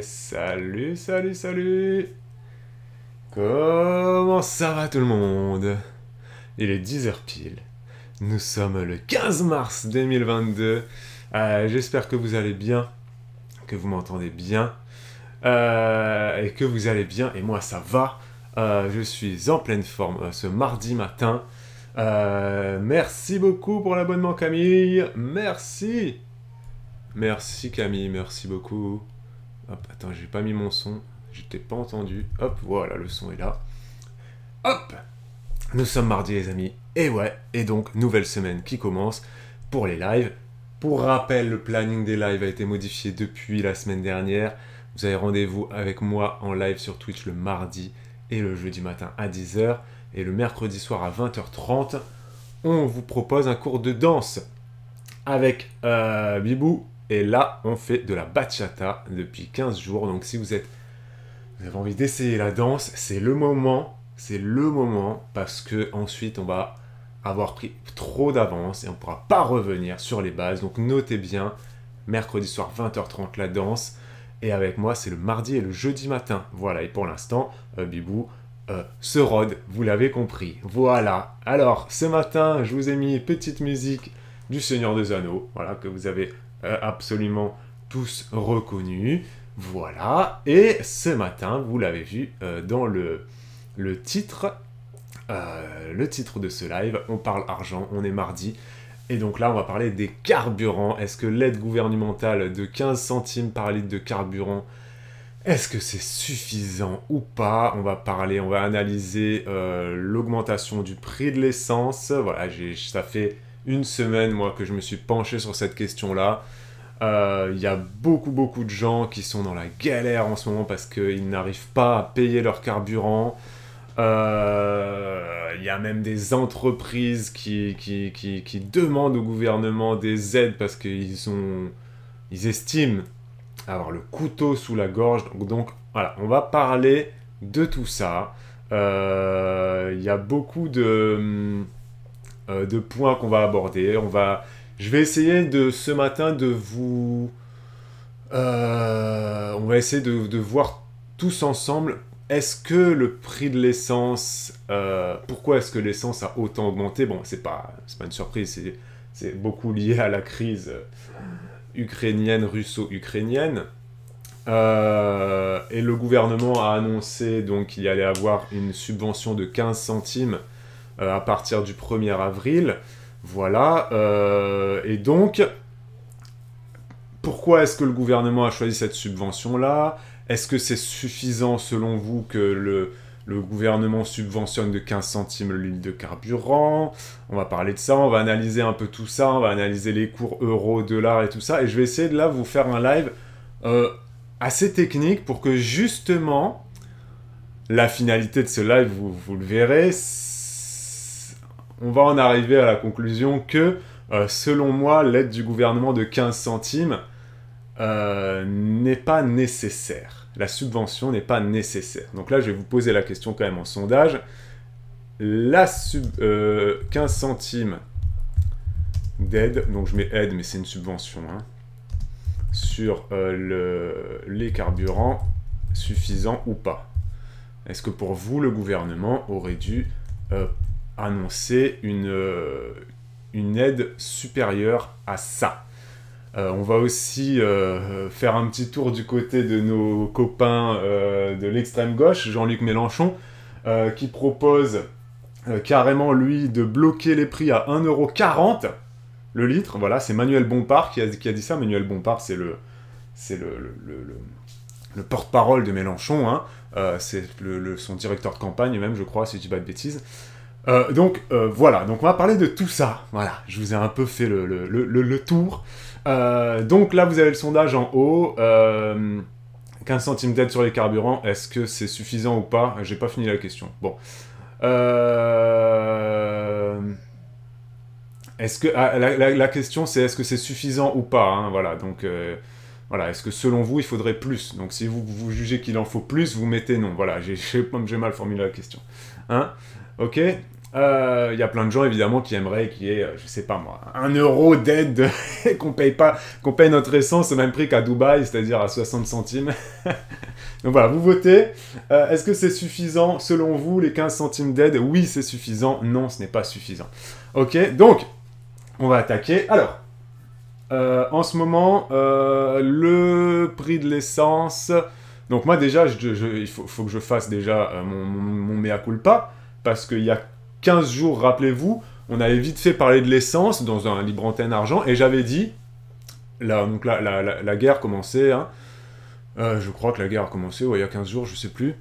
Salut, salut, salut. Comment ça va tout le monde? Il est 10 heures pile. Nous sommes le 15 mars 2022. J'espère que vous allez bien, que vous m'entendez bien, et que vous allez bien. Et moi, ça va. Je suis en pleine forme ce mardi matin. Merci beaucoup pour l'abonnement, Camille. Merci. Merci, Camille. Merci beaucoup. Hop, attends, j'ai pas mis mon son. Je t'ai pas entendu. Hop, voilà, le son est là. Hop. Nous sommes mardi, les amis. Et ouais, et donc, nouvelle semaine qui commence pour les lives. Pour rappel, le planning des lives a été modifié depuis la semaine dernière. Vous avez rendez-vous avec moi en live sur Twitch le mardi et le jeudi matin à 10h. Et le mercredi soir à 20h30, on vous propose un cours de danse avec Bibou. Et là, on fait de la bachata depuis 15 jours. Donc si vous avez envie d'essayer la danse, c'est le moment. C'est le moment parce que ensuite on va avoir pris trop d'avance et on ne pourra pas revenir sur les bases. Donc notez bien, mercredi soir 20h30 la danse. Et avec moi, c'est le mardi et le jeudi matin. Voilà, et pour l'instant, Bibou se rôde, vous l'avez compris. Voilà. Alors, ce matin, je vous ai mis petite musique du Seigneur des Anneaux, voilà, que vous avez absolument tous reconnu. Voilà. Et ce matin, vous l'avez vu dans le titre de ce live, on parle argent, on est mardi. Et donc là, on va parler des carburants. Est-ce que l'aide gouvernementale de 15 centimes par litre de carburant, est-ce que c'est suffisant ou pas? On va analyser l'augmentation du prix de l'essence. Voilà, ça fait une semaine, moi, que je me suis penché sur cette question-là. Il y a beaucoup de gens qui sont dans la galère en ce moment parce qu'ils n'arrivent pas à payer leur carburant. Il y a même des entreprises qui demandent au gouvernement des aides parce qu'ils estiment avoir le couteau sous la gorge. Donc voilà, on va parler de tout ça. Il y a beaucoup de points qu'on va aborder. Je vais essayer ce matin de vous... on va essayer de voir tous ensemble. Est-ce que le prix de l'essence... pourquoi est-ce que l'essence a autant augmenté? Bon, c'est pas une surprise, c'est beaucoup lié à la crise ukrainienne, russo-ukrainienne. Et le gouvernement a annoncé donc qu'il y allait avoir une subvention de 15 centimes à partir du 1er avril. Voilà. Et donc, pourquoi est-ce que le gouvernement a choisi cette subvention-là? Est-ce que c'est suffisant selon vous que le gouvernement subventionne de 15 centimes le litre de carburant? On va parler de ça, on va analyser un peu tout ça, on va analyser les cours euro, dollar et tout ça. Et je vais essayer de là vous faire un live assez technique pour que justement, la finalité de ce live, vous le verrez, on va en arriver à la conclusion que, selon moi, l'aide du gouvernement de 15 centimes n'est pas nécessaire. La subvention n'est pas nécessaire. Donc là, je vais vous poser la question quand même en sondage. 15 centimes d'aide, donc je mets aide, mais c'est une subvention, hein, sur les carburants, suffisant ou pas? Est-ce que pour vous, le gouvernement aurait dû annoncer une aide supérieure à ça? On va aussi faire un petit tour du côté de nos copains de l'extrême gauche, Jean-Luc Mélenchon, qui propose carrément, lui, de bloquer les prix à 1,40 € le litre. Voilà, c'est Manuel Bompard qui a dit ça. Manuel Bompard, c'est le porte-parole de Mélenchon, hein. C'est son directeur de campagne même, je crois, si je dis pas de bêtises. Donc voilà, donc on va parler de tout ça. Voilà, je vous ai un peu fait le tour. Donc là, vous avez le sondage en haut. 15 centimes d'aide sur les carburants, est-ce que c'est suffisant ou pas? J'ai pas fini la question. Bon. La question, c'est est-ce que c'est suffisant ou pas, hein, voilà, donc... voilà, est-ce que selon vous, il faudrait plus? Donc si vous jugez qu'il en faut plus, vous mettez non. Voilà, j'ai mal formulé la question. Hein? Ok. Il y a plein de gens, évidemment, qui aimeraient qu'il y ait, je sais pas moi, 1 € d'aide, qu'on paye notre essence au même prix qu'à Dubaï, c'est-à-dire à 60 centimes. Donc voilà, vous votez. Est-ce que c'est suffisant, selon vous, les 15 centimes d'aide? Oui, c'est suffisant. Non, ce n'est pas suffisant. Ok, donc, on va attaquer. Alors, en ce moment, le prix de l'essence... Donc moi, déjà, il faut que je fasse déjà mon mea culpa, parce qu'il y a 15 jours, rappelez-vous, on avait vite fait parler de l'essence dans un libre antenne argent, et j'avais dit, là, donc la guerre commençait, hein, je crois que la guerre a commencé, ouais, il y a 15 jours, je sais plus,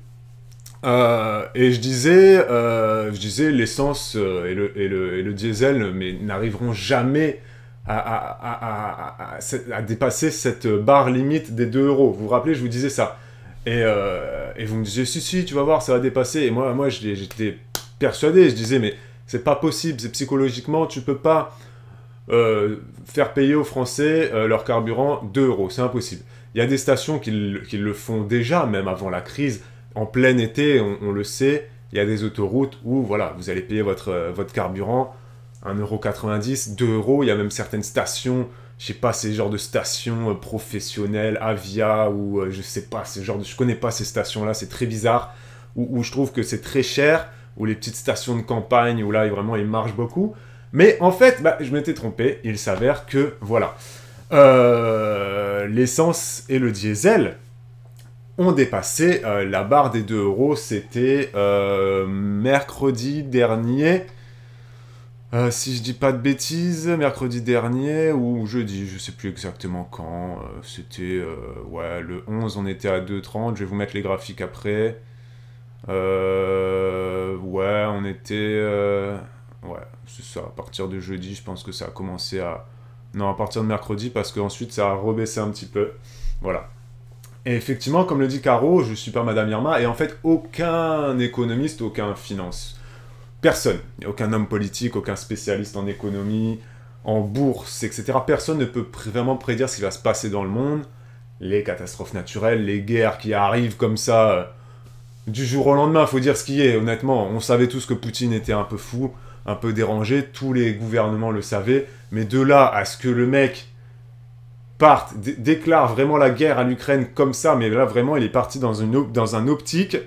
et je disais l'essence et le diesel, mais n'arriveront jamais à dépasser cette barre limite des 2 €. Vous vous rappelez, je vous disais ça. Et vous me disiez, si, tu vas voir, ça va dépasser. Et moi j'étais persuadé, je disais, mais c'est pas possible, c'est psychologiquement, tu peux pas faire payer aux Français leur carburant 2 €, c'est impossible. Il y a des stations qui le font déjà, même avant la crise, en plein été, on le sait, il y a des autoroutes où, voilà, vous allez payer votre carburant 1,90 €, 2 €, il y a même certaines stations, je sais pas, ces genres de stations professionnelles, Avia, ou je sais pas, je connais pas ces stations-là, c'est très bizarre, où je trouve que c'est très cher, ou les petites stations de campagne, où là, vraiment, ils marchent beaucoup. Mais en fait, je m'étais trompé, il s'avère que, voilà, l'essence et le diesel ont dépassé la barre des 2 €, c'était mercredi dernier, si je dis pas de bêtises, mercredi dernier ou jeudi, je sais plus exactement quand, c'était, ouais, le 11, on était à 2,30, je vais vous mettre les graphiques après, ouais, on était, ouais, c'est ça, à partir de jeudi, je pense que ça a commencé à... Non, à partir de mercredi, parce qu'ensuite, ça a rebaissé un petit peu, voilà. Et effectivement, comme le dit Caro, je suis pas Madame Irma, et en fait, aucun économiste, aucun finance... Personne, il n'y a aucun homme politique, aucun spécialiste en économie, en bourse, etc. Personne ne peut vraiment prédire ce qui va se passer dans le monde. Les catastrophes naturelles, les guerres qui arrivent comme ça, du jour au lendemain, il faut dire ce qui est, honnêtement. On savait tous que Poutine était un peu fou, un peu dérangé, tous les gouvernements le savaient, mais de là à ce que le mec parte, déclare vraiment la guerre à l'Ukraine comme ça, mais là vraiment il est parti dans un optique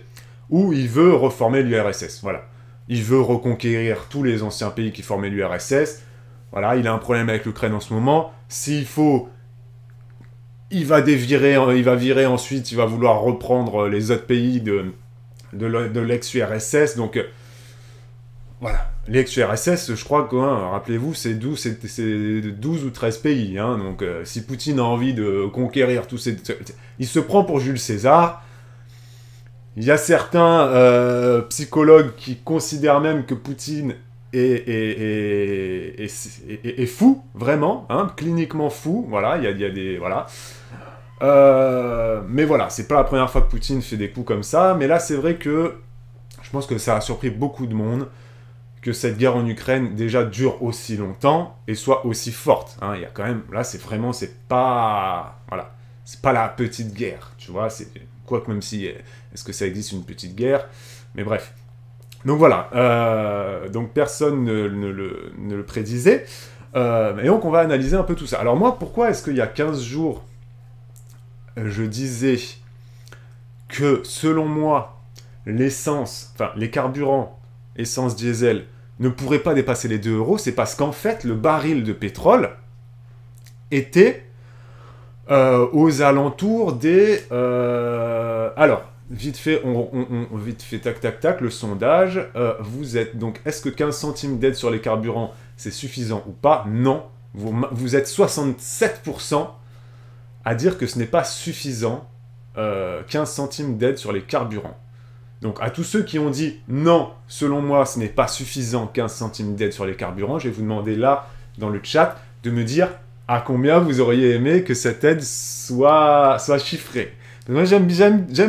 où il veut reformer l'URSS, voilà. Il veut reconquérir tous les anciens pays qui formaient l'URSS. Voilà, il a un problème avec l'Ukraine en ce moment. S'il faut, il va virer ensuite, il va vouloir reprendre les autres pays de l'ex-URSS. Donc, voilà. L'ex-URSS, je crois que, hein, rappelez-vous, c'est 12 ou 13 pays. Hein, donc, si Poutine a envie de conquérir tous ces... Il se prend pour Jules César. Il y a certains psychologues qui considèrent même que Poutine est fou, vraiment, hein, cliniquement fou, voilà, il y a des... Voilà. Mais voilà, c'est pas la première fois que Poutine fait des coups comme ça, mais là, c'est vrai que je pense que ça a surpris beaucoup de monde que cette guerre en Ukraine, déjà, dure aussi longtemps et soit aussi forte. Hein. Il y a quand même... Là, c'est pas... Voilà. C'est pas la petite guerre, tu vois, c'est... Quoique même si, est-ce que ça existe une petite guerre? Mais bref. Donc voilà, donc personne ne le prédisait. Et donc on va analyser un peu tout ça. Alors moi, pourquoi est-ce qu'il y a 15 jours, je disais que selon moi, l'essence, enfin les carburants, essence diesel, ne pourraient pas dépasser les 2 €, c'est parce qu'en fait, le baril de pétrole était... aux alentours des... Alors, vite fait, vite fait, tac, le sondage. Vous êtes donc... Est-ce que 15 centimes d'aide sur les carburants, c'est suffisant ou pas? Non. Vous êtes 67% à dire que ce n'est pas suffisant, 15 centimes d'aide sur les carburants. Donc, à tous ceux qui ont dit « Non, selon moi, ce n'est pas suffisant, 15 centimes d'aide sur les carburants », je vais vous demander là, dans le chat, de me dire... à combien vous auriez aimé que cette aide soit chiffrée. Donc moi, j'aime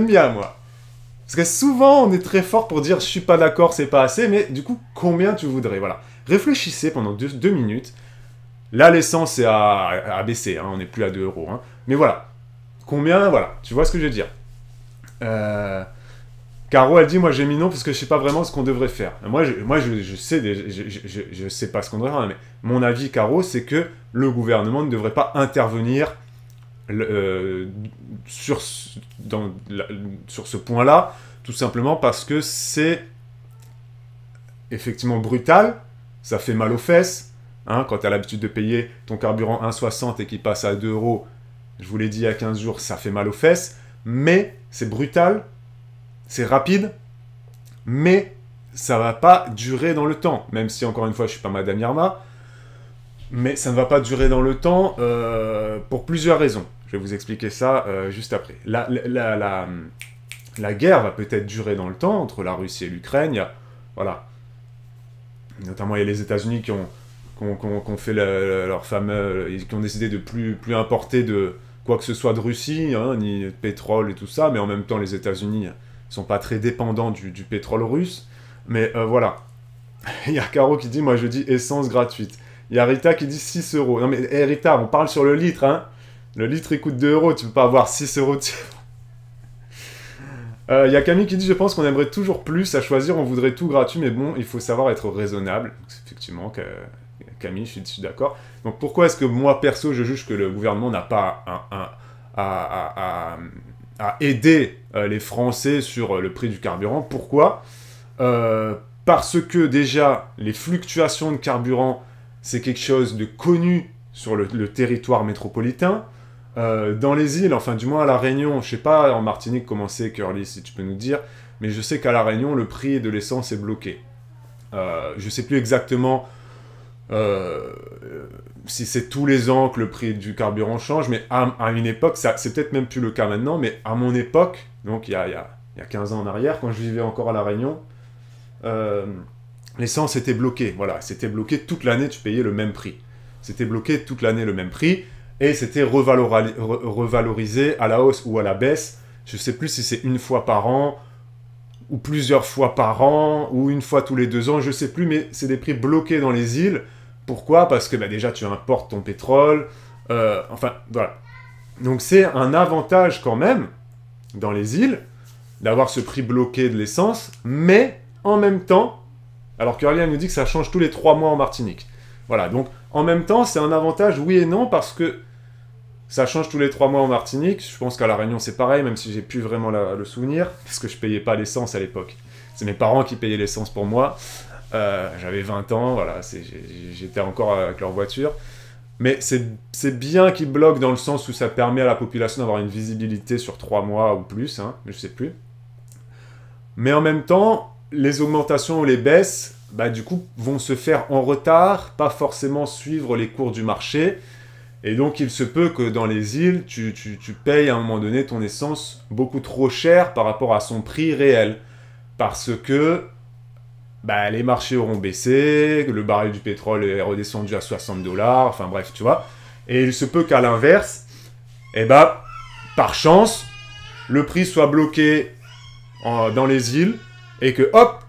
bien, moi. Parce que souvent, on est très fort pour dire « je suis pas d'accord, c'est pas assez », mais du coup, combien tu voudrais? Voilà. Réfléchissez pendant 2 minutes. Là, l'essence est à baisser, hein, on n'est plus à 2 €. Hein. Mais voilà. Combien, voilà. Tu vois ce que je veux dire. Caro, elle dit, moi j'ai mis non parce que je sais pas vraiment ce qu'on devrait faire. Moi, je sais, je sais pas ce qu'on devrait faire, mais mon avis, Caro, c'est que le gouvernement ne devrait pas intervenir sur ce point-là, tout simplement parce que c'est effectivement brutal, ça fait mal aux fesses, hein, quand tu as l'habitude de payer ton carburant 1,60 et qu'il passe à 2 euros, je vous l'ai dit il y a 15 jours, ça fait mal aux fesses, mais c'est brutal, c'est rapide, mais ça va pas durer dans le temps, même si encore une fois je suis pas Madame Irma, mais ça ne va pas durer dans le temps pour plusieurs raisons. Je vais vous expliquer ça juste après. La guerre va peut-être durer dans le temps entre la Russie et l'Ukraine. Voilà. Notamment, il y a les États-Unis qui ont fait leur fameux... qui ont décidé de plus importer de quoi que ce soit de Russie, hein, ni de pétrole et tout ça, mais en même temps, les États-Unis sont pas très dépendants du pétrole russe. Mais voilà. Il y a Caro qui dit, moi je dis essence gratuite. Il y a Rita qui dit 6 euros. Non mais hey, Rita, on parle sur le litre, hein. Le litre il coûte 2 euros, tu peux pas avoir 6 euros de... Il y a Camille qui dit, je pense qu'on aimerait toujours plus, à choisir, on voudrait tout gratuit, mais bon, il faut savoir être raisonnable. Effectivement, Camille, je suis d'accord. Donc pourquoi est-ce que moi, perso, je juge que le gouvernement n'a pas à aider les Français sur le prix du carburant? Pourquoi parce que déjà, les fluctuations de carburant, c'est quelque chose de connu sur le territoire métropolitain. Dans les îles, enfin du moins à La Réunion, je sais pas en Martinique comment c'est, Curly, si tu peux nous dire, mais je sais qu'à La Réunion, le prix de l'essence est bloqué. Je sais plus exactement si c'est tous les ans que le prix du carburant change, mais à une époque, c'est peut-être même plus le cas maintenant, mais à mon époque, donc il y a 15 ans en arrière, quand je vivais encore à La Réunion, l'essence était bloquée, voilà, c'était bloqué toute l'année, tu payais le même prix. C'était bloqué toute l'année le même prix, et c'était revalorisé à la hausse ou à la baisse. Je sais plus si c'est une fois par an, ou plusieurs fois par an, ou une fois tous les 2 ans, je sais plus, mais c'est des prix bloqués dans les îles. Pourquoi? Parce que bah, déjà tu importes ton pétrole, enfin voilà. Donc c'est un avantage quand même, dans les îles, d'avoir ce prix bloqué de l'essence, mais en même temps, alors Curly nous dit que ça change tous les 3 mois en Martinique. Voilà, donc en même temps, c'est un avantage, oui et non, parce que ça change tous les 3 mois en Martinique. Je pense qu'à La Réunion, c'est pareil, même si j'ai plus vraiment le souvenir, parce que je payais pas l'essence à l'époque. C'est mes parents qui payaient l'essence pour moi. J'avais 20 ans, voilà, j'étais encore avec leur voiture. Mais c'est bien qu'ils bloquent dans le sens où ça permet à la population d'avoir une visibilité sur 3 mois ou plus, hein, je sais plus. Mais en même temps, les augmentations ou les baisses, bah, du coup, vont se faire en retard, pas forcément suivre les cours du marché. Et donc, il se peut que dans les îles, tu payes à un moment donné ton essence beaucoup trop cher par rapport à son prix réel. Parce que bah, les marchés auront baissé, le baril du pétrole est redescendu à 60 $, enfin bref, tu vois. Et il se peut qu'à l'inverse, eh bah, par chance, le prix soit bloqué dans les îles et que, hop,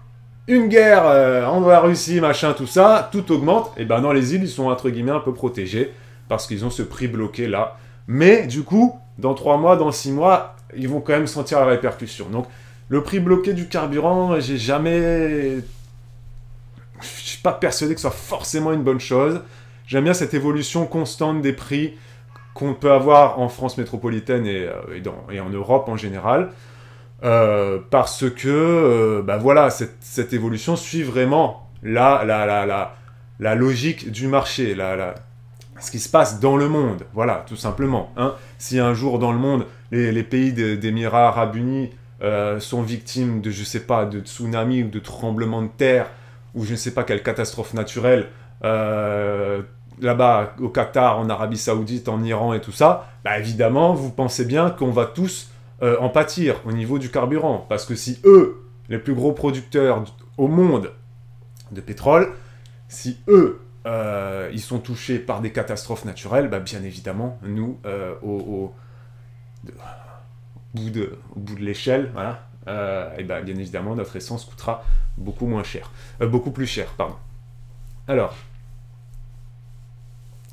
une guerre en Russie, machin, tout ça, tout augmente. Et ben dans les îles, ils sont entre guillemets un peu protégés parce qu'ils ont ce prix bloqué là. Mais du coup, dans 3 mois, dans 6 mois, ils vont quand même sentir la répercussion. Donc, le prix bloqué du carburant, je suis pas persuadé que ce soit forcément une bonne chose. J'aime bien cette évolution constante des prix qu'on peut avoir en France métropolitaine et en Europe en général. Parce que bah voilà, cette évolution suit vraiment la logique du marché, ce qui se passe dans le monde, voilà, tout simplement. Hein. Si un jour dans le monde, les pays d'Émirats Arabes Unis sont victimes de, je sais pas, de tsunamis ou de tremblements de terre, ou je ne sais pas quelle catastrophe naturelle, là-bas au Qatar, en Arabie Saoudite, en Iran et tout ça, bah évidemment, vous pensez bien qu'on va tous en pâtir au niveau du carburant. Parce que si eux, les plus gros producteurs au monde de pétrole, si eux, ils sont touchés par des catastrophes naturelles, bah bien évidemment, nous, au bout de l'échelle, voilà, et bah bien évidemment, notre essence coûtera beaucoup moins cher. Beaucoup plus cher, pardon. Alors,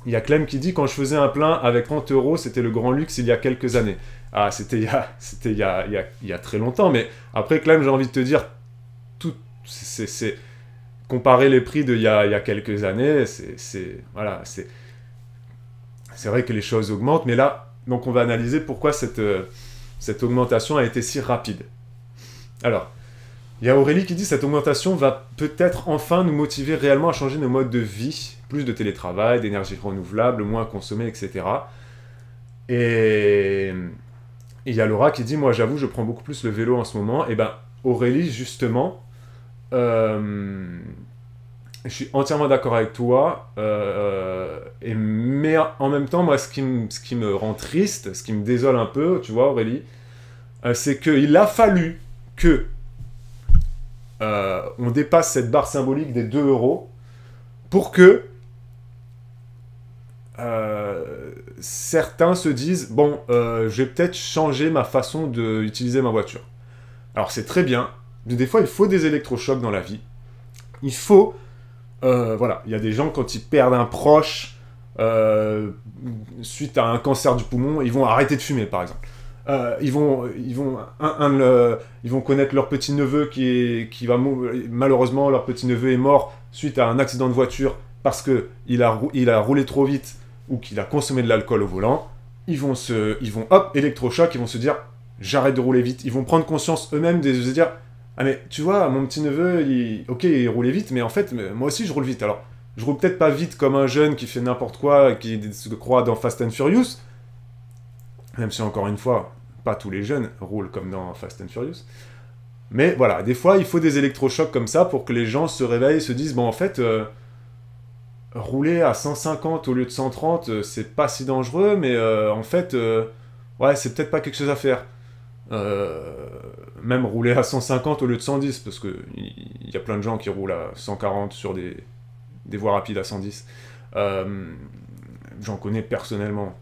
Il y a Clem qui dit, quand je faisais un plein avec 30 euros, c'était le grand luxe il y a quelques années. Ah, c'était il y a très longtemps, mais après, Clem, j'ai envie de te dire, tout, c'est comparer les prix d'il y a quelques années, voilà, c'est vrai que les choses augmentent, mais là, donc on va analyser pourquoi cette augmentation a été si rapide. Alors, il y a Aurélie qui dit, cette augmentation va peut-être enfin nous motiver réellement à changer nos modes de vie, plus de télétravail, d'énergie renouvelable, moins consommer, etc. Et il y a Laura qui dit, moi j'avoue, je prends beaucoup plus le vélo en ce moment. Et ben Aurélie, justement, je suis entièrement d'accord avec toi. Mais en même temps, moi, ce qui me rend triste, ce qui me désole un peu, tu vois, Aurélie, c'est qu'il a fallu que on dépasse cette barre symbolique des 2 euros pour que certains se disent, bon, je vais peut-être changer ma façon d'utiliser ma voiture. Alors c'est très bien, mais des fois il faut des électrochocs dans la vie. Il faut, voilà, il y a des gens quand ils perdent un proche suite à un cancer du poumon, ils vont arrêter de fumer par exemple. Ils vont connaître leur petit-neveu qui va malheureusement, leur petit-neveu est mort suite à un accident de voiture parce qu'il a roulé trop vite ou qu'il a consommé de l'alcool au volant. Ils vont hop, électrochoc, ils vont se dire, j'arrête de rouler vite. Ils vont prendre conscience eux-mêmes de se dire, ah mais tu vois, mon petit-neveu, il roulait vite, mais en fait, moi aussi je roule vite. Alors, je roule peut-être pas vite comme un jeune qui fait n'importe quoi, qui se croit dans Fast and Furious, même si encore une fois, pas tous les jeunes roulent comme dans Fast and Furious. Mais voilà, des fois, il faut des électrochocs comme ça pour que les gens se réveillent et se disent, bon, en fait, rouler à 150 au lieu de 130, c'est pas si dangereux, mais en fait, ouais, c'est peut-être pas quelque chose à faire. Même rouler à 150 au lieu de 110, parce qu'il y a plein de gens qui roulent à 140 sur des voies rapides à 110. J'en connais personnellement.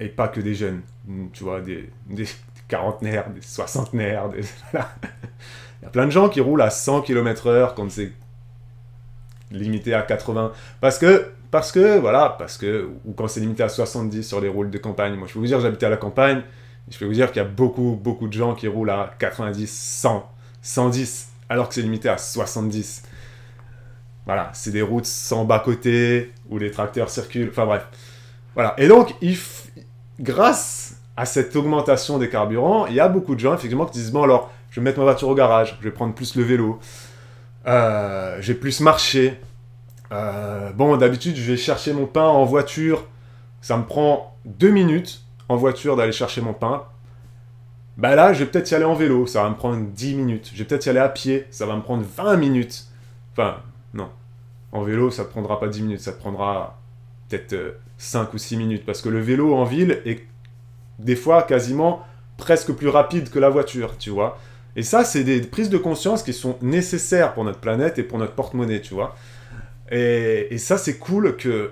Et pas que des jeunes, tu vois, des quarantenaires, des soixantenaires, voilà. Il y a plein de gens qui roulent à 100 km/h quand c'est limité à 80, parce que, ou quand c'est limité à 70 sur les routes de campagne. Moi, je peux vous dire, j'habitais à la campagne, je peux vous dire qu'il y a beaucoup de gens qui roulent à 90, 100, 110, alors que c'est limité à 70. Voilà, c'est des routes sans bas-côté, où les tracteurs circulent, enfin bref. Voilà, et donc, grâce à cette augmentation des carburants, il y a beaucoup de gens, effectivement, qui disent, bon alors, je vais mettre ma voiture au garage, je vais prendre plus le vélo, je vais plus marcher. Bon, d'habitude, je vais chercher mon pain en voiture, ça me prend 2 minutes en voiture d'aller chercher mon pain. Bah là, je vais peut-être y aller en vélo, ça va me prendre 10 minutes. Je vais peut-être y aller à pied, ça va me prendre 20 minutes. Enfin, non. En vélo, ça ne prendra pas 10 minutes, ça te prendra peut-être 5 ou 6 minutes, parce que le vélo en ville est des fois quasiment presque plus rapide que la voiture, tu vois. Et ça, c'est des prises de conscience qui sont nécessaires pour notre planète et pour notre porte-monnaie, tu vois. Et ça, c'est cool que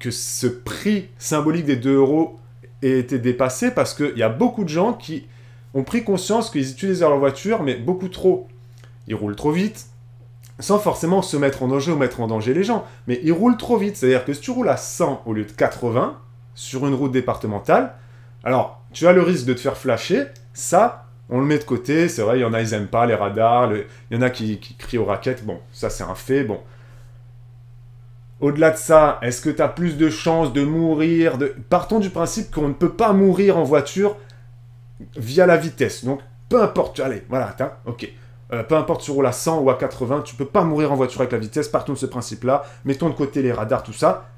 ce prix symbolique des 2 euros ait été dépassé, parce qu'il y a beaucoup de gens qui ont pris conscience qu'ils utilisent leur voiture, mais beaucoup trop. Ils roulent trop vite, sans forcément se mettre en danger ou mettre en danger les gens, mais ils roulent trop vite. C'est-à-dire que si tu roules à 100 au lieu de 80 sur une route départementale, alors tu as le risque de te faire flasher. Ça, on le met de côté. C'est vrai, il y en a, ils aiment pas les radars, il y en a qui crient aux raquettes. Bon, ça c'est un fait. Bon. Au-delà de ça, est-ce que tu as plus de chances de mourir Partons du principe qu'on ne peut pas mourir en voiture via la vitesse. Donc, peu importe, allez, voilà, ok. Peu importe si tu roules à 100 ou à 80, tu peux pas mourir en voiture avec la vitesse. Partons de ce principe-là. Mettons de côté les radars, tout ça.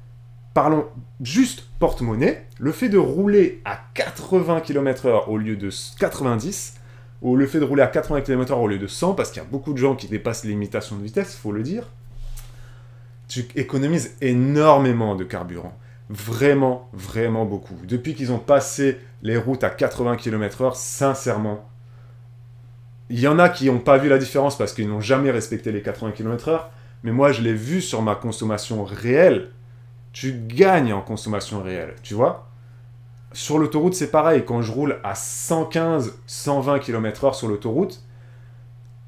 Parlons juste porte-monnaie. Le fait de rouler à 80 km/h au lieu de 90, ou le fait de rouler à 80 km/h au lieu de 100, parce qu'il y a beaucoup de gens qui dépassent les limitations de vitesse, il faut le dire, tu économises énormément de carburant. Vraiment, vraiment beaucoup. Depuis qu'ils ont passé les routes à 80 km/h, sincèrement, il y en a qui n'ont pas vu la différence parce qu'ils n'ont jamais respecté les 80 km/h, mais moi, je l'ai vu sur ma consommation réelle. Tu gagnes en consommation réelle, tu vois. Sur l'autoroute, c'est pareil. Quand je roule à 115, 120 km/h sur l'autoroute,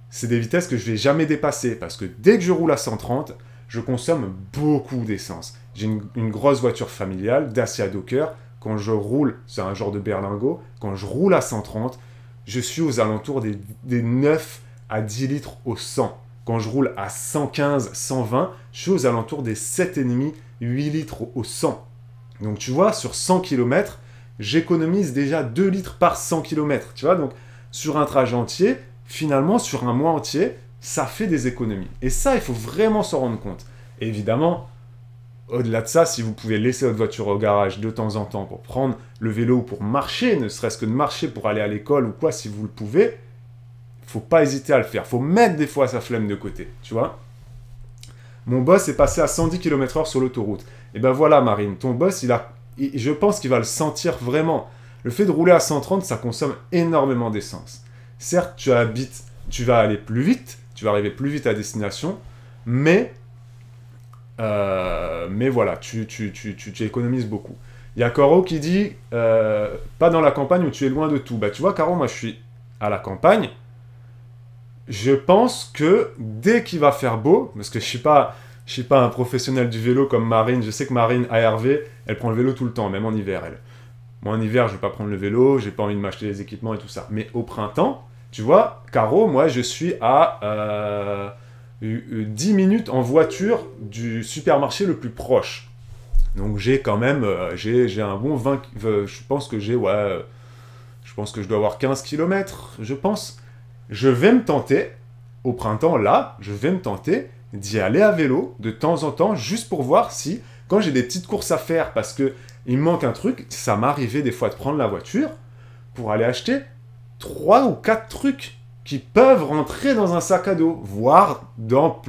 c'est des vitesses que je ne vais jamais dépasser, parce que dès que je roule à 130, je consomme beaucoup d'essence. J'ai une grosse voiture familiale, Dacia Docker. Quand je roule, c'est un genre de berlingot, quand je roule à 130, je suis aux alentours des 9 à 10 litres au 100. Quand je roule à 115, 120, je suis aux alentours des 7,5, 8 litres au 100. Donc tu vois, sur 100 km, j'économise déjà 2 litres par 100 km. Tu vois, donc sur un trajet entier, finalement, sur un mois entier, ça fait des économies. Et ça, il faut vraiment s'en rendre compte. Et évidemment, au-delà de ça, si vous pouvez laisser votre voiture au garage de temps en temps pour prendre le vélo ou pour marcher, ne serait-ce que de marcher pour aller à l'école ou quoi, si vous le pouvez, faut pas hésiter à le faire. Faut mettre des fois sa flemme de côté, tu vois. Mon boss est passé à 110 km/h sur l'autoroute. Et ben voilà, Marine, ton boss, je pense qu'il va le sentir vraiment. Le fait de rouler à 130, ça consomme énormément d'essence. Certes, tu vas aller plus vite, tu vas arriver plus vite à destination, mais voilà, tu économises beaucoup. Il y a Caro qui dit pas dans la campagne où tu es loin de tout. Bah tu vois, Caro, moi je suis à la campagne. Je pense que dès qu'il va faire beau, parce que je suis pas un professionnel du vélo comme Marine, je sais que Marine ARV, elle prend le vélo tout le temps, même en hiver, elle. Moi en hiver, je vais pas prendre le vélo, j'ai pas envie de m'acheter des équipements et tout ça. Mais au printemps, tu vois, Caro, moi je suis à 10 minutes en voiture du supermarché le plus proche. Donc j'ai quand même, j'ai un bon 20, je pense que je pense que je dois avoir 15 km, je pense. Je vais me tenter, au printemps, là, je vais me tenter d'y aller à vélo de temps en temps, juste pour voir si, quand j'ai des petites courses à faire, parce que il me manque un truc, ça m'arrivait des fois de prendre la voiture pour aller acheter 3 ou 4 trucs qui peuvent rentrer dans un sac à dos, voire dans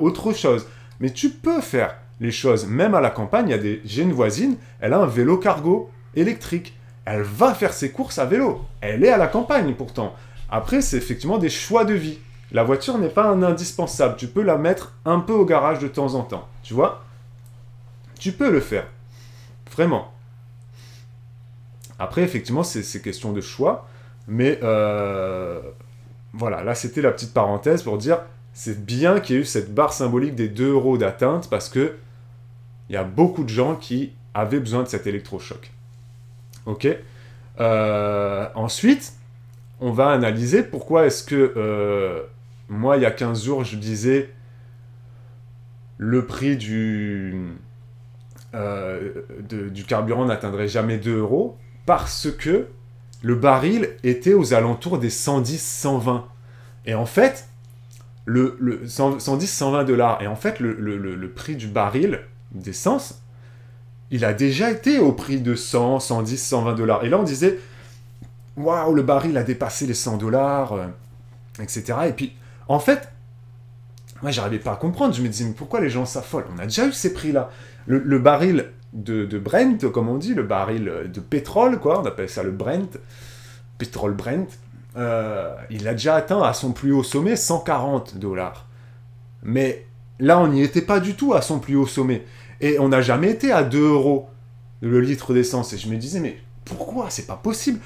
autre chose. Mais tu peux faire les choses, même à la campagne, j'ai une voisine, elle a un vélo cargo électrique. Elle va faire ses courses à vélo. Elle est à la campagne pourtant. Après, c'est effectivement des choix de vie. La voiture n'est pas un indispensable. Tu peux la mettre un peu au garage de temps en temps. Tu vois? Tu peux le faire. Vraiment. Après, effectivement, c'est question de choix. Mais voilà, là, c'était la petite parenthèse pour dire c'est bien qu'il y ait eu cette barre symbolique des 2 € d'atteinte parce que il y a beaucoup de gens qui avaient besoin de cet électrochoc. Ok? Ensuite, on va analyser pourquoi est-ce que moi, il y a 15 jours, je disais le prix du carburant n'atteindrait jamais 2 € parce que le baril était aux alentours des 110-120. Et en fait, 110-120 $. Et en fait, le prix du baril d'essence, il a déjà été au prix de 100, 110, 120 $. Et là, on disait, waouh, le baril a dépassé les 100 $, etc. Et puis, en fait, moi, j'arrivais pas à comprendre. Je me disais, mais pourquoi les gens s'affolent? On a déjà eu ces prix-là. Le baril de Brent, comme on dit, le baril de pétrole, quoi, on appelle ça le Brent, pétrole Brent, il a déjà atteint à son plus haut sommet 140 $. Mais là, on n'y était pas du tout à son plus haut sommet. Et on n'a jamais été à 2 € le litre d'essence. Et je me disais, mais pourquoi? C'est pas possible.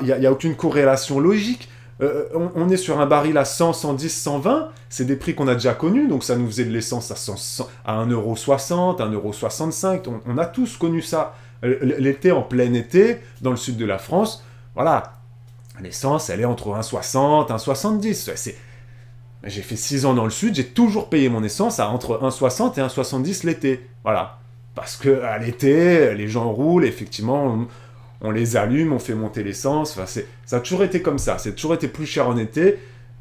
Il n'y a aucune corrélation logique. On est sur un baril à 100, 110, 120. C'est des prix qu'on a déjà connus. Donc ça nous faisait de l'essence à 1,60 €, 1,65 €. On a tous connu ça. L'été, en plein été, dans le sud de la France, voilà, l'essence, elle est entre 1,60, 1,70. J'ai fait 6 ans dans le sud, j'ai toujours payé mon essence à entre 1,60 et 1,70 l'été. Voilà. Parce que à l'été, les gens roulent, effectivement, on les allume, on fait monter l'essence. Enfin, ça a toujours été comme ça. C'est toujours été plus cher en été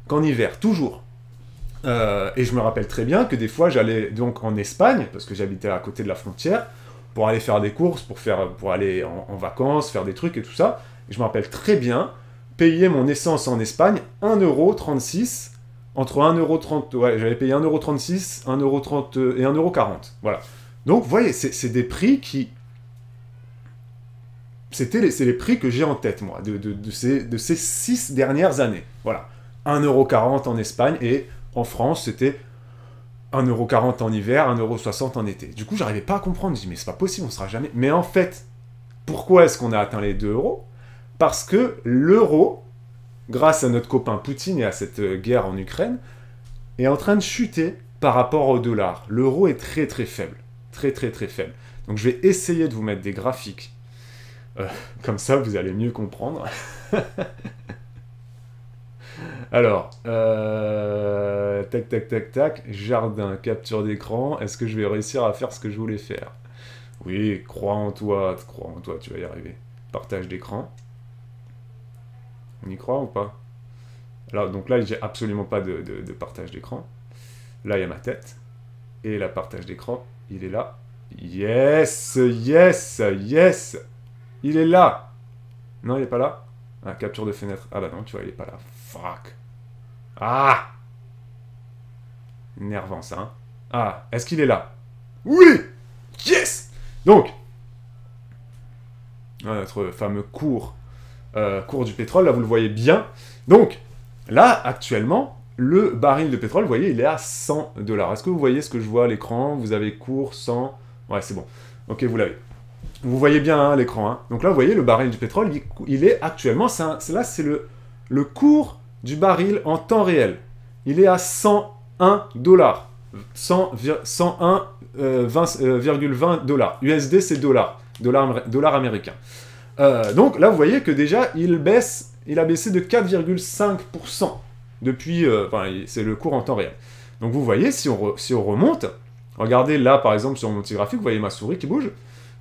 qu'en hiver, toujours. Et je me rappelle très bien que des fois, j'allais donc en Espagne, parce que j'habitais à côté de la frontière, pour aller faire des courses, pour aller en vacances, faire des trucs et tout ça. Et je me rappelle très bien payer mon essence en Espagne 1,36 €, entre 1,30 €, ouais, j'avais payé 1,36 €, 1,30 € et 1,40 €. Voilà. Donc, vous voyez, c'est des prix qui... c'est les prix que j'ai en tête, moi, de ces 6 dernières années. Voilà. 1,40 € en Espagne, et en France, c'était 1,40 € en hiver, 1,60 € en été. Du coup, j'arrivais pas à comprendre. Je dis, mais c'est pas possible, on sera jamais... Mais en fait, pourquoi est-ce qu'on a atteint les 2 €? Parce que l'euro, grâce à notre copain Poutine et à cette guerre en Ukraine, est en train de chuter par rapport au dollar. L'euro est très très faible. Très très très faible. Donc je vais essayer de vous mettre des graphiques. Comme ça, vous allez mieux comprendre. Alors, tac, tac, tac, tac, jardin, capture d'écran. Est-ce que je vais réussir à faire ce que je voulais faire? Oui, crois en toi, tu vas y arriver. Partage d'écran. On y croit ou pas? Alors, donc là, j'ai absolument pas de partage d'écran. Là, il y a ma tête. Et la partage d'écran, il est là. Yes, yes, yes. Il est là. Non, il est pas là. Ah, capture de fenêtre. Ah bah non, tu vois, il est pas là. Fuck. Ah. Énervant, ça, hein. Ah, est-ce qu'il est là? Oui. Yes. Donc, notre fameux cours du pétrole, là, vous le voyez bien. Donc, là, actuellement, le baril de pétrole, vous voyez, il est à 100 $. Est-ce que vous voyez ce que je vois à l'écran? Vous avez cours 100... Ouais, c'est bon. Ok, vous l'avez. Vous voyez bien hein, l'écran. Hein. Donc là, vous voyez, le baril du pétrole, il est actuellement... Là, c'est le cours du baril en temps réel. Il est à 101 $. 101,20 $. USD, c'est dollar. Dollar américain. Donc là, vous voyez que déjà, il a baissé de 4,5% depuis... c'est le cours en temps réel. Donc vous voyez, si on remonte, regardez là, par exemple, sur mon petit graphique, vous voyez ma souris qui bouge.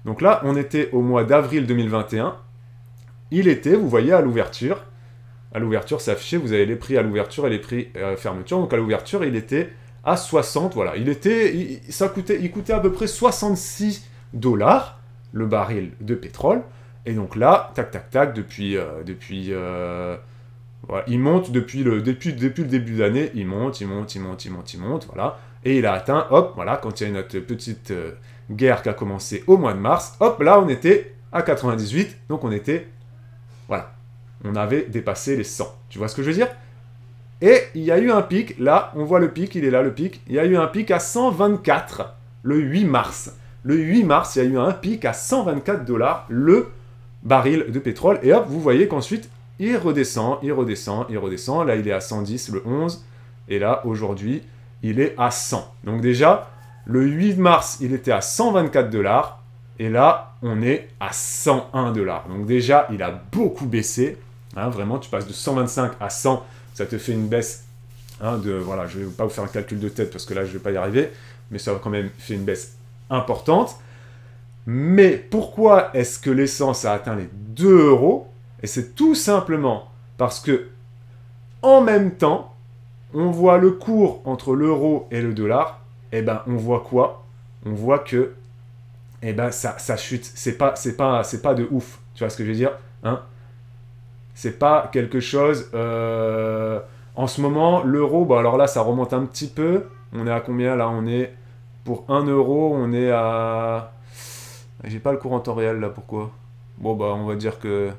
Donc là, on était au mois d'avril 2021. Il était, vous voyez, à l'ouverture. À l'ouverture, c'est affiché, vous avez les prix à l'ouverture et les prix fermeture. Donc à l'ouverture, il était à 60, voilà. Il coûtait à peu près 66 $, le baril de pétrole. Et donc là, tac, tac, tac, voilà, il monte depuis le début d'année, il monte, voilà. Et il a atteint, hop, voilà, quand il y a notre petite guerre qui a commencé au mois de mars, hop, là, on était à 98, donc on était, voilà, on avait dépassé les 100. Tu vois ce que je veux dire? Et il y a eu un pic, là, on voit le pic, il est là, le pic. Il y a eu un pic à 124, le 8 mars. Le 8 mars, il y a eu un pic à 124 $, le baril de pétrole. Et hop, vous voyez qu'ensuite, il redescend. Là, il est à 110, le 11. Et là, aujourd'hui, il est à 100. Donc déjà, le 8 mars, il était à 124 $. Et là, on est à 101 $. Donc déjà, il a beaucoup baissé. Hein, vraiment, tu passes de 125 à 100. Ça te fait une baisse voilà, je ne vais pas vous faire un calcul de tête parce que là, je ne vais pas y arriver. Mais ça va quand même faire une baisse importante. Mais pourquoi est-ce que l'essence a atteint les 2 €? Et c'est tout simplement parce que, en même temps, on voit le cours entre l'euro et le dollar. Et ben, on voit quoi? On voit que, eh ben, ça chute. C'est pas de ouf. Tu vois ce que je veux dire, hein? C'est pas quelque chose... En ce moment, l'euro, bon alors là, ça remonte un petit peu. On est à combien là? On est... Pour 1 €, on est à... J'ai pas le cours en temps réel là, pourquoi? Bon bah, on va dire que...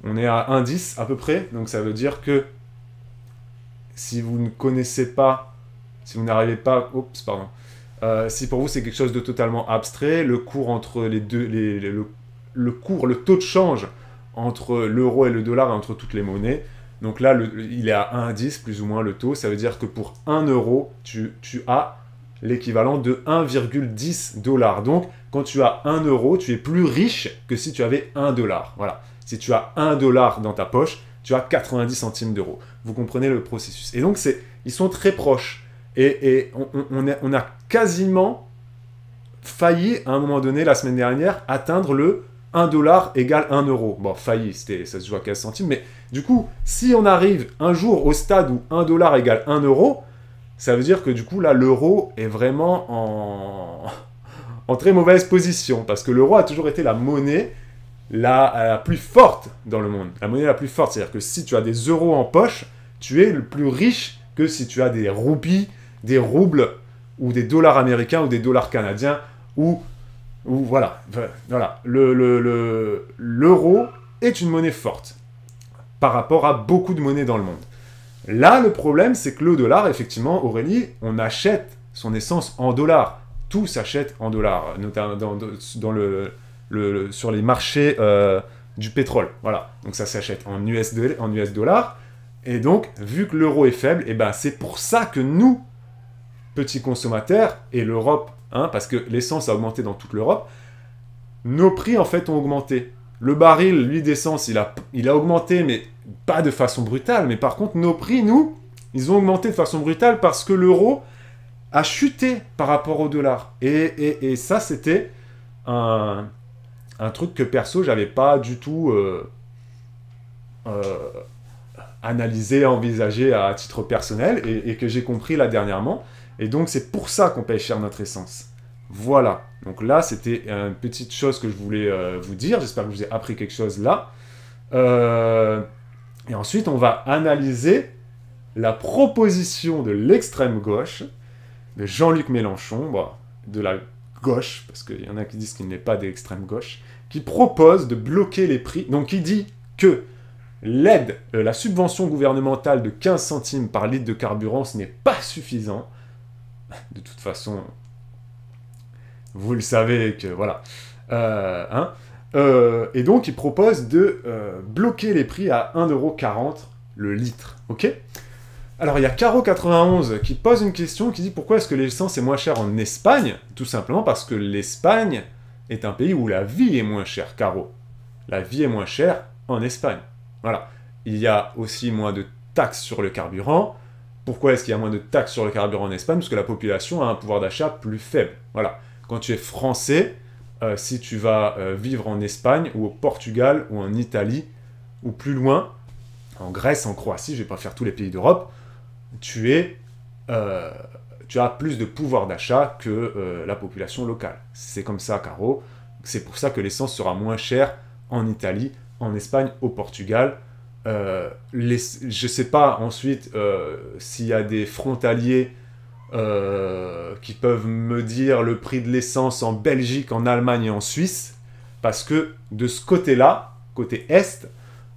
On est à 1,10 à peu près. Donc ça veut dire que... Si vous ne connaissez pas... Si vous n'arrivez pas... Oups, pardon. Si pour vous c'est quelque chose de totalement abstrait, le cours entre les deux... le taux de change entre l'euro et le dollar et entre toutes les monnaies. Donc là, il est à 1,10 plus ou moins le taux. Ça veut dire que pour 1 €, tu as l'équivalent de 1,10 $. Donc, quand tu as 1 €, tu es plus riche que si tu avais 1 $. Voilà. Si tu as 1 $ dans ta poche, tu as 90 centimes d'euros. Vous comprenez le processus. Et donc, ils sont très proches. Et on a quasiment failli, à un moment donné, la semaine dernière, atteindre le 1 $ égale 1 €. Bon, failli, ça se joue à 15 centimes, mais du coup, si on arrive un jour au stade où 1 $ égale 1 €, ça veut dire que du coup, là, l'euro est vraiment en très mauvaise position, parce que l'euro a toujours été la monnaie la plus forte dans le monde. La monnaie la plus forte, c'est-à-dire que si tu as des euros en poche, tu es le plus riche que si tu as des roupies, des roubles, ou des dollars américains, ou des dollars canadiens, ou voilà. L'euro est une monnaie forte par rapport à beaucoup de monnaies dans le monde. Là, le problème, c'est que le dollar, effectivement, Aurélie, on achète son essence en dollars. Tout s'achète en dollars, notamment sur les marchés du pétrole. Voilà. Donc ça s'achète en US dollars. Et donc, vu que l'euro est faible, et ben, c'est pour ça que nous, petits consommateurs, et l'Europe, hein, parce que l'essence a augmenté dans toute l'Europe, nos prix en fait ont augmenté. Le baril, lui, d'essence, il a augmenté, mais pas de façon brutale. Mais par contre, nos prix, nous, ils ont augmenté de façon brutale parce que l'euro a chuté par rapport au dollar. Et ça, c'était un truc que perso, j'avais pas du tout analysé, envisagé à titre personnel et que j'ai compris là dernièrement. Et donc, c'est pour ça qu'on paye cher notre essence. Voilà. Donc là, c'était une petite chose que je voulais vous dire. J'espère que vous avez appris quelque chose là. Et ensuite, on va analyser la proposition de l'extrême gauche, de Jean-Luc Mélenchon, bon, de la gauche, parce qu'il y en a qui disent qu'il n'est pas d'extrême gauche, qui propose de bloquer les prix. Donc, il dit que l'aide, la subvention gouvernementale de 15 centimes par litre de carburant, ce n'est pas suffisant. De toute façon, vous le savez que, voilà. Et donc, il propose de bloquer les prix à 1,40 € le litre. Ok ? Alors, il y a Caro91 qui pose une question, qui dit pourquoi est-ce que l'essence est moins chère en Espagne? Tout simplement parce que l'Espagne est un pays où la vie est moins chère, Caro. La vie est moins chère en Espagne. Voilà. Il y a aussi moins de taxes sur le carburant. Pourquoi est-ce qu'il y a moins de taxes sur le carburant en Espagne? Parce que la population a un pouvoir d'achat plus faible. Voilà. Quand tu es français, si tu vas vivre en Espagne, ou au Portugal, ou en Italie, ou plus loin, en Grèce, en Croatie, je ne vais pas faire tous les pays d'Europe, tu as plus de pouvoir d'achat que la population locale. C'est comme ça, Caro. C'est pour ça que l'essence sera moins chère en Italie, en Espagne, au Portugal. Je ne sais pas ensuite s'il y a des frontaliers qui peuvent me dire le prix de l'essence en Belgique, en Allemagne et en Suisse, parce que de ce côté-là, côté Est,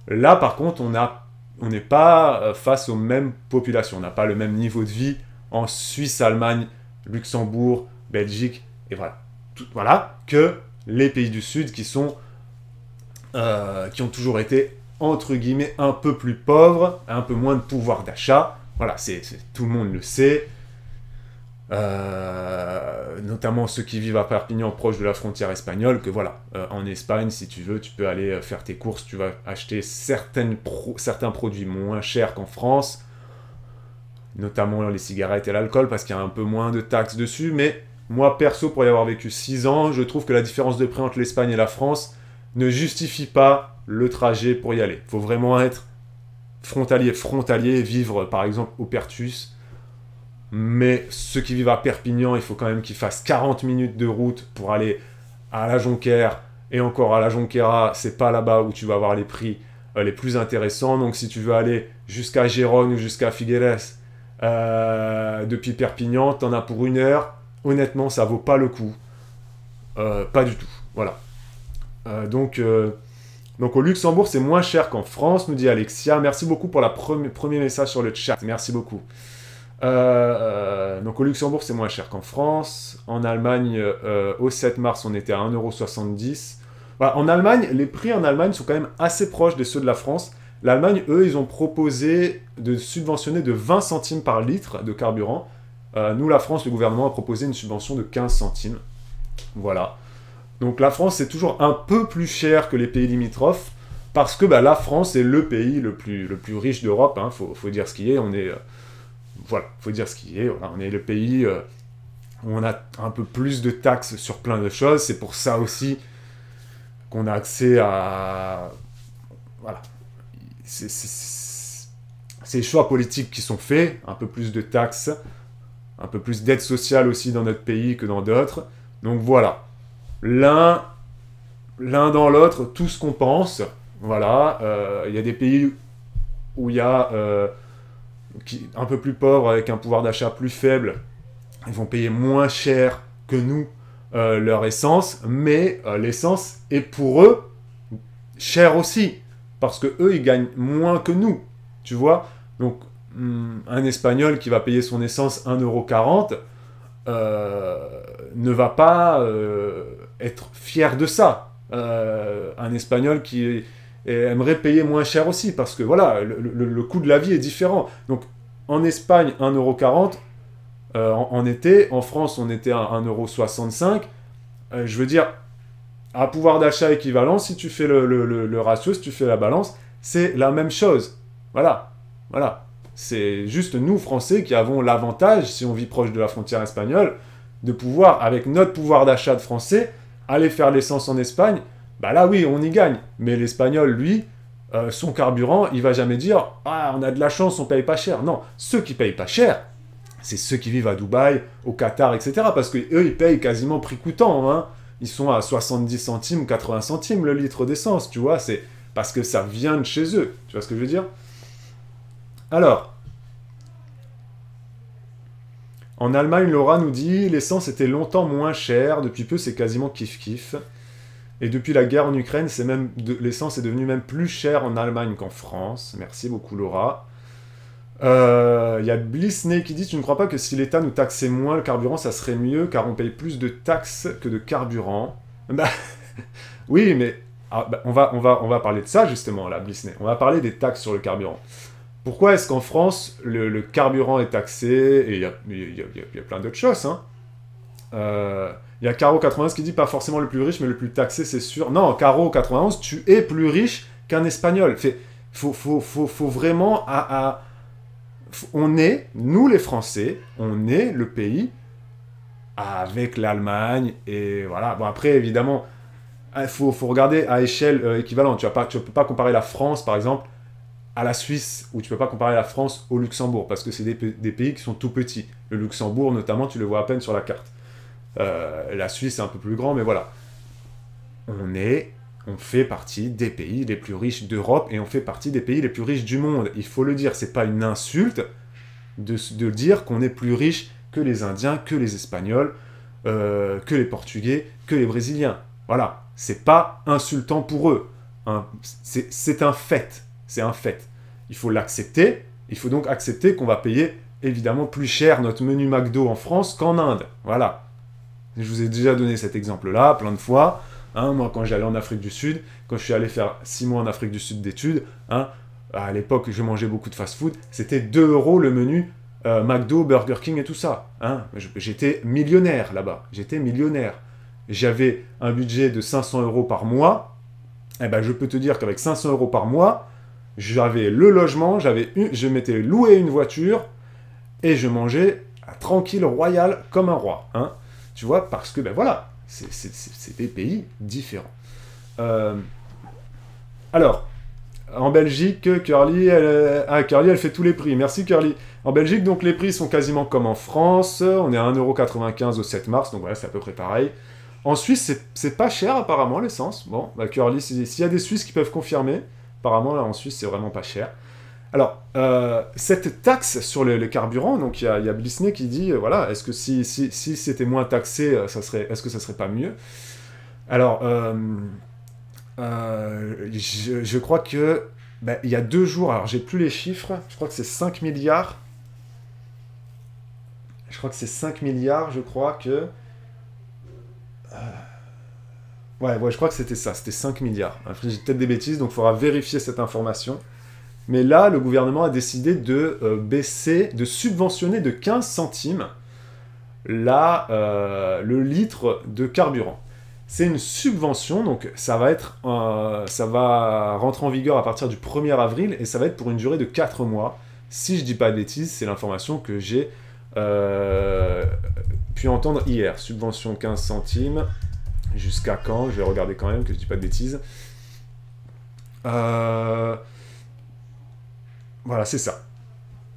là par contre on n'est pas face aux mêmes populations, on n'a pas le même niveau de vie en Suisse, Allemagne, Luxembourg, Belgique, et voilà, que les pays du Sud qui ont toujours été, entre guillemets, un peu plus pauvres, un peu moins de pouvoir d'achat. Voilà, tout le monde le sait. Notamment ceux qui vivent à Perpignan, proche de la frontière espagnole, que voilà, en Espagne, si tu veux, tu peux aller faire tes courses, tu vas acheter certains produits moins chers qu'en France, notamment les cigarettes et l'alcool, parce qu'il y a un peu moins de taxes dessus, mais moi, perso, pour y avoir vécu 6 ans, je trouve que la différence de prix entre l'Espagne et la France ne justifie pas le trajet pour y aller. Il faut vraiment être frontalier, vivre par exemple au Pertus. Mais ceux qui vivent à Perpignan, il faut quand même qu'ils fassent 40 minutes de route pour aller à la Jonquère. Et encore à la Jonquera, c'est pas là-bas où tu vas avoir les prix les plus intéressants. Donc si tu veux aller jusqu'à Gérone ou jusqu'à Figueres depuis Perpignan, t'en as pour 1 heure. Honnêtement, ça vaut pas le coup. Pas du tout. Voilà. Donc au Luxembourg, c'est moins cher qu'en France, nous dit Alexia. Merci beaucoup pour le premier message sur le chat. Merci beaucoup. Donc au Luxembourg, c'est moins cher qu'en France. En Allemagne, au 7 mars, on était à 1,70 €. Voilà, en Allemagne, les prix en Allemagne sont quand même assez proches de ceux de la France. L'Allemagne, eux, ils ont proposé de subventionner de 20 centimes par litre de carburant. Nous, la France, le gouvernement a proposé une subvention de 15 centimes. Voilà. Donc la France, c'est toujours un peu plus cher que les pays limitrophes, parce que la France est le pays le plus riche d'Europe, hein, faut dire ce qui est, on est... Voilà, faut dire ce qui est, voilà, on est le pays où on a un peu plus de taxes sur plein de choses, c'est pour ça aussi qu'on a accès à... Voilà. C'est les choix politiques qui sont faits, un peu plus de taxes, un peu plus d'aide sociale aussi dans notre pays que dans d'autres. Donc voilà, l'un dans l'autre, tout ce qu'on pense, voilà, il y a des pays où il y a... un peu plus pauvres, avec un pouvoir d'achat plus faible, ils vont payer moins cher que nous leur essence, mais l'essence est pour eux chère aussi, parce que eux ils gagnent moins que nous, tu vois. Donc un Espagnol qui va payer son essence 1,40 € ne va pas être fier de ça. Un Espagnol qui aimerait payer moins cher aussi, parce que voilà, le coût de la vie est différent. Donc, en Espagne, 1,40 €, en été. En France, on était à 1,65 €. Je veux dire, à pouvoir d'achat équivalent, si tu fais le ratio, si tu fais la balance, c'est la même chose. Voilà. Voilà. C'est juste nous, Français, qui avons l'avantage, si on vit proche de la frontière espagnole, de pouvoir, avec notre pouvoir d'achat de Français, aller faire l'essence en Espagne. Bah là, oui, on y gagne. Mais l'Espagnol, lui, son carburant, il va jamais dire « Ah, on a de la chance, on paye pas cher ». Non, ceux qui payent pas cher, c'est ceux qui vivent à Dubaï, au Qatar, etc. Parce qu'eux, ils payent quasiment prix coûtant, hein. Ils sont à 70 centimes, 80 centimes le litre d'essence, tu vois. C'est parce que ça vient de chez eux. Tu vois ce que je veux dire? Alors, en Allemagne, Laura nous dit l'essence était longtemps moins chère, depuis peu c'est quasiment kiff-kiff. Et depuis la guerre en Ukraine, l'essence est devenue même plus chère en Allemagne qu'en France. Merci beaucoup Laura. Il y a Blissney qui dit tu ne crois pas que si l'État nous taxait moins le carburant, ça serait mieux car on paye plus de taxes que de carburant. Bah, oui, mais on va parler de ça justement là, Blissney. On va parler des taxes sur le carburant. Pourquoi est-ce qu'en France, le carburant est taxé? Et il y a plein d'autres choses. Hein. Il y a Caro91 qui dit pas forcément le plus riche, mais le plus taxé, c'est sûr. Non, Caro91, tu es plus riche qu'un Espagnol. Faut vraiment... on est, nous les Français, on est le pays avec l'Allemagne. Et voilà. Bon, après, évidemment, il faut regarder à échelle équivalente. Tu ne peux pas comparer la France, par exemple, à la Suisse, ou tu peux pas comparer la France au Luxembourg, parce que c'est des pays qui sont tout petits. Le Luxembourg, notamment, tu le vois à peine sur la carte. La Suisse, c'est un peu plus grand, mais voilà. On fait partie des pays les plus riches d'Europe, et on fait partie des pays les plus riches du monde. Il faut le dire, c'est pas une insulte de dire qu'on est plus riche que les Indiens, que les Espagnols, que les Portugais, que les Brésiliens. Voilà. C'est pas insultant pour eux. Hein. C'est un fait. C'est un fait. Il faut l'accepter. Il faut donc accepter qu'on va payer évidemment plus cher notre menu McDo en France qu'en Inde. Voilà. Je vous ai déjà donné cet exemple-là plein de fois. Hein, moi, quand j'allais en Afrique du Sud, quand je suis allé faire 6 mois en Afrique du Sud d'études, hein, à l'époque, je mangeais beaucoup de fast-food, c'était 2 € le menu McDo, Burger King et tout ça. Hein. J'étais millionnaire là-bas. J'étais millionnaire. J'avais un budget de 500 € par mois. Eh ben, je peux te dire qu'avec 500 € par mois, j'avais le logement, je m'étais loué une voiture et je mangeais tranquille, royal, comme un roi. Hein. Tu vois, parce que, ben voilà, c'est des pays différents. Alors, en Belgique, Curly, elle fait tous les prix. Merci Curly. En Belgique, donc, les prix sont quasiment comme en France. On est à 1,95 € au 7 mars, donc voilà, c'est à peu près pareil. En Suisse, c'est pas cher apparemment l'essence. Bon, bah, Curly, s'il y a des Suisses qui peuvent confirmer, apparemment là en Suisse, c'est vraiment pas cher. Alors, cette taxe sur les carburants, donc il y a Blissney qui dit, voilà, est-ce que si c'était moins taxé, est-ce que ça serait pas mieux? Alors, je crois que, il y a 2 jours, alors j'ai plus les chiffres, je crois que c'est 5 milliards. Je crois que c'est 5 milliards, je crois que... Ouais, je crois que c'était ça, c'était 5 milliards. Après, j'ai peut-être des bêtises, donc il faudra vérifier cette information. Mais là, le gouvernement a décidé de baisser, de subventionner de 15 centimes le litre de carburant. C'est une subvention, donc ça va rentrer en vigueur à partir du 1er avril et ça va être pour une durée de 4 mois. Si je dis pas de bêtises, c'est l'information que j'ai pu entendre hier. Subvention 15 centimes. Jusqu'à quand? Je vais regarder quand même, que je dis pas de bêtises. Voilà, c'est ça.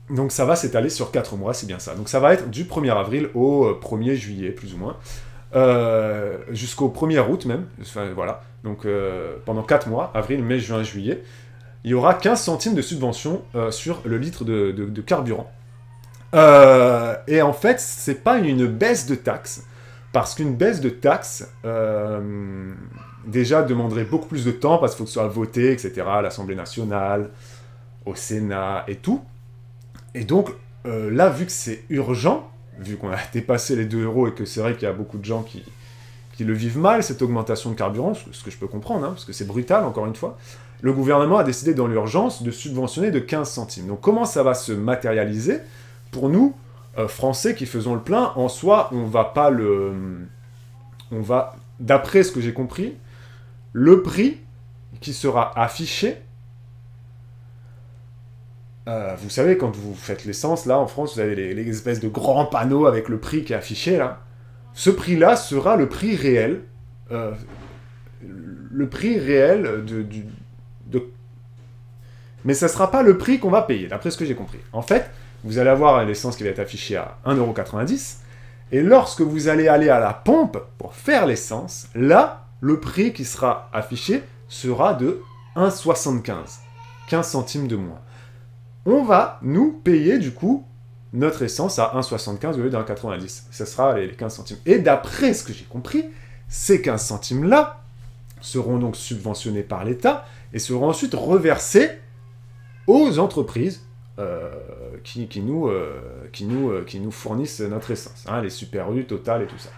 Donc ça va s'étaler sur 4 mois, c'est bien ça. Donc ça va être du 1er avril au 1er juillet, plus ou moins. Jusqu'au 1er août même. Enfin, voilà. Donc pendant 4 mois, avril, mai, juin, juillet, il y aura 15 centimes de subvention sur le litre de carburant. Et en fait, c'est pas une baisse de taxe. Parce qu'une baisse de taxe, déjà, demanderait beaucoup plus de temps, parce qu'il faut que ce soit voté, etc., à l'Assemblée nationale, au Sénat et tout. Et donc, là, vu que c'est urgent, vu qu'on a dépassé les 2 € et que c'est vrai qu'il y a beaucoup de gens qui le vivent mal, cette augmentation de carburant, ce que je peux comprendre, hein, parce que c'est brutal, encore une fois, le gouvernement a décidé dans l'urgence de subventionner de 15 centimes. Donc, comment ça va se matérialiser? Pour nous, Français qui faisons le plein, en soi, on va pas le... On va, d'après ce que j'ai compris, le prix qui sera affiché... vous savez, quand vous faites l'essence, là, en France, vous avez les espèces de grands panneaux avec le prix qui est affiché, là. Ce prix-là sera le prix réel. Le prix réel de... Mais ça ne sera pas le prix qu'on va payer, d'après ce que j'ai compris. En fait, vous allez avoir l'essence qui va être affichée à 1,90 €, et lorsque vous allez aller à la pompe pour faire l'essence, là, le prix qui sera affiché sera de 1,75 €, 15 centimes de moins. On va, nous, payer, du coup, notre essence à 1,75 € au lieu d'1,90 €. Ça sera les 15 centimes. Et d'après ce que j'ai compris, ces 15 centimes-là seront donc subventionnés par l'État et seront ensuite reversés aux entreprises qui nous fournissent notre essence. Hein, les Super U, Total et tout ça.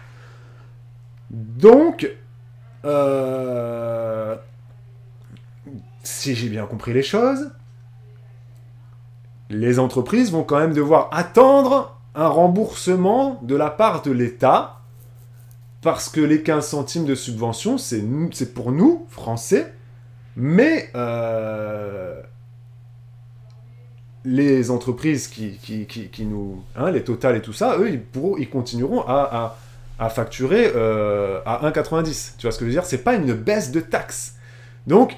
Donc, si j'ai bien compris les choses, les entreprises vont quand même devoir attendre un remboursement de la part de l'État, parce que les 15 centimes de subvention, c'est pour nous, Français, mais les entreprises qui nous... Hein, les Total et tout ça, eux, ils continueront à facturer à 1,90 €. Tu vois ce que je veux dire? C'est pas une baisse de taxe. Donc,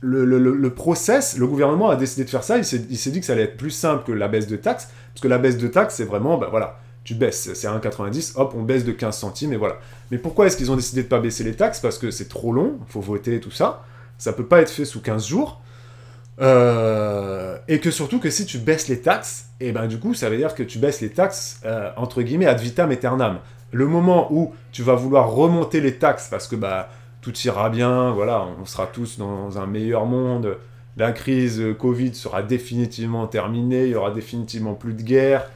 le process, le gouvernement a décidé de faire ça, il s'est dit que ça allait être plus simple que la baisse de taxe, parce que la baisse de taxe, c'est vraiment, ben voilà, tu baisses, c'est 1,90 €, hop, on baisse de 15 centimes, et voilà. Mais pourquoi est-ce qu'ils ont décidé de ne pas baisser les taxes? Parce que c'est trop long, il faut voter et tout ça, ça peut pas être fait sous 15 jours, et que surtout que si tu baisses les taxes, et ben du coup, ça veut dire que tu baisses les taxes, entre guillemets, ad vitam aeternam. Le moment où tu vas vouloir remonter les taxes, parce que, bah, tout ira bien, voilà, on sera tous dans un meilleur monde, la crise Covid sera définitivement terminée, il y aura définitivement plus de guerre,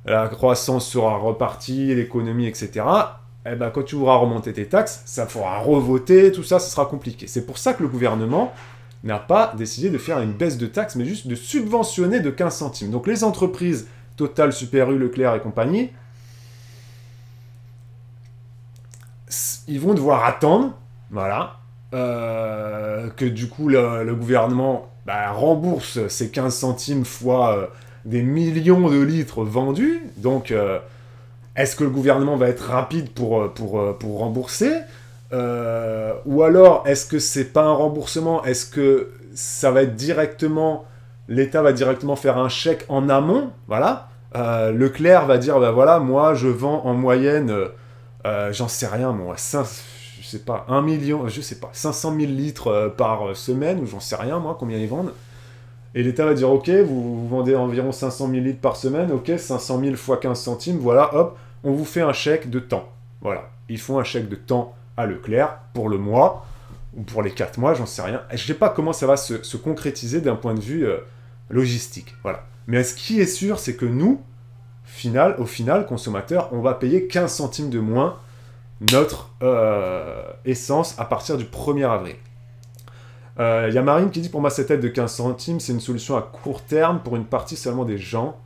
la croissance sera repartie, l'économie, etc. Eh ben, quand tu voudras remonter tes taxes, ça faudra revoter, tout ça, ça sera compliqué. C'est pour ça que le gouvernement n'a pas décidé de faire une baisse de taxes, mais juste de subventionner de 15 centimes. Donc les entreprises Total, Super U, Leclerc et compagnie, ils vont devoir attendre, voilà, que du coup le gouvernement rembourse ces 15 centimes fois des millions de litres vendus. Donc, est-ce que le gouvernement va être rapide pour rembourser ou alors, est-ce que c'est pas un remboursement? Est-ce que ça va être directement... L'État va directement faire un chèque en amont, voilà. Leclerc va dire, ben voilà, moi, je vends en moyenne... j'en sais rien, moi, 1 million, je sais pas, 500 000 litres par semaine, ou j'en sais rien, moi, combien ils vendent. Et l'État va dire, ok, vous vendez environ 500 000 litres par semaine, ok, 500 000 fois 15 centimes, voilà, hop, on vous fait un chèque de temps. Voilà, ils font un chèque de temps à Leclerc pour le mois, ou pour les 4 mois, j'en sais rien. Je sais pas comment ça va se concrétiser d'un point de vue logistique, voilà. Mais ce qui est sûr, c'est que nous, au final, consommateurs, on va payer 15 centimes de moins notre essence à partir du 1er avril. Il y a Marine qui dit, pour moi, cette aide de 15 centimes, c'est une solution à court terme pour une partie seulement des gens,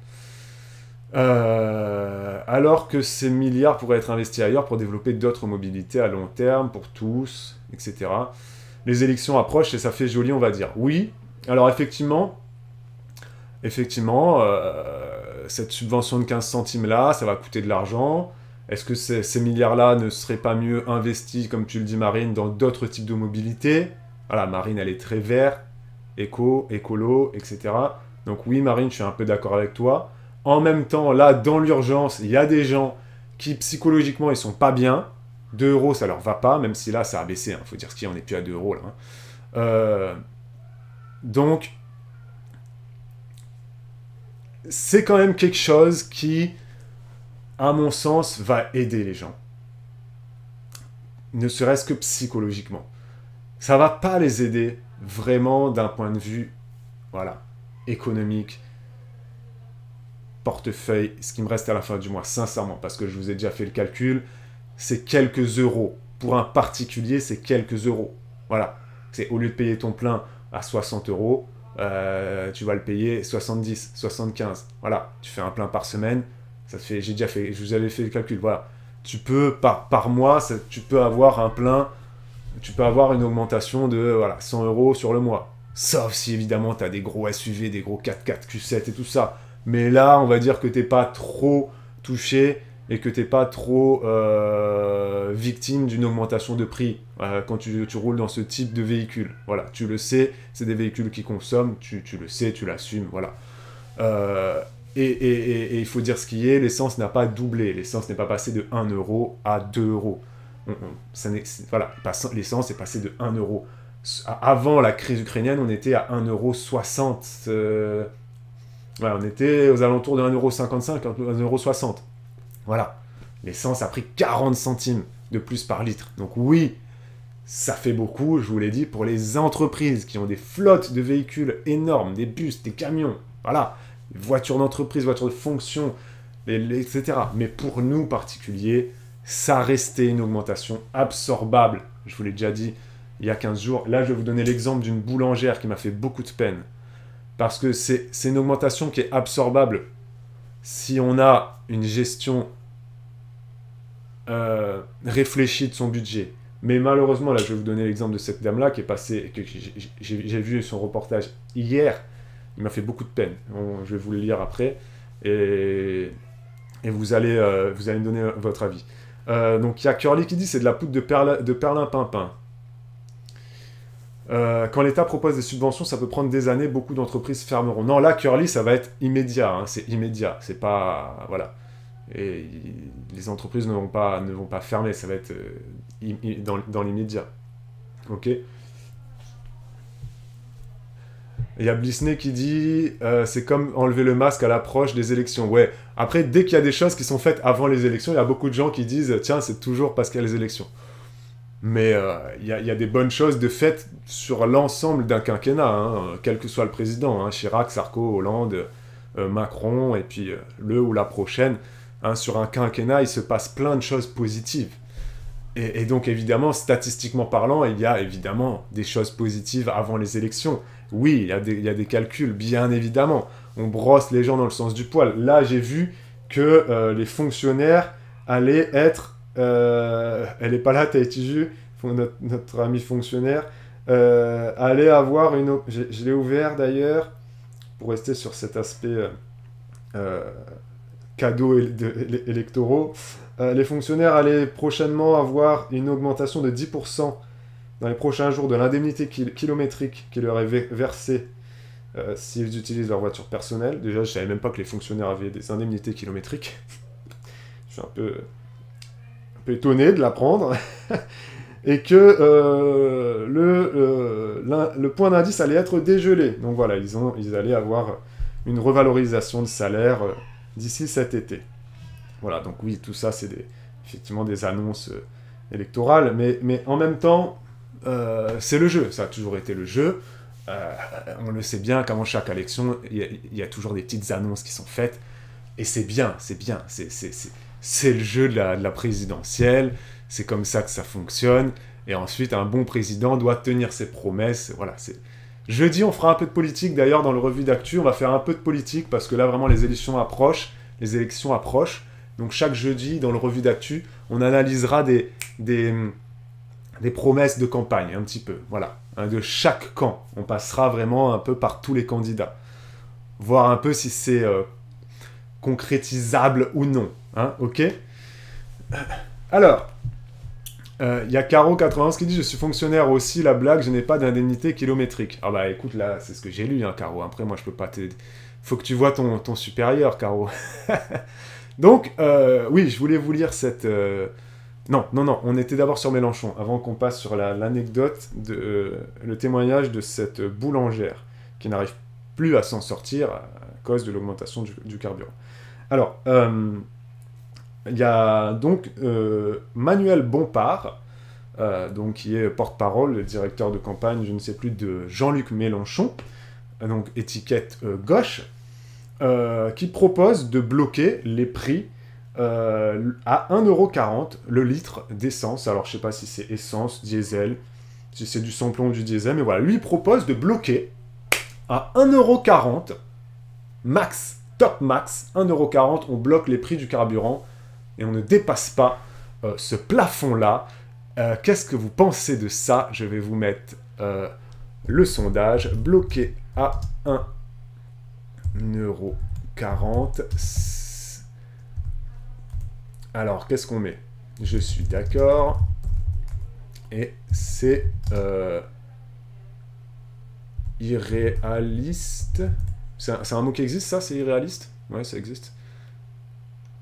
alors que ces milliards pourraient être investis ailleurs pour développer d'autres mobilités à long terme, pour tous, etc. Les élections approchent et ça fait joli, on va dire. Oui, alors effectivement, cette subvention de 15 centimes-là, ça va coûter de l'argent. Est-ce que ces milliards-là ne seraient pas mieux investis, comme tu le dis, Marine, dans d'autres types de mobilité? Voilà, Marine, elle est très verte, écolo, etc. Donc oui, Marine, je suis un peu d'accord avec toi. En même temps, là, dans l'urgence, il y a des gens qui, psychologiquement, ils sont pas bien. 2 €, ça leur va pas, même si là, ça a baissé. Hein. Faut dire ce qu'il y a, on n'est plus à 2 € là. Hein. Donc, c'est quand même quelque chose qui, à mon sens, va aider les gens. Ne serait-ce que psychologiquement. Ça va pas les aider vraiment d'un point de vue, voilà, économique, portefeuille, ce qui me reste à la fin du mois, sincèrement, parce que je vous ai déjà fait le calcul, c'est quelques euros. Pour un particulier, c'est quelques euros. Voilà. C'est au lieu de payer ton plein à 60 €, tu vas le payer 70, 75. Voilà, tu fais un plein par semaine, ça te fait, j'ai déjà fait, je vous avais fait le calcul, voilà. Tu peux, par mois, tu peux avoir un plein, tu peux avoir une augmentation de voilà, 100 € sur le mois. Sauf si évidemment tu as des gros SUV, des gros 4x4 Q7 et tout ça. Mais là, on va dire que t'es pas trop touché et que t'es pas trop victime d'une augmentation de prix quand tu roules dans ce type de véhicule. Voilà, tu le sais, c'est des véhicules qui consomment, tu le sais, tu l'assumes, voilà. Et il faut dire ce qui est, l'essence n'a pas doublé, l'essence n'est pas passée de 1 € à 2 €. Voilà, l'essence est passée de 1 €. Avant la crise ukrainienne, on était à 1,60 €. Voilà, on était aux alentours de 1,55 €, 1,60 €. Voilà. L'essence a pris 40 centimes de plus par litre. Donc oui, ça fait beaucoup, je vous l'ai dit, pour les entreprises qui ont des flottes de véhicules énormes, des bus, des camions, voilà, voitures d'entreprise, voitures de fonction, etc. Mais pour nous particuliers, ça restait une augmentation absorbable. Je vous l'ai déjà dit il y a 15 jours. Là, je vais vous donner l'exemple d'une boulangère qui m'a fait beaucoup de peine. Parce que c'est une augmentation qui est absorbable si on a une gestion réfléchie de son budget. Mais malheureusement, là, je vais vous donner l'exemple de cette dame-là qui est passée, que j'ai vu son reportage hier. Il m'a fait beaucoup de peine. Je vais vous le lire après. Et vous allez me donner votre avis. Donc, il y a Curly qui dit c'est de la poudre de perlimpinpin. Quand l'État propose des subventions, ça peut prendre des années, beaucoup d'entreprises fermeront. Non, là, Curly, ça va être immédiat, hein, c'est immédiat, c'est pas... Voilà. Et les entreprises ne vont pas fermer, ça va être dans l'immédiat. Ok. Il y a Blisney qui dit c'est comme enlever le masque à l'approche des élections. Ouais, après, dès qu'il y a des choses qui sont faites avant les élections, il y a beaucoup de gens qui disent tiens, c'est toujours parce qu'il y a les élections. Mais il y a des bonnes choses de faites sur l'ensemble d'un quinquennat, hein, quel que soit le président, hein, Chirac, Sarko, Hollande, Macron, et puis le ou la prochaine. Hein, sur un quinquennat, il se passe plein de choses positives. Et donc, évidemment, statistiquement parlant, il y a évidemment des choses positives avant les élections. Oui, il y a des calculs, bien évidemment. On brosse les gens dans le sens du poil. Là, j'ai vu que les fonctionnaires allaient être... elle n'est pas là, Taïtiju, notre ami fonctionnaire, allait avoir une... Je l'ai ouvert d'ailleurs, pour rester sur cet aspect cadeaux électoraux. Les fonctionnaires allaient prochainement avoir une augmentation de 10% dans les prochains jours de l'indemnité kilométrique qui leur est versée s'ils utilisent leur voiture personnelle. Déjà, je ne savais même pas que les fonctionnaires avaient des indemnités kilométriques. Je suis un peu étonné de l'apprendre. Et que le point d'indice allait être dégelé. Donc voilà, ils allaient avoir une revalorisation de salaire d'ici cet été. Voilà, donc oui, tout ça, c'est effectivement des annonces électorales, mais en même temps, c'est le jeu, ça a toujours été le jeu. On le sait bien qu'avant chaque élection, il y a toujours des petites annonces qui sont faites, et c'est bien, c'est le jeu de la présidentielle, c'est comme ça que ça fonctionne, et ensuite, un bon président doit tenir ses promesses, voilà, c'est... Jeudi, on fera un peu de politique, d'ailleurs, dans le revue d'actu, on va faire un peu de politique, parce que là, vraiment, les élections approchent, donc chaque jeudi, dans le revue d'actu, on analysera des promesses de campagne, un petit peu, voilà, hein, de chaque camp. On passera vraiment un peu par tous les candidats, voir un peu si c'est concrétisable ou non, hein, ok. Alors, il y a Caro91 qui dit « Je suis fonctionnaire aussi, la blague, je n'ai pas d'indemnité kilométrique. » Ah bah écoute, là, c'est ce que j'ai lu, hein, Caro. Après, moi, je peux pas t'aider. Faut que tu vois ton supérieur, Caro. Donc, oui, je voulais vous lire cette... Non, on était d'abord sur Mélenchon, avant qu'on passe sur l'anecdote, le témoignage de cette boulangère, qui n'arrive plus à s'en sortir à cause de l'augmentation du carburant. Alors, il y a donc Manuel Bompard, donc, qui est porte-parole, le directeur de campagne, je ne sais plus, de Jean-Luc Mélenchon, donc étiquette gauche, qui propose de bloquer les prix à 1,40 € le litre d'essence. Alors, je ne sais pas si c'est essence, diesel, si c'est du samplon ou du diesel, mais voilà, lui propose de bloquer à 1,40 €, max, top max, 1,40 €, on bloque les prix du carburant et on ne dépasse pas ce plafond-là. Qu'est-ce que vous pensez de ça? Je vais vous mettre le sondage, bloqué à 1,40 €. Alors, qu'est-ce qu'on met? Je suis d'accord. Et c'est irréaliste. C'est un mot qui existe, ça? C'est irréaliste? Ouais, ça existe.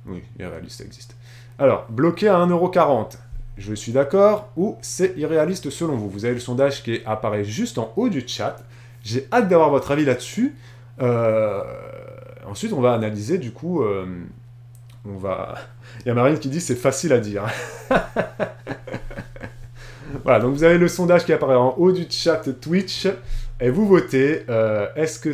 Oui, irréaliste, ça existe. Alors, bloqué à 1,40 €. Je suis d'accord, ou c'est irréaliste selon vous? Vous avez le sondage qui apparaît juste en haut du chat. J'ai hâte d'avoir votre avis là-dessus. Ensuite, on va analyser, du coup... on va... Il y a Marine qui dit c'est facile à dire. Voilà, donc vous avez le sondage qui apparaît en haut du chat Twitch. Et vous votez. Est-ce que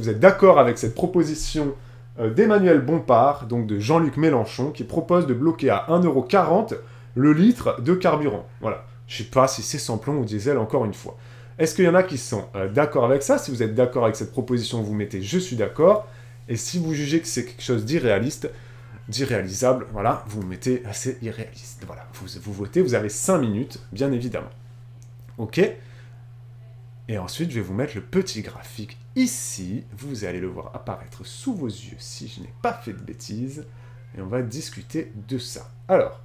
vous êtes d'accord avec cette proposition d'Emmanuel Bompard, donc de Jean-Luc Mélenchon, qui propose de bloquer à 1,40 € le litre de carburant? Voilà. Je ne sais pas si c'est samplon ou diesel, encore une fois. Est-ce qu'il y en a qui sont d'accord avec ça? Si vous êtes d'accord avec cette proposition, vous mettez « Je suis d'accord ». Et si vous jugez que c'est quelque chose d'irréaliste, d'irréalisable, voilà, vous mettez « C'est irréaliste ». Voilà, vous votez, vous avez 5 minutes, bien évidemment. Ok? Et ensuite, je vais vous mettre le petit graphique ici. Vous allez le voir apparaître sous vos yeux si je n'ai pas fait de bêtises. Et on va discuter de ça. Alors,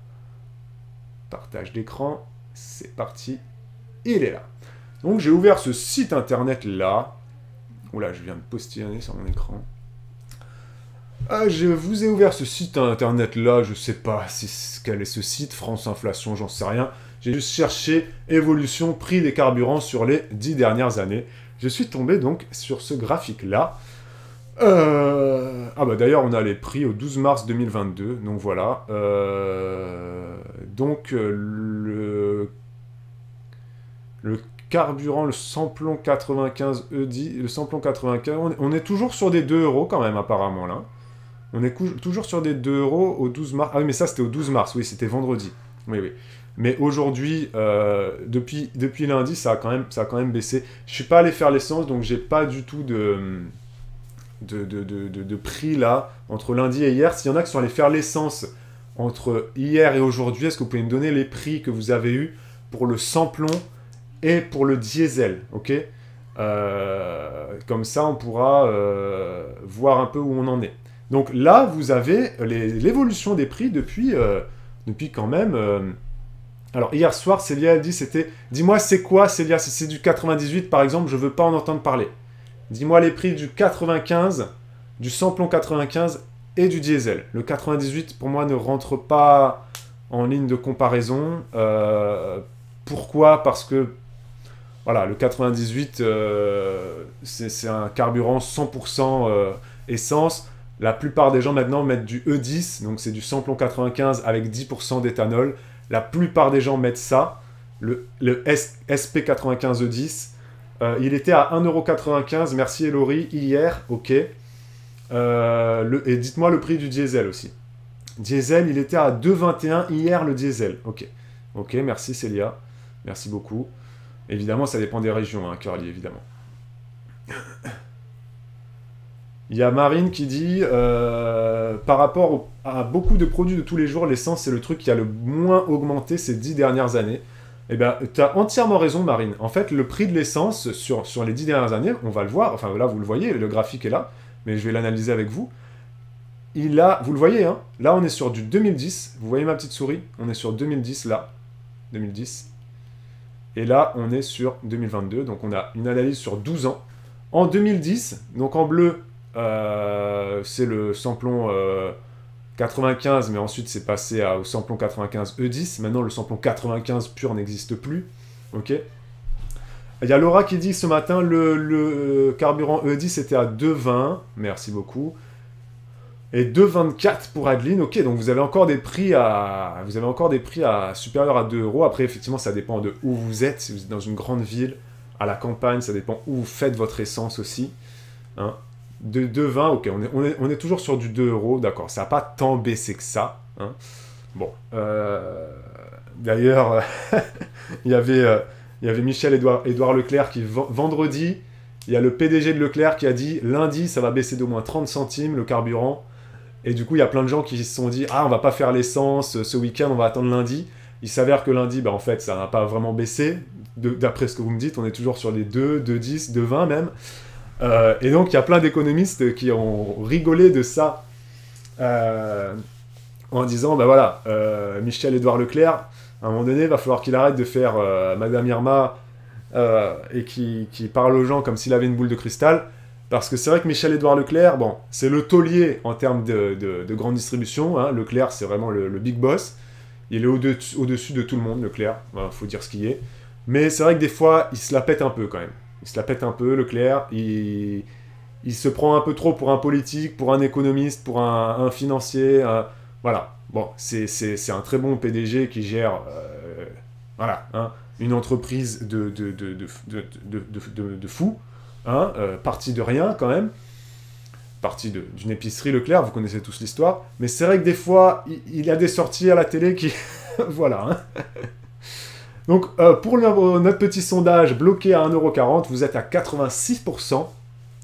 partage d'écran, c'est parti. Il est là. Donc, j'ai ouvert ce site internet-là. Oula, je viens de postillonner sur mon écran. Je vous ai ouvert ce site internet-là. Je ne sais pas quel est ce site. France Inflation, j'en sais rien. J'ai juste cherché évolution prix des carburants sur les 10 dernières années. Je suis tombé donc sur ce graphique-là. Ah bah d'ailleurs, on a les prix au 12 mars 2022. Donc voilà. Donc le carburant, le samplon 95 EDI, le samplon 95, on est toujours sur des 2 € quand même apparemment là. On est toujours sur des 2 € au 12 mars. Ah oui, mais ça c'était au 12 mars, oui, c'était vendredi. Oui, oui. Mais aujourd'hui, depuis lundi, ça a quand même baissé. Je suis pas allé faire l'essence, donc j'ai pas du tout de prix là, entre lundi et hier. S'il y en a qui sont allés faire l'essence entre hier et aujourd'hui, est-ce que vous pouvez me donner les prix que vous avez eus pour le samplon et pour le diesel, ok? Comme ça, on pourra voir un peu où on en est. Donc là, vous avez l'évolution des prix depuis quand même... Alors, hier soir, Célia, elle dit, c'était... Dis-moi, c'est quoi, Célia? Si c'est du 98, par exemple, je veux pas en entendre parler. Dis-moi les prix du 95, du samplon 95 et du diesel. Le 98, pour moi, ne rentre pas en ligne de comparaison. Pourquoi? Parce que, voilà, le 98, c'est un carburant 100% essence. La plupart des gens, maintenant, mettent du E10, donc c'est du samplon 95 avec 10% d'éthanol. La plupart des gens mettent ça, le SP95 E10. Il était à 1,95 €, merci Elori, hier, ok. Et dites-moi le prix du diesel aussi. Diesel, il était à 2,21 € hier le diesel, ok. Ok, merci Célia, merci beaucoup. Évidemment, ça dépend des régions, hein, Curly, évidemment. Il y a Marine qui dit, par rapport à beaucoup de produits de tous les jours, l'essence, c'est le truc qui a le moins augmenté ces 10 dernières années. Eh bien, tu as entièrement raison, Marine. En fait, le prix de l'essence sur les 10 dernières années, on va le voir, enfin là, vous le voyez, le graphique est là, mais je vais l'analyser avec vous. Vous le voyez, hein, là, on est sur du 2010. Vous voyez ma petite souris? On est sur 2010, là. 2010. Et là, on est sur 2022. Donc, on a une analyse sur 12 ans. En 2010, donc en bleu... c'est le samplon 95, mais ensuite c'est passé au samplon 95 E10. Maintenant, le samplon 95 pur n'existe plus. Ok. Il y a Laura qui dit ce matin le carburant E10 était à 2,20. Merci beaucoup. Et 2,24 pour Adeline. Ok, donc vous avez encore des prix supérieurs à 2 €. Après, effectivement, ça dépend de où vous êtes. Si vous êtes dans une grande ville, à la campagne, ça dépend où vous faites votre essence aussi. Hein. De 2,20, ok, on est toujours sur du 2 €, d'accord, ça n'a pas tant baissé que ça. Hein. Bon, d'ailleurs, il y avait il y avait Édouard Leclerc qui, vendredi, il y a le PDG de Leclerc qui a dit lundi, ça va baisser d'au moins 30 centimes le carburant. Et du coup, il y a plein de gens qui se sont dit ah, on va pas faire l'essence ce week-end, on va attendre lundi. Il s'avère que lundi, en fait, ça n'a pas vraiment baissé. D'après ce que vous me dites, on est toujours sur les 2,10, 2,20 même. Et donc, il y a plein d'économistes qui ont rigolé de ça en disant voilà, Michel-Édouard Leclerc, à un moment donné, il va falloir qu'il arrête de faire Madame Irma et qui parle aux gens comme s'il avait une boule de cristal. Parce que c'est vrai que Michel-Édouard Leclerc, c'est le taulier en termes de grande distribution. Hein. Leclerc, c'est vraiment le big boss. Il est au-dessus de tout le monde, Leclerc. Faut dire ce qu'il est. Mais c'est vrai que des fois, il se la pète un peu quand même. Il se la pète un peu, Leclerc. Il se prend un peu trop pour un politique, pour un économiste, pour un financier. Voilà. Bon, c'est un très bon PDG qui gère une entreprise de fou. Parti de rien quand même, parti d'une épicerie Leclerc, vous connaissez tous l'histoire, mais c'est vrai que des fois, il y a des sorties à la télé qui... voilà. Donc, pour notre petit sondage bloqué à 1,40€, vous êtes à 86%,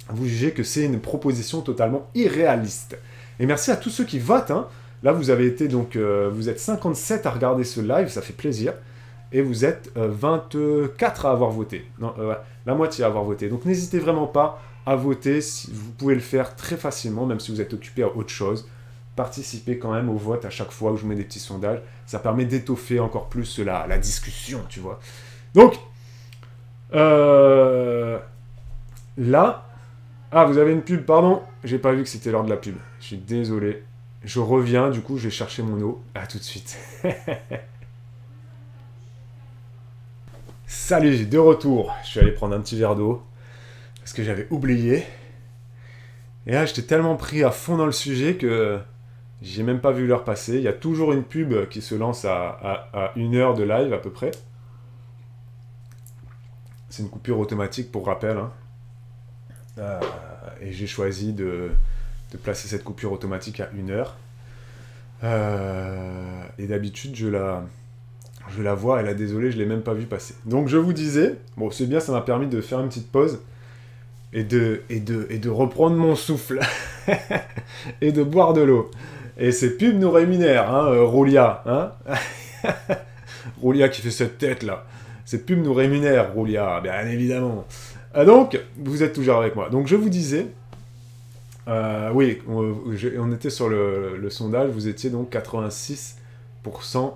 vous jugez que c'est une proposition totalement irréaliste. Et merci à tous ceux qui votent, hein. Là, vous avez été donc... vous êtes 57 à regarder ce live, ça fait plaisir. Et vous êtes 24 à avoir voté. Non, la moitié à avoir voté. Donc n'hésitez vraiment pas à voter. Si vous pouvez le faire très facilement, même si vous êtes occupé à autre chose. Participez quand même au vote à chaque fois où je mets des petits sondages. Ça permet d'étoffer encore plus la discussion, tu vois. Donc, là... Ah, vous avez une pub, pardon. J'ai pas vu que c'était l'heure de la pub. Je suis désolé. Je reviens, du coup, je vais chercher mon eau. À tout de suite. Salut, de retour. Je suis allé prendre un petit verre d'eau parce que j'avais oublié. Et là, j'étais tellement pris à fond dans le sujet que j'ai même pas vu l'heure passer. Il y a toujours une pub qui se lance à 1 heure de live à peu près. C'est une coupure automatique pour rappel. Hein. Et j'ai choisi de placer cette coupure automatique à 1 heure. Et d'habitude, je la vois, et là, désolé, je l'ai même pas vu passer. Donc, je vous disais, bon, c'est bien, ça m'a permis de faire une petite pause, et de reprendre mon souffle, et de boire de l'eau. Et ces pubs nous rémunèrent, hein, Roulia, hein. Roulia qui fait cette tête-là. Ces pubs nous rémunèrent, Roulia, bien évidemment. Donc, vous êtes toujours avec moi. Donc, je vous disais, oui, on était sur le sondage, vous étiez donc 86%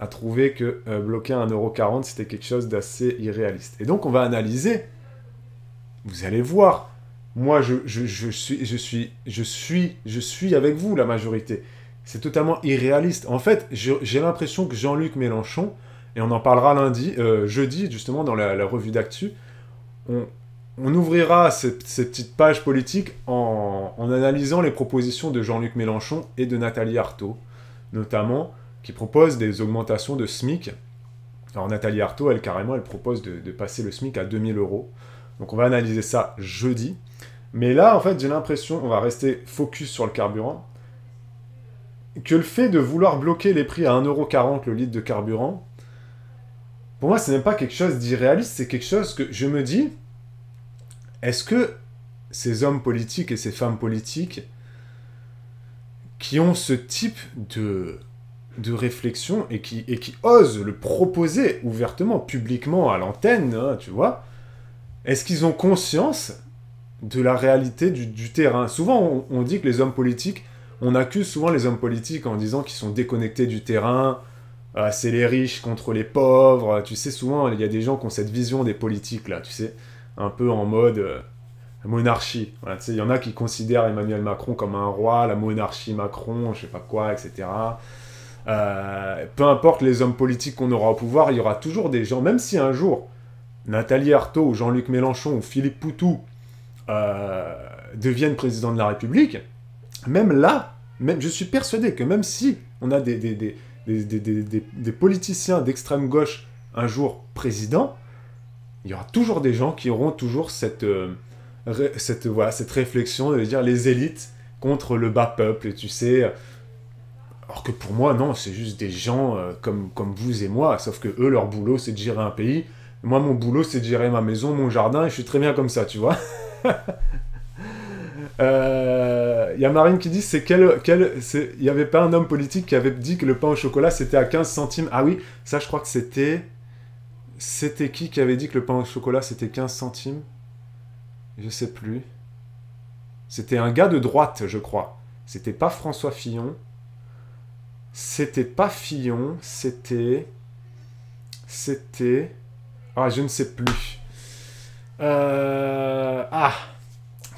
à trouver que bloquer à 1,40€, c'était quelque chose d'assez irréaliste. Et donc, on va analyser. Vous allez voir. Moi, je suis avec vous, la majorité. C'est totalement irréaliste. En fait, j'ai l'impression que Jean-Luc Mélenchon, et on en parlera jeudi, justement, dans la revue d'actu, on ouvrira ces petites pages politiques en analysant les propositions de Jean-Luc Mélenchon et de Nathalie Arthaud, notamment, qui proposent des augmentations de SMIC. Alors Nathalie Arthaud, elle propose de passer le SMIC à 2 000€. Donc on va analyser ça jeudi. Mais là, en fait, j'ai l'impression, on va rester focus sur le carburant, que le fait de vouloir bloquer les prix à 1,40€ le litre de carburant, pour moi, c'est même pas quelque chose d'irréaliste, c'est quelque chose que je me dis, est-ce que ces hommes politiques et ces femmes politiques qui ont ce type de réflexion et qui osent le proposer ouvertement, publiquement, à l'antenne, hein, tu vois, est-ce qu'ils ont conscience de la réalité du terrain? Souvent, on dit que les hommes politiques, on accuse souvent les hommes politiques en disant qu'ils sont déconnectés du terrain, c'est les riches contre les pauvres, tu sais, souvent, il y a des gens qui ont cette vision des politiques, là, tu sais, un peu en mode monarchie. Voilà, tu sais, il y en a qui considèrent Emmanuel Macron comme un roi, la monarchie Macron, je sais pas quoi, etc., peu importe les hommes politiques qu'on aura au pouvoir, il y aura toujours des gens, même si un jour, Nathalie Arthaud, ou Jean-Luc Mélenchon, ou Philippe Poutou deviennent président de la République, même là, je suis persuadé que même si on a des politiciens d'extrême gauche un jour président, il y aura toujours des gens qui auront toujours cette réflexion de dire les élites contre le bas peuple, et tu sais... Alors que pour moi, non, c'est juste des gens comme vous et moi, sauf que eux, leur boulot, c'est de gérer un pays, Moi, mon boulot, c'est de gérer ma maison, mon jardin, et je suis très bien comme ça, tu vois. Y a Marine qui dit, il n'y avait pas un homme politique qui avait dit que le pain au chocolat, c'était à 15 centimes. Ah oui, ça, je crois que c'était... C'était qui avait dit que le pain au chocolat, c'était 15 centimes? Je sais plus. C'était un gars de droite, je crois. C'était pas François Fillon. C'était pas Fillon, c'était... Ah, je ne sais plus. Ah,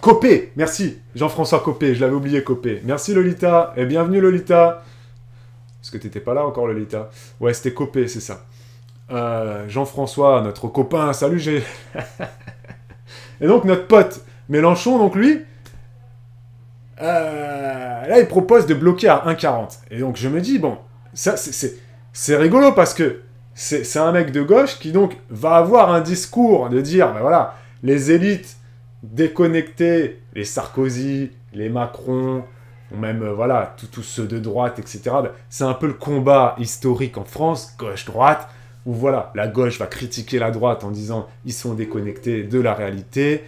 Copé, merci. Jean-François Copé, je l'avais oublié, Copé. Merci Lolita, et bienvenue Lolita. Parce que t'étais pas là encore, Lolita. Ouais, c'était Copé, c'est ça. Jean-François, notre copain, salut, j'ai... Et donc notre pote Mélenchon, donc lui... là, il propose de bloquer à 1,40. Et donc je me dis, bon, ça c'est rigolo parce que c'est un mec de gauche qui donc va avoir un discours de dire, ben voilà, les élites déconnectées, les Sarkozy, les Macron, ou même, voilà, tous ceux de droite, etc. Ben, c'est un peu le combat historique en France, gauche-droite, où voilà, la gauche va critiquer la droite en disant, ils sont déconnectés de la réalité,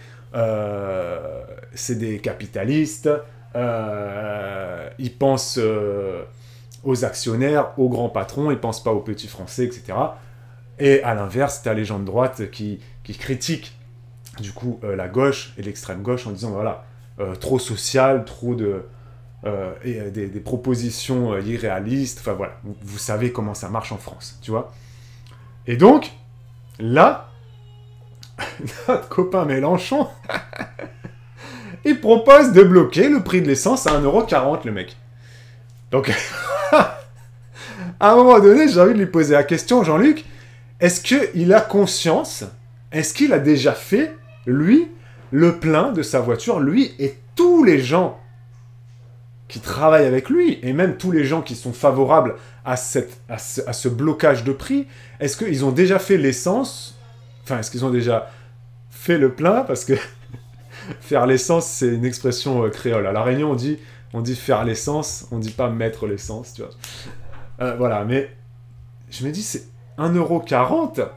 c'est des capitalistes, ils pensent aux actionnaires, aux grands patrons, ils pensent pas aux petits Français, etc. Et à l'inverse, t'as les gens de droite qui critiquent du coup la gauche et l'extrême gauche en disant voilà, trop social, trop de des propositions irréalistes. Enfin voilà, vous savez comment ça marche en France, tu vois. Et donc là, notre copain Mélenchon il propose de bloquer le prix de l'essence à 1,40 €, le mec. Donc, à un moment donné, j'ai envie de lui poser la question, Jean-Luc, est-ce qu'il a conscience, est-ce qu'il a déjà fait, lui, le plein de sa voiture, lui et tous les gens qui travaillent avec lui, et même tous les gens qui sont favorables à ce blocage de prix, est-ce qu'ils ont déjà fait l'essence, enfin, est-ce qu'ils ont déjà fait le plein, parce que faire l'essence, c'est une expression créole. À La Réunion, on dit faire l'essence, on dit pas mettre l'essence, tu vois. Voilà, mais je me dis, c'est 1,40 €,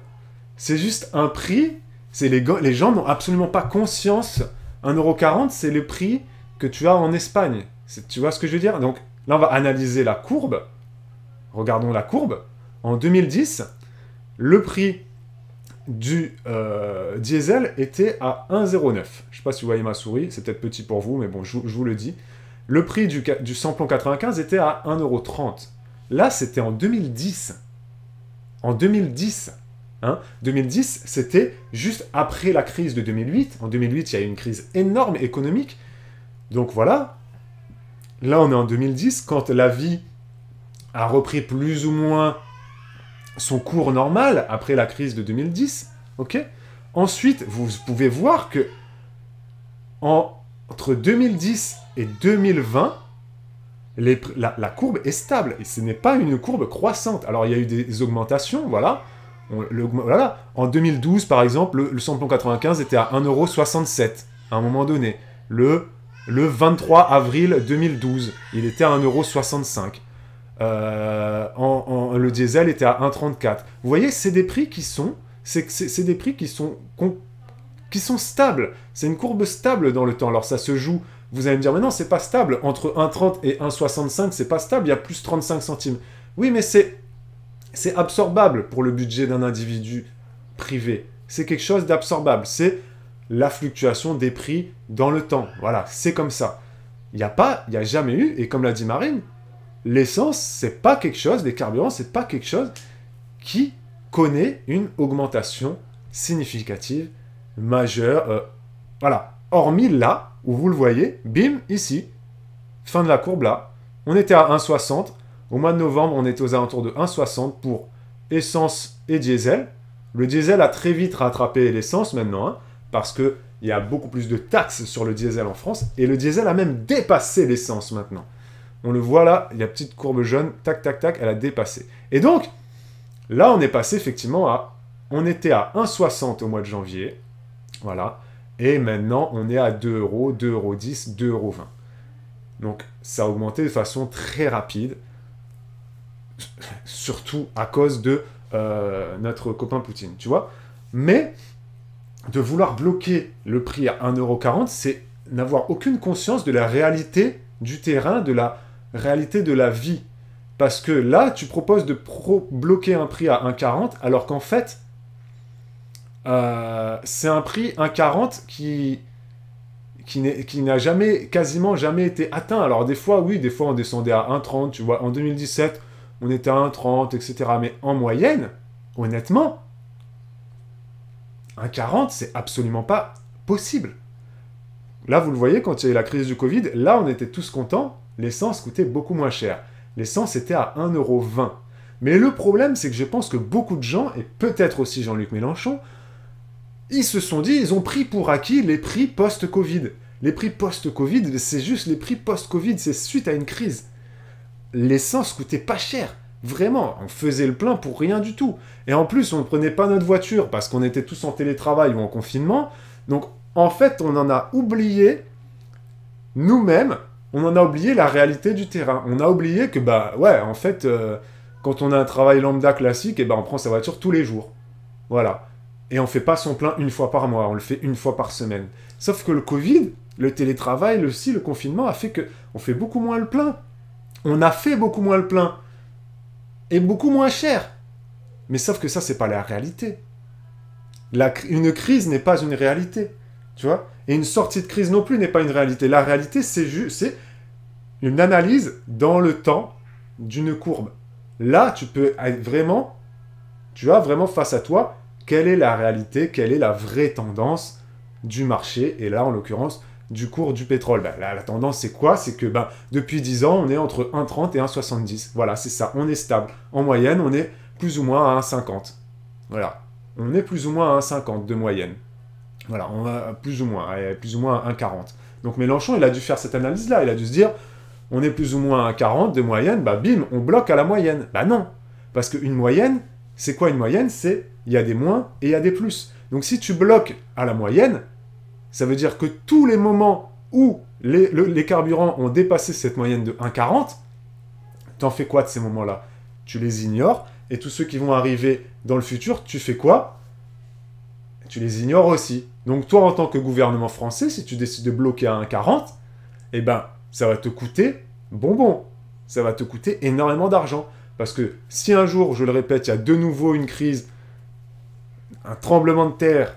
c'est juste un prix, les gens n'ont absolument pas conscience. 1,40 €, c'est le prix que tu as en Espagne. Tu vois ce que je veux dire? Donc là, on va analyser la courbe. Regardons la courbe. En 2010, le prix du diesel était à 1,09. Je sais pas si vous voyez ma souris, c'est peut-être petit pour vous, mais bon, je vous le dis. Le prix du samplon 95 était à 1,30 €. Là, c'était en 2010. En 2010. Hein, 2010, c'était juste après la crise de 2008. En 2008, il y a eu une crise énorme économique. Donc voilà. Là, on est en 2010, quand la vie a repris plus ou moins son cours normal après la crise de 2010, ok. Ensuite, vous pouvez voir que entre 2010 et 2020, la courbe est stable et ce n'est pas une courbe croissante. Alors, il y a eu des augmentations, voilà. Voilà. En 2012, par exemple, le samplon 95 était à 1,67 € à un moment donné. Le 23 avril 2012, il était à 1,65 €. Le diesel était à 1,34 €. Vous voyez, c'est des prix qui sont... C'est des prix qui sont stables. C'est une courbe stable dans le temps. Alors ça se joue... Vous allez me dire, mais non, c'est pas stable. Entre 1,30 et 1,65, c'est pas stable. Il y a plus 35 centimes. Oui, mais c'est absorbable pour le budget d'un individu privé. C'est quelque chose d'absorbable. C'est la fluctuation des prix dans le temps. Voilà, c'est comme ça. Il n'y a jamais eu, et comme l'a dit Marine, l'essence, c'est pas quelque chose, les carburants, c'est pas quelque chose qui connaît une augmentation significative, majeure. Voilà. Hormis là, où vous le voyez, bim, ici, fin de la courbe là, on était à 1,60. Au mois de novembre, on était aux alentours de 1,60 pour essence et diesel. Le diesel a très vite rattrapé l'essence maintenant, hein, parce qu'il y a beaucoup plus de taxes sur le diesel en France, et le diesel a même dépassé l'essence maintenant. On le voit là, il y a une petite courbe jaune, tac, tac, tac, elle a dépassé. Et donc, là, on est passé effectivement à... On était à 1,60 au mois de janvier, voilà, et maintenant, on est à 2 €, 2,10 €, 2,20 €. Donc, ça a augmenté de façon très rapide, surtout à cause de notre copain Poutine, tu vois. Mais de vouloir bloquer le prix à 1,40 €, c'est n'avoir aucune conscience de la réalité du terrain, de la réalité de la vie. Parce que là, tu proposes de bloquer un prix à 1,40 € alors qu'en fait, c'est un prix 1,40 € qui n'a jamais, quasiment jamais été atteint. Alors des fois, oui, des fois on descendait à 1,30 €, tu vois, en 2017, on était à 1,30 €, etc. Mais en moyenne, honnêtement, 1,40 €, c'est absolument pas possible. Là, vous le voyez, quand il y a eu la crise du Covid, là, on était tous contents, l'essence coûtait beaucoup moins cher. L'essence était à 1,20 €. Mais le problème, c'est que je pense que beaucoup de gens, et peut-être aussi Jean-Luc Mélenchon, ils se sont dit, ils ont pris pour acquis les prix post-Covid. Les prix post-Covid, c'est juste les prix post-Covid, c'est suite à une crise. L'essence coûtait pas cher. Vraiment, on faisait le plein pour rien du tout. Et en plus, on ne prenait pas notre voiture parce qu'on était tous en télétravail ou en confinement. Donc, en fait, on en a oublié, nous-mêmes, on en a oublié la réalité du terrain. On a oublié que, bah ouais, en fait, quand on a un travail lambda classique, et ben on prend sa voiture tous les jours. Voilà. Et on ne fait pas son plein une fois par mois, on le fait une fois par semaine. Sauf que le Covid, le télétravail, le confinement a fait que on fait beaucoup moins le plein. On a fait beaucoup moins le plein. Et beaucoup moins cher. Mais sauf que ça, c'est pas la réalité. Une crise n'est pas une réalité. Tu vois? Et une sortie de crise non plus n'est pas une réalité. La réalité, c'est une analyse dans le temps d'une courbe. Là, tu as vraiment face à toi quelle est la réalité, quelle est la vraie tendance du marché, et là, en l'occurrence, du cours du pétrole. Ben, là, la tendance, c'est quoi? C'est que depuis 10 ans, on est entre 1,30 et 1,70. Voilà, c'est ça, on est stable. En moyenne, on est plus ou moins à 1,50. Voilà, on est plus ou moins à 1,50 de moyenne. Voilà, on a plus ou moins à 1,40. Donc Mélenchon, il a dû faire cette analyse-là, il a dû se dire, on est plus ou moins à 1,40 de moyenne, bah bim, on bloque à la moyenne. Bah non, parce qu'une moyenne, c'est quoi une moyenne? C'est, il y a des moins et il y a des plus. Donc si tu bloques à la moyenne, ça veut dire que tous les moments où les carburants ont dépassé cette moyenne de 1,40, t'en fais quoi de ces moments-là? Tu les ignores, et tous ceux qui vont arriver dans le futur, tu fais quoi? Tu les ignores aussi. Donc toi, en tant que gouvernement français, si tu décides de bloquer à 1,40, eh ben, ça va te coûter bonbon. Ça va te coûter énormément d'argent. Parce que si un jour, je le répète, il y a de nouveau une crise, un tremblement de terre,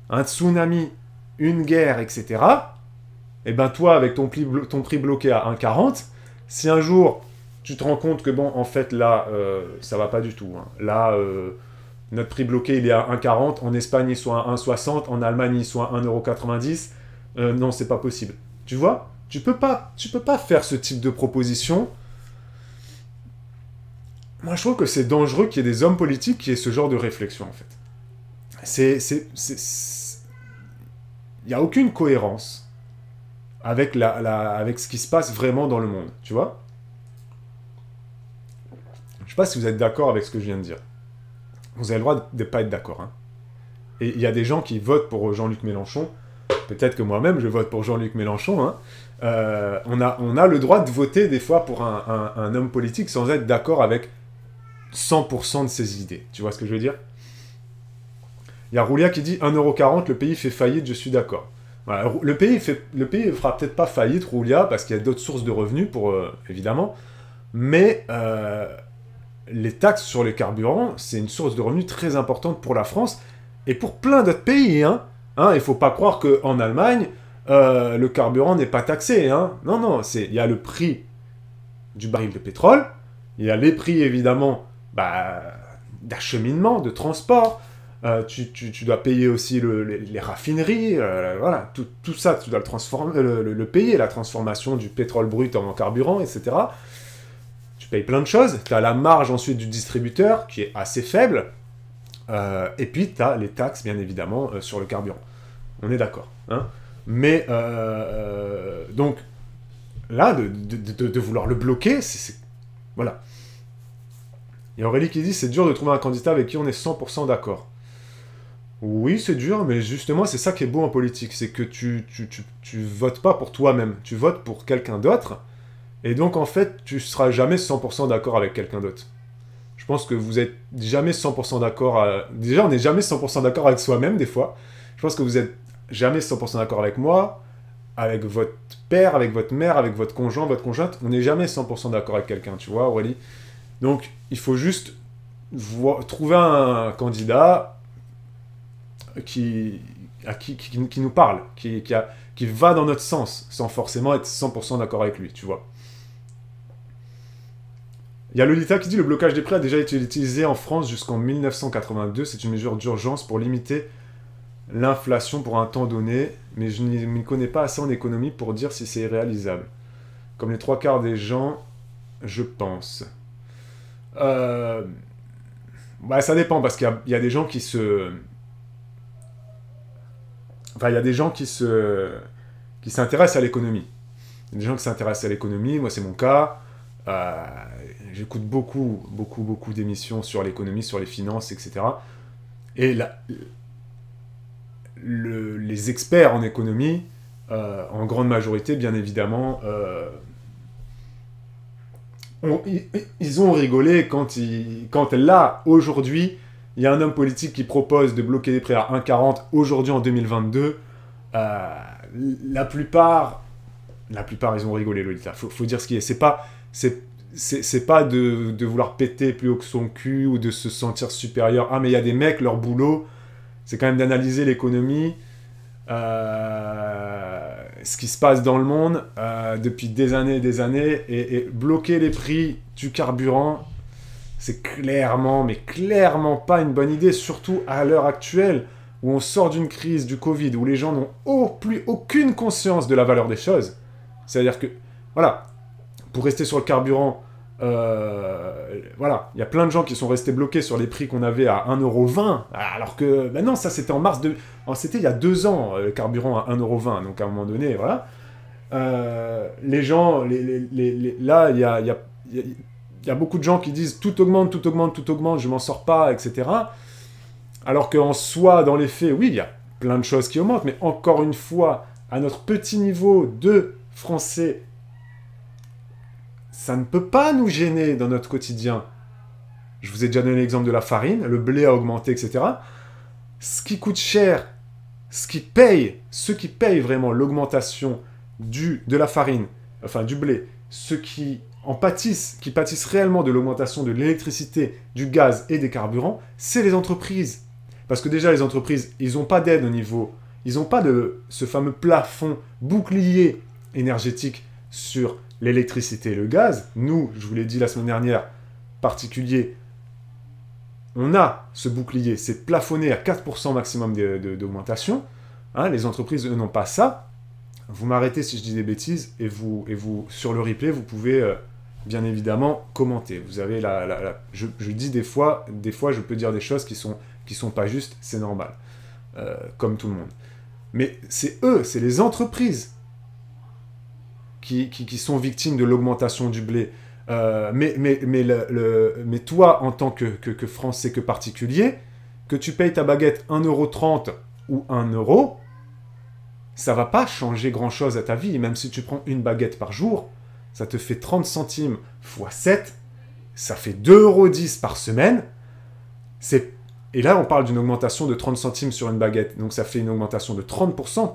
un tsunami, une guerre, etc., eh ben toi, avec ton prix bloqué à 1,40, si un jour, tu te rends compte que bon, en fait, là, ça va pas du tout. Hein. Là, notre prix bloqué, il est à 1,40, en Espagne, il soit à 1,60, en Allemagne, il soit à 1,90 €. Non, c'est pas possible. Tu vois? Tu peux pas faire ce type de proposition. Moi, je trouve que c'est dangereux qu'il y ait des hommes politiques qui aient ce genre de réflexion, en fait. Il n'y a aucune cohérence avec, avec ce qui se passe vraiment dans le monde, tu vois? Je sais pas si vous êtes d'accord avec ce que je viens de dire. Vous avez le droit de ne pas être d'accord. Hein. Et il y a des gens qui votent pour Jean-Luc Mélenchon. Peut-être que moi-même, je vote pour Jean-Luc Mélenchon. Hein. On a le droit de voter des fois pour un homme politique sans être d'accord avec 100% de ses idées. Tu vois ce que je veux dire? Il y a Roulia qui dit 1,40 €, le pays fait faillite, je suis d'accord. Voilà, le pays fera peut-être pas faillite, Roulia, parce qu'il y a d'autres sources de revenus, évidemment. Mais les taxes sur les carburants, c'est une source de revenus très importante pour la France et pour plein d'autres pays. Hein. Il ne faut pas croire qu'en Allemagne, le carburant n'est pas taxé. Hein. Non, il y a le prix du baril de pétrole, il y a les prix, évidemment, d'acheminement, de transport. Tu dois payer aussi les raffineries, voilà, tout ça, tu dois le payer, la transformation du pétrole brut en carburant, etc. Tu payes plein de choses. Tu as la marge ensuite du distributeur, qui est assez faible. Et puis, tu as les taxes, bien évidemment, sur le carburant. On est d'accord. Hein. Mais, donc, là, de vouloir le bloquer, voilà. Il y a Aurélie qui dit « C'est dur de trouver un candidat avec qui on est 100% d'accord. » Oui, c'est dur, mais justement, c'est ça qui est beau en politique. C'est que tu votes pas pour toi-même. Tu votes pour quelqu'un d'autre. Et donc, en fait, tu seras jamais 100% d'accord avec quelqu'un d'autre. Je pense que vous êtes jamais 100% d'accord. Déjà, on n'est jamais 100% d'accord avec soi-même, des fois. Je pense que vous êtes jamais 100% d'accord avec moi, avec votre père, avec votre mère, avec votre conjoint, votre conjointe. On n'est jamais 100% d'accord avec quelqu'un, tu vois, Aurélie. Donc, il faut juste trouver un candidat qui nous parle, qui va dans notre sens, sans forcément être 100% d'accord avec lui, tu vois. Il y a Lolita qui dit « Le blocage des prix a déjà été utilisé en France jusqu'en 1982. C'est une mesure d'urgence pour limiter l'inflation pour un temps donné, mais je ne m'y connais pas assez en économie pour dire si c'est réalisable. Comme les trois quarts des gens, je pense. » Bah, ça dépend, parce qu'il y a des gens qui se... Enfin, il y a des gens qui s'intéressent à l'économie. Il y a des gens qui s'intéressent à l'économie, moi c'est mon cas. J'écoute beaucoup d'émissions sur l'économie, sur les finances, etc. Et les experts en économie, en grande majorité, bien évidemment, ils ont rigolé quand là, aujourd'hui, il y a un homme politique qui propose de bloquer les prix à 1,40 aujourd'hui en 2022. La plupart, ils ont rigolé, Lolita. Faut dire ce qui est. C'est pas de vouloir péter plus haut que son cul ou de se sentir supérieur. Ah, mais il y a des mecs, leur boulot, c'est quand même d'analyser l'économie, ce qui se passe dans le monde depuis des années et des années, et bloquer les prix du carburant, c'est clairement pas une bonne idée, surtout à l'heure actuelle, où on sort d'une crise du Covid, où les gens n'ont plus aucune conscience de la valeur des choses. C'est-à-dire que, voilà, pour rester sur le carburant, voilà, il y a plein de gens qui sont restés bloqués sur les prix qu'on avait à 1,20 €, alors que, ben non, ça c'était en mars de... C'était il y a 2 ans, le carburant à 1,20 €, donc à un moment donné, voilà. Les gens, là, il y a beaucoup de gens qui disent tout augmente, je m'en sors pas, etc. Alors qu'en soi, dans les faits, oui, il y a plein de choses qui augmentent, mais encore une fois, à notre petit niveau de Français, ça ne peut pas nous gêner dans notre quotidien. Je vous ai déjà donné l'exemple de la farine, le blé a augmenté, etc. Ce qui coûte cher, ceux qui payent vraiment l'augmentation de la farine, enfin du blé, ceux qui pâtissent réellement de l'augmentation de l'électricité, du gaz et des carburants, c'est les entreprises. Parce que déjà, les entreprises, ils n'ont pas d'aide au niveau... Ils n'ont pas de ce fameux plafond bouclier énergétique sur l'électricité et le gaz. Nous, je vous l'ai dit la semaine dernière, particulier, on a ce bouclier, c'est plafonné à 4% maximum d'augmentation. Hein, les entreprises, eux, n'ont pas ça. Vous m'arrêtez si je dis des bêtises, et vous sur le replay, vous pouvez bien évidemment commenter. Vous avez je dis des fois, je peux dire des choses qui sont pas justes, c'est normal, comme tout le monde. Mais c'est eux, c'est les entreprises qui sont victimes de l'augmentation du blé. Mais toi, en tant que Français, que particulier, que tu payes ta baguette 1,30 € ou 1 €, ça va pas changer grand-chose à ta vie. Même si tu prends une baguette par jour, ça te fait 30 centimes x 7, ça fait 2,10 € par semaine. Et là, on parle d'une augmentation de 30 centimes sur une baguette. Donc, ça fait une augmentation de 30%.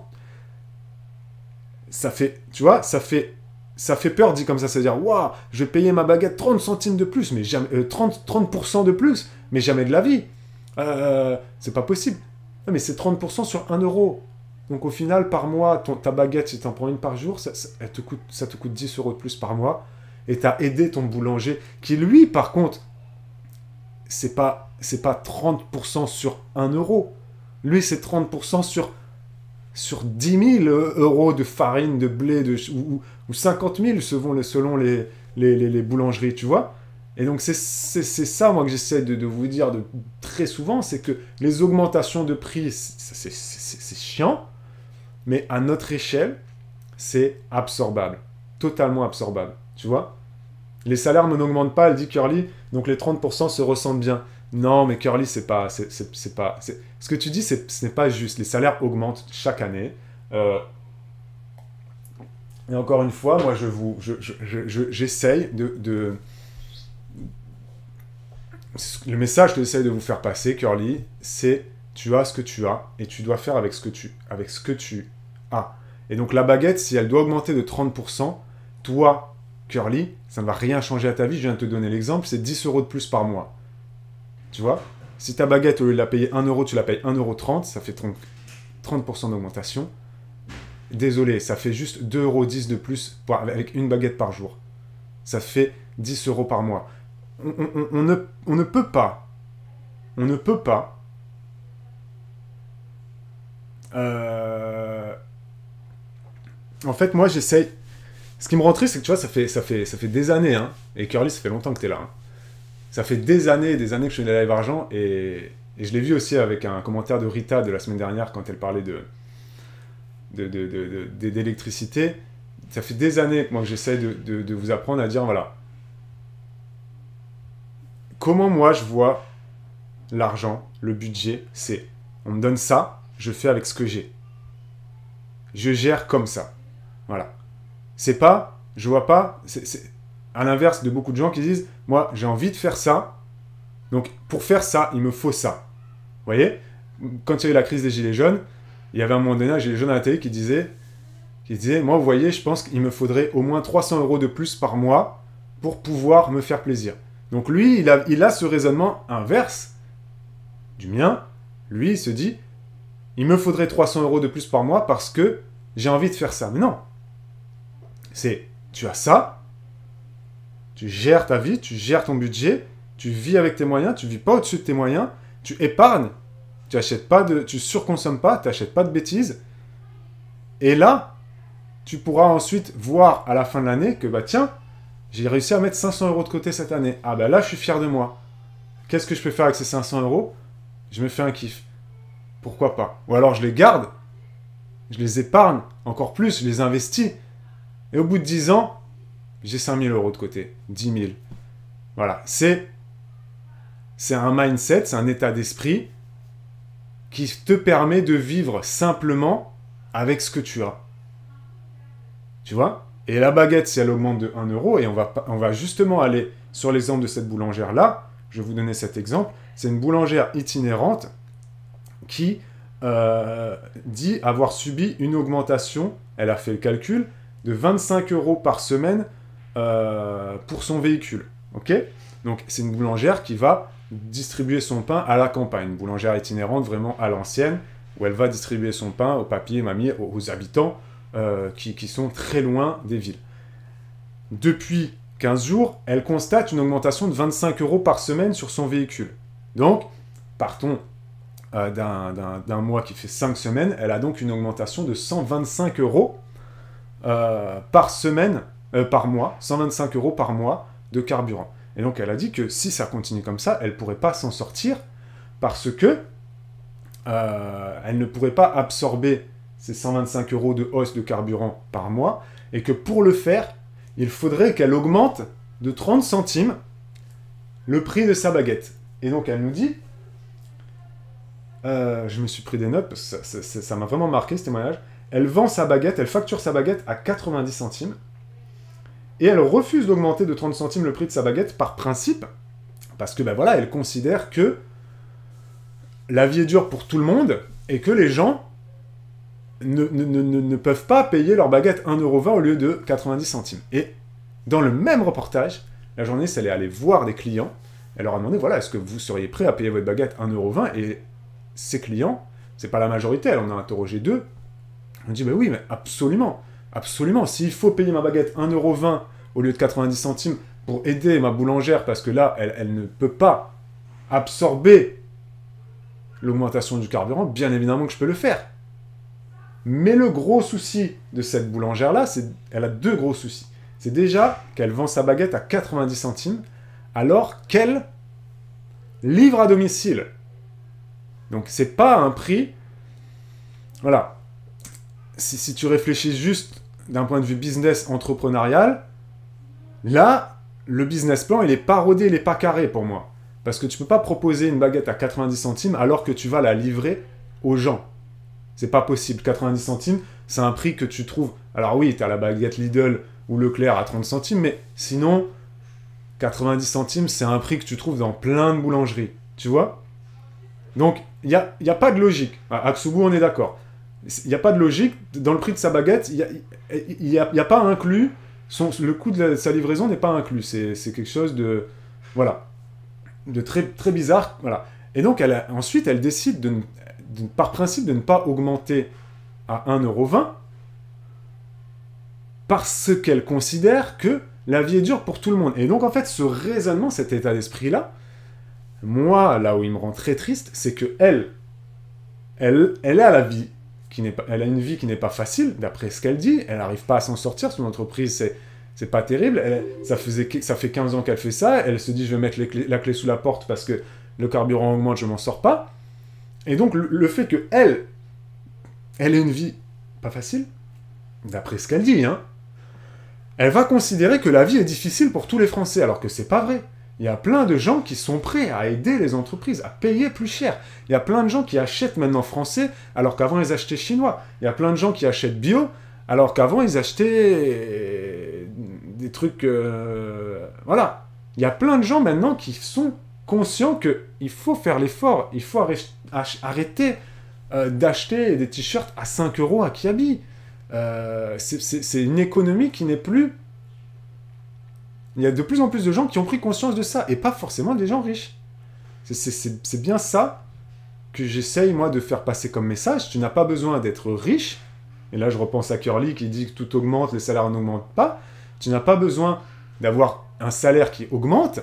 Ça fait, tu vois, ça fait peur dit comme ça. C'est-à-dire, waouh, je vais payer ma baguette 30 centimes de plus, mais jamais, 30% de plus, mais jamais de la vie. C'est pas possible. Non, mais c'est 30% sur 1 €. Donc, au final, par mois, ta baguette, si tu en prends une par jour, ça te coûte 10 € de plus par mois. Et tu as aidé ton boulanger, qui lui, par contre, c'est pas 30% sur 1 €. Lui, c'est 30% sur 10 000 € de farine, de blé, ou 50 000 selon les boulangeries, tu vois. Et donc, c'est ça, moi, que j'essaie de vous dire très souvent, c'est que les augmentations de prix, c'est chiant, mais à notre échelle, c'est absorbable. Totalement absorbable, tu vois. Les salaires n'augmentent pas, elle dit Curly, donc les 30% se ressentent bien. Non, mais Curly, c'est pas... Ce que tu dis, ce n'est pas juste. Les salaires augmentent chaque année. Et encore une fois, moi, j'essaye le message que j'essaie de vous faire passer, Curly, c'est tu as ce que tu as et tu dois faire avec ce que tu as. Et donc la baguette, si elle doit augmenter de 30%, toi, Curly, ça ne va rien changer à ta vie. Je viens de te donner l'exemple, c'est 10 € de plus par mois. Tu vois? Si ta baguette, au lieu de la payer 1 €, tu la payes 1,30 €, ça fait 30% d'augmentation. Désolé, ça fait juste 2,10 € de plus avec une baguette par jour. Ça fait 10 € par mois. On ne peut pas. On ne peut pas. En fait, moi, j'essaye. Ce qui me rend triste, c'est que tu vois, ça fait des années, hein. Et Curly, ça fait longtemps que t'es là. Hein. Ça fait des années que je fais des live argent. Et je l'ai vu aussi avec un commentaire de Rita de la semaine dernière quand elle parlait d'électricité. Ça fait des années que moi, j'essaie de vous apprendre à dire, voilà. Comment moi, je vois l'argent, le budget, c'est on me donne ça, je fais avec ce que j'ai. Je gère comme ça. Voilà. C'est pas, je vois pas, c'est à l'inverse de beaucoup de gens qui disent, moi, j'ai envie de faire ça, donc pour faire ça, il me faut ça. Vous voyez? Quand il y a eu la crise des Gilets jaunes, il y avait un moment donné un Gilet jaune à la télé qui disait, moi, vous voyez, je pense qu'il me faudrait au moins 300 € de plus par mois pour pouvoir me faire plaisir. Donc lui, il a ce raisonnement inverse du mien. Lui, il se dit, il me faudrait 300 € de plus par mois parce que j'ai envie de faire ça. Mais non. C'est, tu as ça, tu gères ta vie, tu gères ton budget, tu vis avec tes moyens, tu vis pas au-dessus de tes moyens, tu épargnes, tu surconsommes pas, tu n'achètes pas de bêtises. Et là, tu pourras ensuite voir à la fin de l'année que, bah tiens, j'ai réussi à mettre 500 € de côté cette année. Ah bah là, je suis fier de moi. Qu'est-ce que je peux faire avec ces 500 €? Je me fais un kiff. Pourquoi pas? Ou alors je les garde, je les épargne encore plus, je les investis. Et au bout de 10 ans, j'ai 5 000 € de côté. 10 000. Voilà. C'est un mindset, c'est un état d'esprit qui te permet de vivre simplement avec ce que tu as. Tu vois? Et la baguette, si elle augmente de 1 €, et on va justement aller sur l'exemple de cette boulangère-là, je vais vous donner cet exemple, c'est une boulangère itinérante qui dit avoir subi une augmentation, elle a fait le calcul, de 25 € par semaine pour son véhicule. Ok? Donc c'est une boulangère qui va distribuer son pain à la campagne, une boulangère itinérante vraiment à l'ancienne, où elle va distribuer son pain aux papiers, mamies, aux habitants qui sont très loin des villes. Depuis 15 jours, elle constate une augmentation de 25 € par semaine sur son véhicule. Donc, partons d'un mois qui fait 5 semaines, elle a donc une augmentation de 125 € par semaine, par mois, 125 € par mois de carburant. Et donc elle a dit que si ça continue comme ça, elle ne pourrait pas s'en sortir parce que elle ne pourrait pas absorber ces 125 € de hausse de carburant par mois et que pour le faire, il faudrait qu'elle augmente de 30 centimes le prix de sa baguette. Et donc elle nous dit, je me suis pris des notes parce que ça m'a vraiment marqué ce témoignage, elle vend sa baguette, elle facture sa baguette à 90 centimes et elle refuse d'augmenter de 30 centimes le prix de sa baguette par principe parce que ben voilà, elle considère que la vie est dure pour tout le monde et que les gens ne peuvent pas payer leur baguette 1,20 € au lieu de 90 centimes. Et dans le même reportage, la journaliste, elle est allée voir des clients, elle leur a demandé, voilà, est-ce que vous seriez prêt à payer votre baguette 1,20 €? Et ces clients, c'est pas la majorité, elle en a interrogé 2, on dit, bah oui, mais absolument, absolument, s'il faut payer ma baguette 1,20 € au lieu de 90 centimes pour aider ma boulangère, parce que là, elle ne peut pas absorber l'augmentation du carburant, bien évidemment que je peux le faire. Mais le gros souci de cette boulangère-là, elle a 2 gros soucis. C'est déjà qu'elle vend sa baguette à 90 centimes, alors qu'elle livre à domicile. Donc c'est pas un prix... Voilà. Si tu réfléchis juste d'un point de vue business entrepreneurial, là, le business plan, il est pas rodé, il est pas carré pour moi. Parce que tu peux pas proposer une baguette à 90 centimes alors que tu vas la livrer aux gens. C'est pas possible. 90 centimes, c'est un prix que tu trouves... Alors oui, tu as la baguette Lidl ou Leclerc à 30 centimes, mais sinon, 90 centimes, c'est un prix que tu trouves dans plein de boulangeries. Tu vois? Donc, il y a pas de logique. À Ksugu, on est d'accord. Il n'y a pas de logique. Dans le prix de sa baguette, il y a pas inclus. Le coût de sa livraison n'est pas inclus. C'est quelque chose de... Voilà. De très, très bizarre. Voilà. Et donc, ensuite, elle décide, par principe, de ne pas augmenter à 1,20 € parce qu'elle considère que la vie est dure pour tout le monde. Et donc, en fait, ce raisonnement, cet état d'esprit-là, moi, là où il me rend très triste, c'est que elle a la vie elle a une vie qui n'est pas facile, d'après ce qu'elle dit. Elle n'arrive pas à s'en sortir. Son entreprise, c'est pas terrible. Ça fait 15 ans qu'elle fait ça. Elle se dit, je vais mettre la clé sous la porte parce que le carburant augmente, je m'en sors pas. Et donc, le fait que elle ait une vie pas facile, d'après ce qu'elle dit, hein, elle va considérer que la vie est difficile pour tous les Français, alors que c'est pas vrai. Il y a plein de gens qui sont prêts à aider les entreprises, à payer plus cher. Il y a plein de gens qui achètent maintenant français, alors qu'avant ils achetaient chinois. Il y a plein de gens qui achètent bio, alors qu'avant ils achetaient des trucs... Voilà. Il y a plein de gens maintenant qui sont conscients qu'il faut faire l'effort, il faut arrêter d'acheter des t-shirts à 5 € à Kiabi. C'est une économie qui n'est plus... Il y a de plus en plus de gens qui ont pris conscience de ça, et pas forcément des gens riches. C'est bien ça que j'essaye, moi, de faire passer comme message. Tu n'as pas besoin d'être riche, et là je repense à Curly qui dit que tout augmente, les salaires n'augmentent pas. Tu n'as pas besoin d'avoir un salaire qui augmente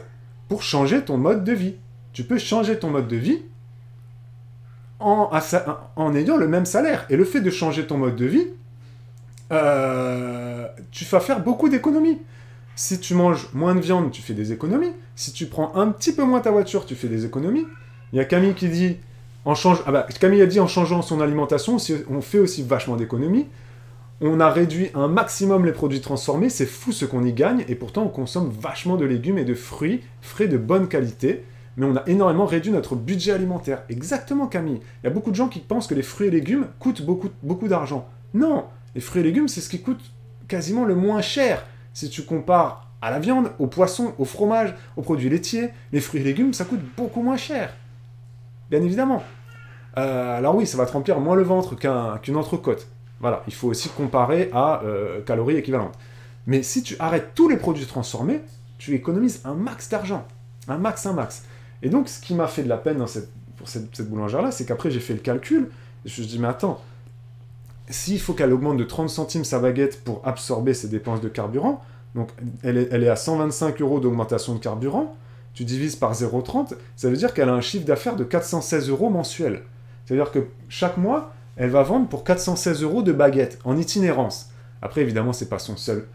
pour changer ton mode de vie. Tu peux changer ton mode de vie en ayant le même salaire. Et le fait de changer ton mode de vie, tu vas faire beaucoup d'économies. Si tu manges moins de viande, tu fais des économies. Si tu prends un petit peu moins ta voiture, tu fais des économies. Il y a Camille qui dit... Camille a dit en changeant son alimentation, on fait aussi vachement d'économies. On a réduit un maximum les produits transformés, c'est fou ce qu'on y gagne, et pourtant on consomme vachement de légumes et de fruits frais de bonne qualité, mais on a énormément réduit notre budget alimentaire. Exactement Camille. Il y a beaucoup de gens qui pensent que les fruits et légumes coûtent beaucoup, beaucoup d'argent. Non, les fruits et légumes c'est ce qui coûte quasiment le moins cher. Si tu compares à la viande, au poisson, au fromage, aux produits laitiers, les fruits et légumes, ça coûte beaucoup moins cher. Bien évidemment. Alors oui, ça va te remplir moins le ventre qu'une entrecôte. Voilà, il faut aussi comparer à calories équivalentes. Mais si tu arrêtes tous les produits transformés, tu économises un max d'argent. Un max. Et donc, ce qui m'a fait de la peine pour cette boulangère-là, c'est qu'après, j'ai fait le calcul. Et je me suis dit, mais attends, s'il faut qu'elle augmente de 30 centimes sa baguette pour absorber ses dépenses de carburant, donc elle est à 125 € d'augmentation de carburant, tu divises par 0,30, ça veut dire qu'elle a un chiffre d'affaires de 416 € mensuel. C'est-à-dire que chaque mois, elle va vendre pour 416 € de baguettes en itinérance. Après, évidemment, c'est pas son seul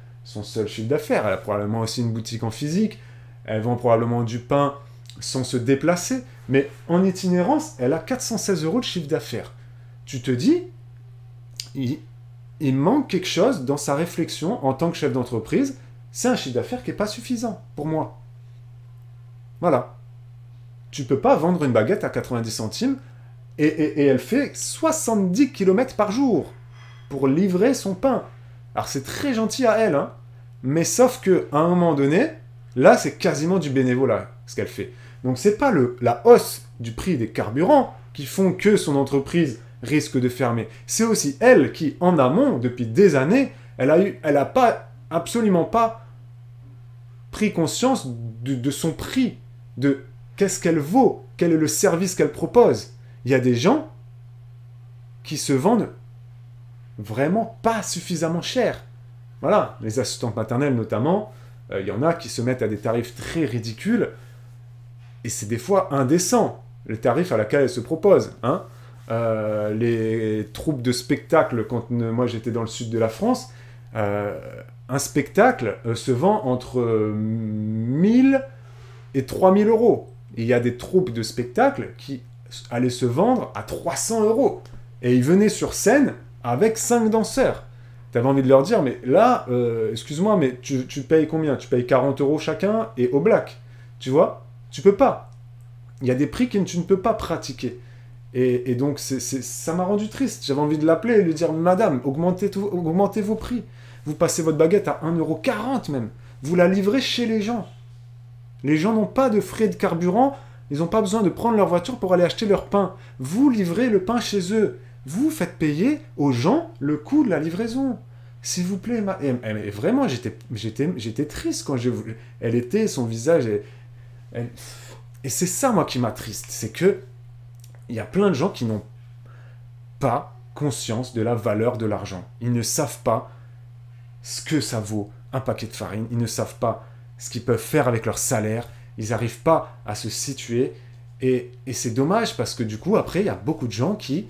chiffre d'affaires. Elle a probablement aussi une boutique en physique. Elle vend probablement du pain sans se déplacer. Mais en itinérance, elle a 416 € de chiffre d'affaires. Tu te dis... Il manque quelque chose dans sa réflexion en tant que chef d'entreprise. C'est un chiffre d'affaires qui n'est pas suffisant pour moi. Voilà. Tu peux pas vendre une baguette à 90 centimes et elle fait 70 km par jour pour livrer son pain. Alors c'est très gentil à elle, hein, mais sauf qu'à un moment donné, là c'est quasiment du bénévolat ce qu'elle fait. Donc c'est pas la hausse du prix des carburants qui font que son entreprise risque de fermer. C'est aussi elle qui, en amont, depuis des années, elle a absolument pas pris conscience de son prix, de qu'est-ce qu'elle vaut, quel est le service qu'elle propose. Il y a des gens qui se vendent vraiment pas suffisamment cher. Voilà, les assistantes maternelles notamment, il y en a qui se mettent à des tarifs très ridicules, et c'est des fois indécent, les tarifs à laquelle elles se proposent, hein. Les troupes de spectacle, quand moi j'étais dans le sud de la France, un spectacle se vend entre 1000 et 3000 €. Et il y a des troupes de spectacle qui allaient se vendre à 300 €. Et ils venaient sur scène avec 5 danseurs. T'avais envie de leur dire, mais là, excuse-moi, mais tu payes combien? Tu payes 40 € chacun et au black. Tu vois? Tu peux pas. Il y a des prix que tu ne peux pas pratiquer. Et donc, ça m'a rendu triste. J'avais envie de l'appeler et lui dire, madame, augmentez vos prix. Vous passez votre baguette à 1,40 € même. Vous la livrez chez les gens. Les gens n'ont pas de frais de carburant, ils n'ont pas besoin de prendre leur voiture pour aller acheter leur pain. Vous livrez le pain chez eux. Vous faites payer aux gens le coût de la livraison. S'il vous plaît, et vraiment, j'étais triste quand elle était, son visage... Et c'est ça, moi, qui m'attriste. C'est que il y a plein de gens qui n'ont pas conscience de la valeur de l'argent. Ils ne savent pas ce que ça vaut un paquet de farine. Ils ne savent pas ce qu'ils peuvent faire avec leur salaire. Ils n'arrivent pas à se situer. Et c'est dommage parce que du coup, après, il y a beaucoup de gens qui,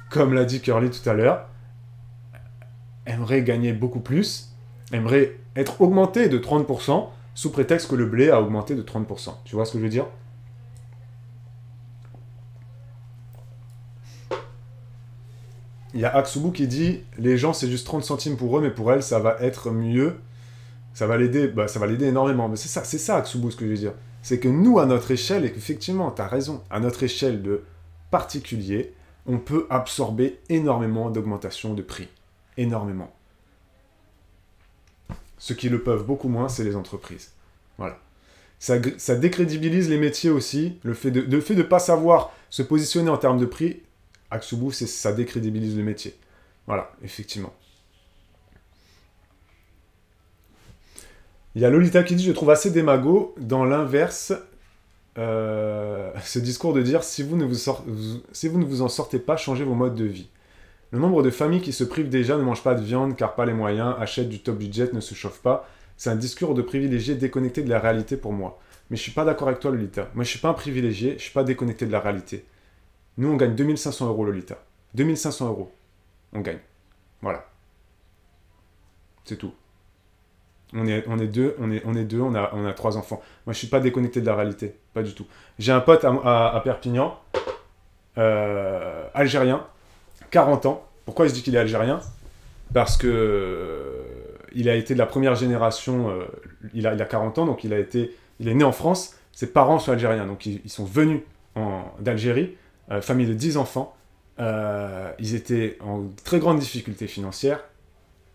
comme l'a dit Curly tout à l'heure, aimeraient gagner beaucoup plus, aimeraient être augmentés de 30% sous prétexte que le blé a augmenté de 30%. Tu vois ce que je veux dire? Il y a Aksubu qui dit « Les gens, c'est juste 30 centimes pour eux, mais pour elle, ça va être mieux. Ça va l'aider énormément. » Mais c'est ça, Aksubu, ce que je veux dire. C'est que nous, à notre échelle, et qu'effectivement, tu as raison, à notre échelle de particulier, on peut absorber énormément d'augmentation de prix. Énormément. Ceux qui le peuvent beaucoup moins, c'est les entreprises. Voilà. Ça décrédibilise les métiers aussi. Le fait de ne pas savoir se positionner en termes de prix, Aksubu, ça décrédibilise le métier. Voilà, effectivement. Il y a Lolita qui dit « Je trouve assez démago dans l'inverse ce discours de dire si vous ne vous en sortez pas, changez vos modes de vie. Le nombre de familles qui se privent déjà ne mangent pas de viande car pas les moyens, achètent du top budget, ne se chauffent pas. C'est un discours de privilégié déconnecté de la réalité pour moi. Mais je suis pas d'accord avec toi, Lolita. Moi, je suis pas un privilégié, je suis pas déconnecté de la réalité. Nous, on gagne 2500 €, Lolita. 2500 €. On gagne. Voilà. C'est tout. On est deux, on a 3 enfants. Moi, je suis pas déconnecté de la réalité. Pas du tout. J'ai un pote à Perpignan, algérien, 40 ans. Pourquoi je dis qu'il est algérien? Parce que il a été de la première génération, il a 40 ans, donc il est né en France. Ses parents sont algériens, donc ils sont venus d'Algérie, famille de 10 enfants. Ils étaient en très grande difficulté financière.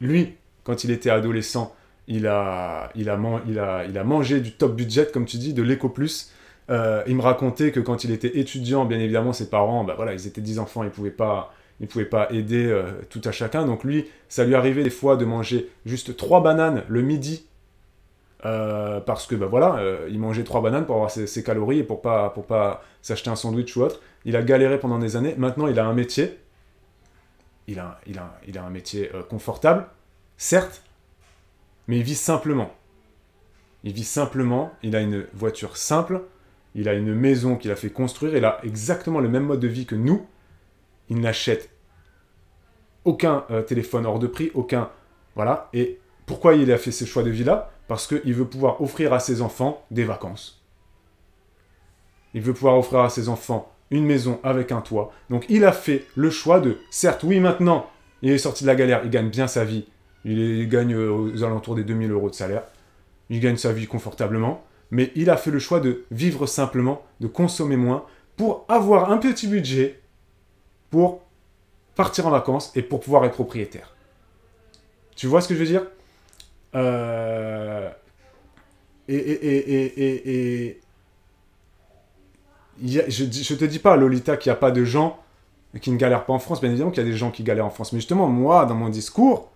Lui, quand il était adolescent, il a mangé du top budget, comme tu dis, de l'Eco Plus. Il me racontait que quand il était étudiant, bien évidemment, ses parents, ils étaient 10 enfants, ils ne pouvaient pas aider tout à chacun. Donc lui, ça lui arrivait des fois de manger juste 3 bananes le midi, parce que il mangeait 3 bananes pour avoir ses calories et pour pas s'acheter un sandwich ou autre. Il a galéré pendant des années. Maintenant, il a un métier. Il a un métier confortable, certes, mais il vit simplement. Il vit simplement, il a une voiture simple, il a une maison qu'il a fait construire, il a exactement le même mode de vie que nous. Il n'achète aucun téléphone hors de prix, aucun... Voilà. Et pourquoi il a fait ce choix de vie-là? Parce qu'il veut pouvoir offrir à ses enfants des vacances. Il veut pouvoir offrir à ses enfants une maison avec un toit. Donc il a fait le choix de... Certes, oui, maintenant, il est sorti de la galère, il gagne bien sa vie. Il gagne aux alentours des 2000 € de salaire. Il gagne sa vie confortablement. Mais il a fait le choix de vivre simplement, de consommer moins, pour avoir un petit budget, pour partir en vacances et pour pouvoir être propriétaire. Tu vois ce que je veux dire? Je te dis pas, Lolita, qu'il n'y a pas de gens qui ne galèrent pas en France. Bien évidemment qu'il y a des gens qui galèrent en France. Mais justement, moi, dans mon discours,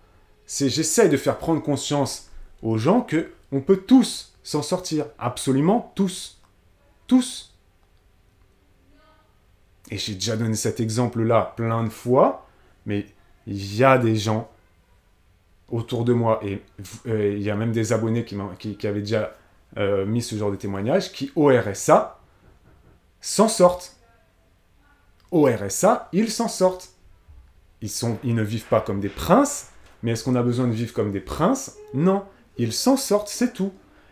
j'essaye de faire prendre conscience aux gens que on peut tous s'en sortir. Absolument tous. Tous. Et j'ai déjà donné cet exemple-là plein de fois, mais il y a des gens autour de moi, et il y a même des abonnés qui avaient déjà mis ce genre de témoignage, qui, au RSA, s'en sortent. Au RSA, ils s'en sortent. Ils ne vivent pas comme des princes, mais est-ce qu'on a besoin de vivre comme des princes? Non. Ils s'en sortent, c'est tout.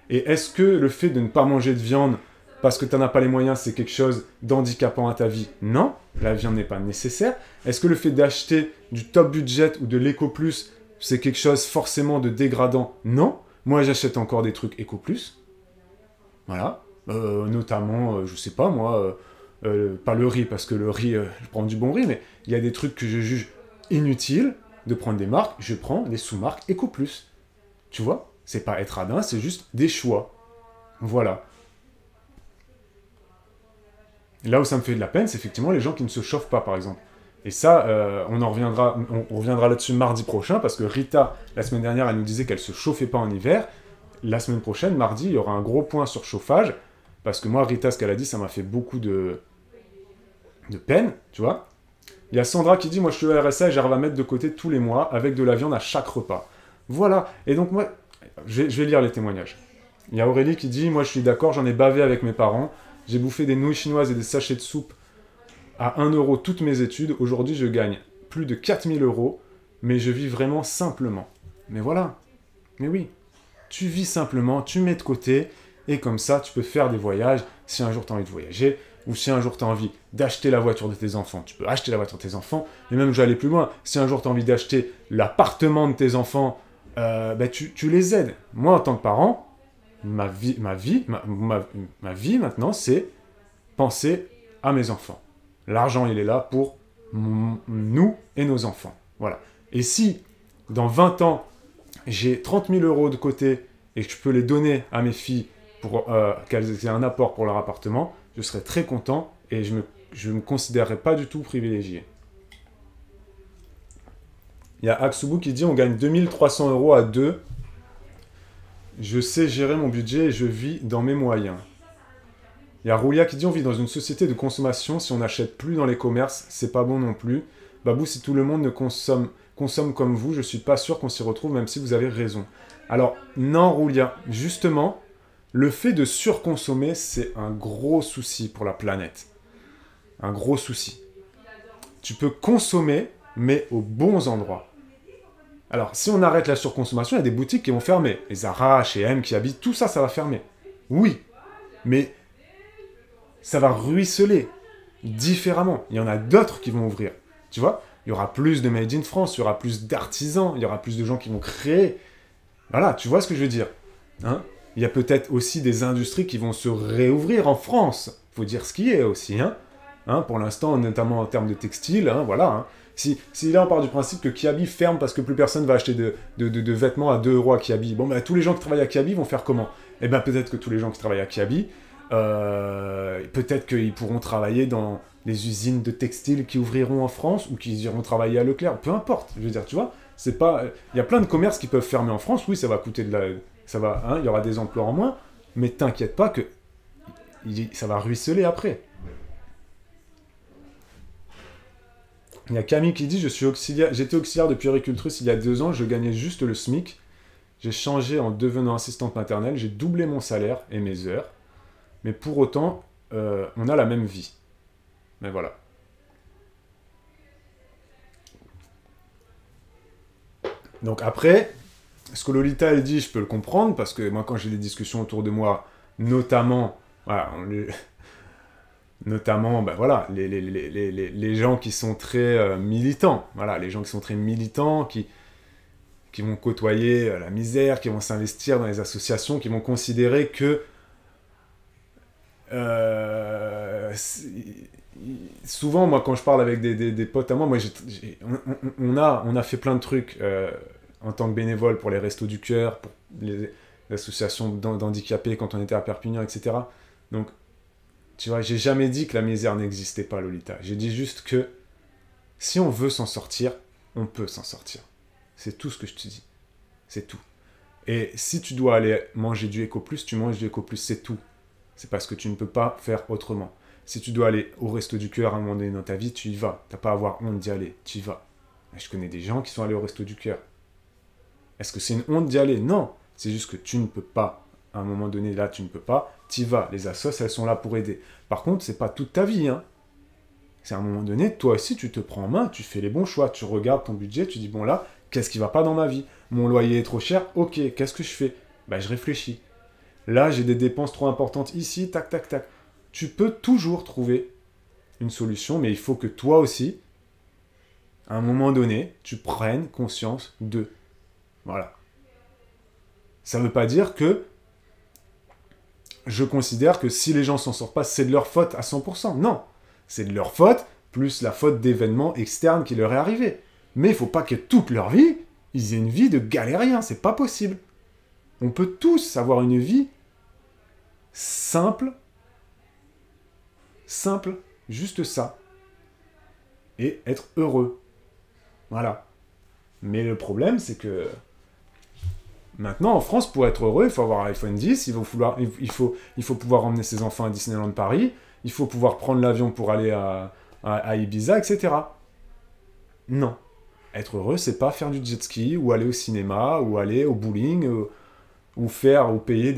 Et est-ce que le fait de ne pas manger de viande parce que tu n'en as pas les moyens, c'est quelque chose d'handicapant à ta vie? Non, la viande n'est pas nécessaire. Est-ce que le fait d'acheter du top budget ou de l'Eco Plus, c'est quelque chose forcément de dégradant? Non. Moi, j'achète encore des trucs Eco Plus. Voilà. Notamment, je sais pas moi, pas le riz, parce que le riz, je prends du bon riz, mais il y a des trucs que je juge inutiles de prendre des marques, je prends des sous-marques Eco Plus. Tu vois? C'est pas être radin, c'est juste des choix. Voilà. Là où ça me fait de la peine, c'est effectivement les gens qui ne se chauffent pas, par exemple. Et ça, on reviendra là-dessus mardi prochain, parce que Rita, la semaine dernière, elle nous disait qu'elle ne se chauffait pas en hiver. La semaine prochaine, mardi, il y aura un gros point sur chauffage, parce que moi, Rita, ce qu'elle a dit, ça m'a fait beaucoup de peine, tu vois. Il y a Sandra qui dit, moi je suis au RSA et j'arrive à mettre de côté tous les mois, avec de la viande à chaque repas. Voilà, et donc moi, je vais lire les témoignages. Il y a Aurélie qui dit, moi je suis d'accord, j'en ai bavé avec mes parents, j'ai bouffé des nouilles chinoises et des sachets de soupe à 1 euro toutes mes études, aujourd'hui je gagne plus de 4000 euros, mais je vis vraiment simplement. Mais voilà, mais oui, tu vis simplement, tu mets de côté, et comme ça tu peux faire des voyages, si un jour tu as envie de voyager, ou si un jour tu as envie d'acheter la voiture de tes enfants, tu peux acheter la voiture de tes enfants, mais même je vais aller plus loin, si un jour tu as envie d'acheter l'appartement de tes enfants, tu les aides. Moi en tant que parent, ma vie maintenant, c'est penser à mes enfants. L'argent, il est là pour nous et nos enfants. Voilà. Et si, dans 20 ans, j'ai 30 000 euros de côté et que je peux les donner à mes filles pour qu'elles aient un apport pour leur appartement, je serai très content et je me considérerai pas du tout privilégié. Il y a Aksubu qui dit on gagne 2300 euros à deux. Je sais gérer mon budget et je vis dans mes moyens. Il y a Roulia qui dit on vit dans une société de consommation, si on n'achète plus dans les commerces, c'est pas bon non plus. Babou, si tout le monde ne consomme comme vous, je suis pas sûr qu'on s'y retrouve, même si vous avez raison. Alors, non Roulia, justement, le fait de surconsommer, c'est un gros souci pour la planète. Un gros souci. Tu peux consommer, mais aux bons endroits. Alors, si on arrête la surconsommation, il y a des boutiques qui vont fermer. Les Zara, H&M, Kiabi, tout ça, ça va fermer. Oui, mais ça va ruisseler différemment. Il y en a d'autres qui vont ouvrir. Tu vois, il y aura plus de Made in France, il y aura plus d'artisans, il y aura plus de gens qui vont créer. Voilà, tu vois ce que je veux dire. Hein, il y a peut-être aussi des industries qui vont se réouvrir en France. Il faut dire ce qui est aussi. Pour l'instant, notamment en termes de textile, voilà. Si là on part du principe que Kiabi ferme parce que plus personne va acheter de vêtements à 2 euros à Kiabi, bon, tous les gens qui travaillent à Kiabi vont faire comment? Eh bien peut-être que tous les gens qui travaillent à Kiabi, peut-être qu'ils pourront travailler dans les usines de textile qui ouvriront en France ou qu'ils iront travailler à Leclerc, peu importe, je veux dire, tu vois, c'est pas... Il y a plein de commerces qui peuvent fermer en France, oui, ça va coûter il y aura des emplois en moins, mais t'inquiète pas que ça va ruisseler après. Il y a Camille qui dit j'étais auxiliaire de puéricultrice il y a 2 ans, je gagnais juste le SMIC. J'ai changé en devenant assistante maternelle, j'ai doublé mon salaire et mes heures. Mais pour autant, on a la même vie. Mais voilà. Donc après, ce que Lolita elle dit, je peux le comprendre, parce que moi quand j'ai des discussions autour de moi, notamment, voilà, les gens qui sont très militants, voilà, les gens qui sont très militants, qui vont côtoyer la misère, qui vont s'investir dans les associations, qui vont considérer que souvent, moi, quand je parle avec des potes à moi, on a fait plein de trucs en tant que bénévole pour les Restos du Cœur, pour les associations d'handicapés quand on était à Perpignan, etc. Donc, tu vois, j'ai jamais dit que la misère n'existait pas, Lolita. J'ai dit juste que si on veut s'en sortir, on peut s'en sortir. C'est tout ce que je te dis. C'est tout. Et si tu dois aller manger du Eco Plus, tu manges du Eco Plus, c'est tout. C'est parce que tu ne peux pas faire autrement. Si tu dois aller au Resto du Cœur à un moment donné dans ta vie, tu y vas. Tu n'as pas à avoir honte d'y aller. Tu y vas. Et je connais des gens qui sont allés au Resto du Cœur. Est-ce que c'est une honte d'y aller? Non. C'est juste que tu ne peux pas. À un moment donné, là, tu ne peux pas. Tu y vas. Les assos, elles sont là pour aider. Par contre, c'est pas toute ta vie. C'est à un moment donné, toi aussi, tu te prends en main, tu fais les bons choix. Tu regardes ton budget, tu dis, bon là, qu'est-ce qui va pas dans ma vie? Mon loyer est trop cher. Ok, qu'est-ce que je fais? Je réfléchis. Là, j'ai des dépenses trop importantes ici, tac, tac, tac. Tu peux toujours trouver une solution, mais il faut que toi aussi, à un moment donné, tu prennes conscience de. Voilà. Ça ne veut pas dire que je considère que si les gens s'en sortent pas, c'est de leur faute à 100%. Non. C'est de leur faute, plus la faute d'événements externes qui leur est arrivé. Mais il ne faut pas que toute leur vie, ils aient une vie de galérien. C'est pas possible. On peut tous avoir une vie simple, simple, juste ça. Et être heureux. Voilà. Mais le problème, c'est que maintenant, en France, pour être heureux, il faut avoir un iPhone 10, il faut pouvoir emmener ses enfants à Disneyland Paris, il faut pouvoir prendre l'avion pour aller à Ibiza, etc. Non. Être heureux, c'est pas faire du jet ski, ou aller au cinéma, ou aller au bowling, ou payer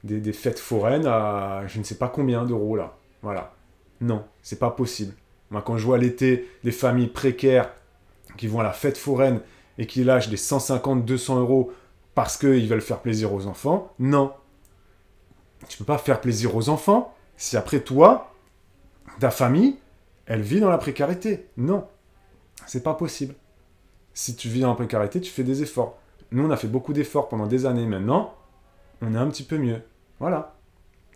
des fêtes foraines à je ne sais pas combien d'euros, là. Voilà. Non, c'est pas possible. Moi, quand je vois l'été des familles précaires qui vont à la fête foraine et qui lâchent des 150, 200 euros parce qu'ils veulent faire plaisir aux enfants, non. Tu peux pas faire plaisir aux enfants si après toi, ta famille, elle vit dans la précarité. Non, c'est pas possible. Si tu vis dans la précarité, tu fais des efforts. Nous, on a fait beaucoup d'efforts pendant des années. Maintenant, on est un petit peu mieux. Voilà.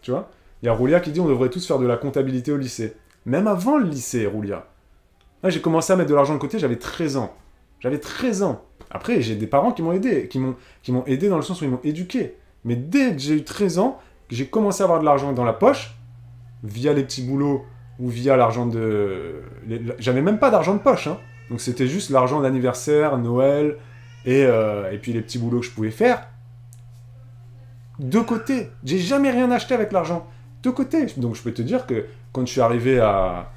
Tu vois? Il y a Roulia qui dit on devrait tous faire de la comptabilité au lycée. Même avant le lycée, Roulia. Là, j'ai commencé à mettre de l'argent de côté, j'avais 13 ans. J'avais 13 ans. Après, j'ai des parents qui m'ont aidé, qui m'ont aidé dans le sens où ils m'ont éduqué. Mais dès que j'ai eu 13 ans, que j'ai commencé à avoir de l'argent dans la poche, via les petits boulots ou via l'argent de... J'avais même pas d'argent de poche, hein. Donc c'était juste l'argent d'anniversaire, Noël, et puis les petits boulots que je pouvais faire. De côté. J'ai jamais rien acheté avec l'argent. De côté. Donc je peux te dire que quand je suis arrivé à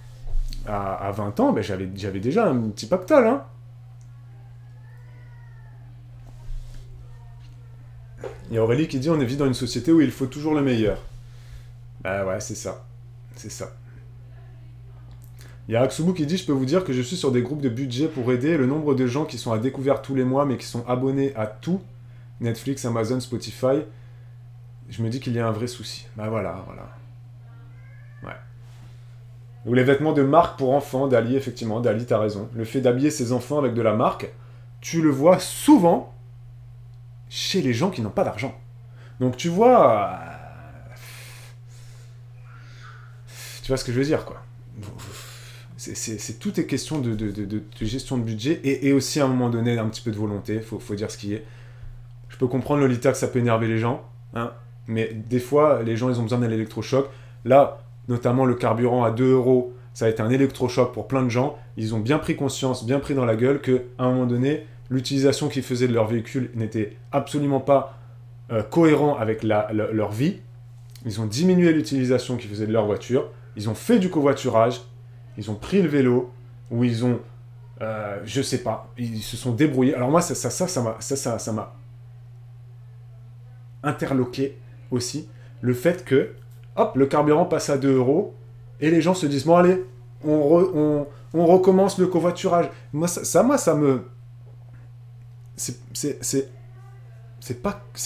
20 ans, ben j'avais déjà un petit pactole, hein. Il y a Aurélie qui dit on vit dans une société où il faut toujours le meilleur. Bah ouais, c'est ça. C'est ça. Il y a Aksubu qui dit je peux vous dire que je suis sur des groupes de budget pour aider le nombre de gens qui sont à découvert tous les mois mais qui sont abonnés à tout, Netflix, Amazon, Spotify. Je me dis qu'il y a un vrai souci. Bah voilà. Ouais. Ou les vêtements de marque pour enfants, Dali, effectivement, Dali, t'as raison. Le fait d'habiller ses enfants avec de la marque, tu le vois souvent chez les gens qui n'ont pas d'argent. Donc tu vois... Tu vois ce que je veux dire, quoi. Tout est question de gestion de budget et aussi à un moment donné un petit peu de volonté, faut dire ce qui est. Je peux comprendre Lolita que ça peut énerver les gens, hein, mais des fois les gens ils ont besoin d'un électrochoc. Là, notamment le carburant à 2 euros, ça a été un électrochoc pour plein de gens. Ils ont bien pris conscience, bien pris dans la gueule qu'à un moment donné, l'utilisation qu'ils faisaient de leur véhicule n'était absolument pas cohérent avec leur vie. Ils ont diminué l'utilisation qu'ils faisaient de leur voiture. Ils ont fait du covoiturage. Ils ont pris le vélo. Ou ils ont... je sais pas. Ils se sont débrouillés. Alors moi, ça m'a interloqué aussi. Le fait que, hop, le carburant passe à 2 euros. Et les gens se disent, bon allez, on recommence le covoiturage. Moi, ça me... C'est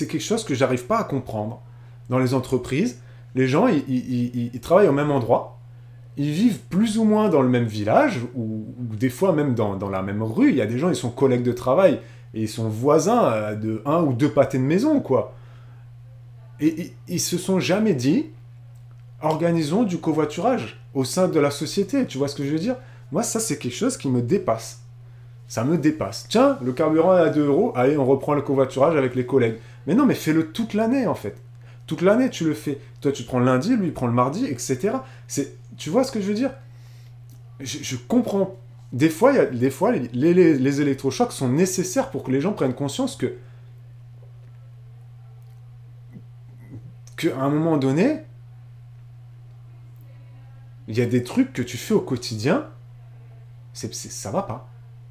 quelque chose que j'arrive pas à comprendre. Dans les entreprises, les gens, ils travaillent au même endroit, ils vivent plus ou moins dans le même village, ou des fois même dans la même rue. Il y a des gens, ils sont collègues de travail, et ils sont voisins de 1 ou 2 pâtés de maison, quoi. Et ils se sont jamais dit, organisons du covoiturage au sein de la société, tu vois ce que je veux dire? Moi, ça, c'est quelque chose qui me dépasse. Ça me dépasse. Tiens, le carburant est à 2 euros, allez, on reprend le covoiturage avec les collègues. Mais non, mais fais-le toute l'année, en fait. Toute l'année, tu le fais. Toi, tu prends le lundi, lui, il prend le mardi, etc. Tu vois ce que je veux dire? Je comprends. Des fois, les électrochocs sont nécessaires pour que les gens prennent conscience qu'à un moment donné, il y a des trucs que tu fais au quotidien, ça va pas.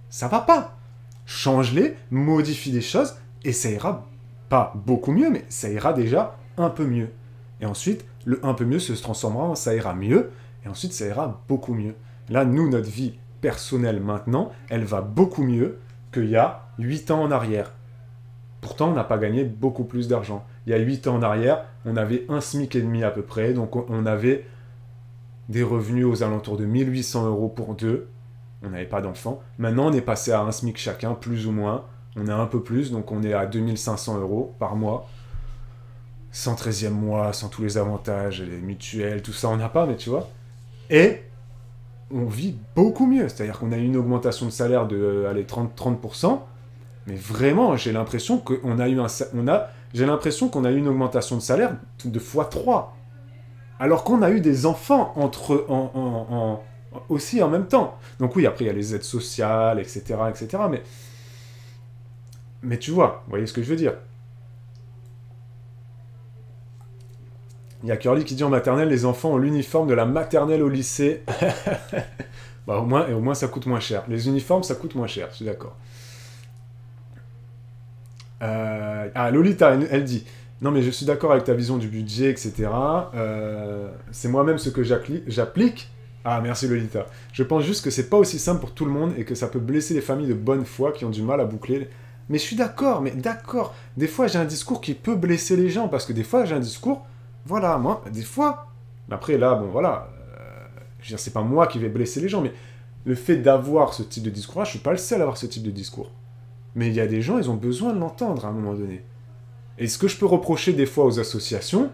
Ça va pas. Change-les, modifie des choses, et ça ira pas beaucoup mieux, mais ça ira déjà un peu mieux. Et ensuite, le un peu mieux se transformera en ça ira mieux, et ensuite ça ira beaucoup mieux. Là, nous, notre vie personnelle maintenant, elle va beaucoup mieux qu'il y a 8 ans en arrière. Pourtant, on n'a pas gagné beaucoup plus d'argent. Il y a 8 ans en arrière, on avait un SMIC et demi à peu près, donc on avait des revenus aux alentours de 1800 euros pour deux. On n'avait pas d'enfants. Maintenant, on est passé à un SMIC chacun, plus ou moins. On a un peu plus, donc on est à 2500 euros par mois. Sans 13e mois, sans tous les avantages, les mutuelles, tout ça, on n'a pas, mais tu vois. Et on vit beaucoup mieux. C'est-à-dire qu'on a eu une augmentation de salaire de 30%. Mais vraiment, j'ai l'impression qu'on a eu j'ai l'impression qu'on a eu une augmentation de salaire de x3. Alors qu'on a eu des enfants aussi en même temps. Donc oui, après il y a les aides sociales, etc., etc. Mais tu vois, vous voyez ce que je veux dire. Il y a Curly qui dit en maternelle, les enfants ont l'uniforme de la maternelle au lycée. Bah, au moins ça coûte moins cher. Les uniformes, ça coûte moins cher, je suis d'accord. Lolita, elle dit non, mais je suis d'accord avec ta vision du budget, etc. C'est moi-même ce que j'applique. Ah, merci Lolita. Je pense juste que c'est pas aussi simple pour tout le monde et que ça peut blesser les familles de bonne foi qui ont du mal à boucler. Mais je suis d'accord, mais d'accord. Des fois, j'ai un discours qui peut blesser les gens parce que des fois, j'ai un discours. Voilà, moi, des fois. Mais après, là, bon, voilà. Je veux dire, c'est pas moi qui vais blesser les gens, mais le fait d'avoir ce type de discours-là, je suis pas le seul à avoir ce type de discours. Mais il y a des gens, ils ont besoin de l'entendre à un moment donné. Et ce que je peux reprocher des fois aux associations,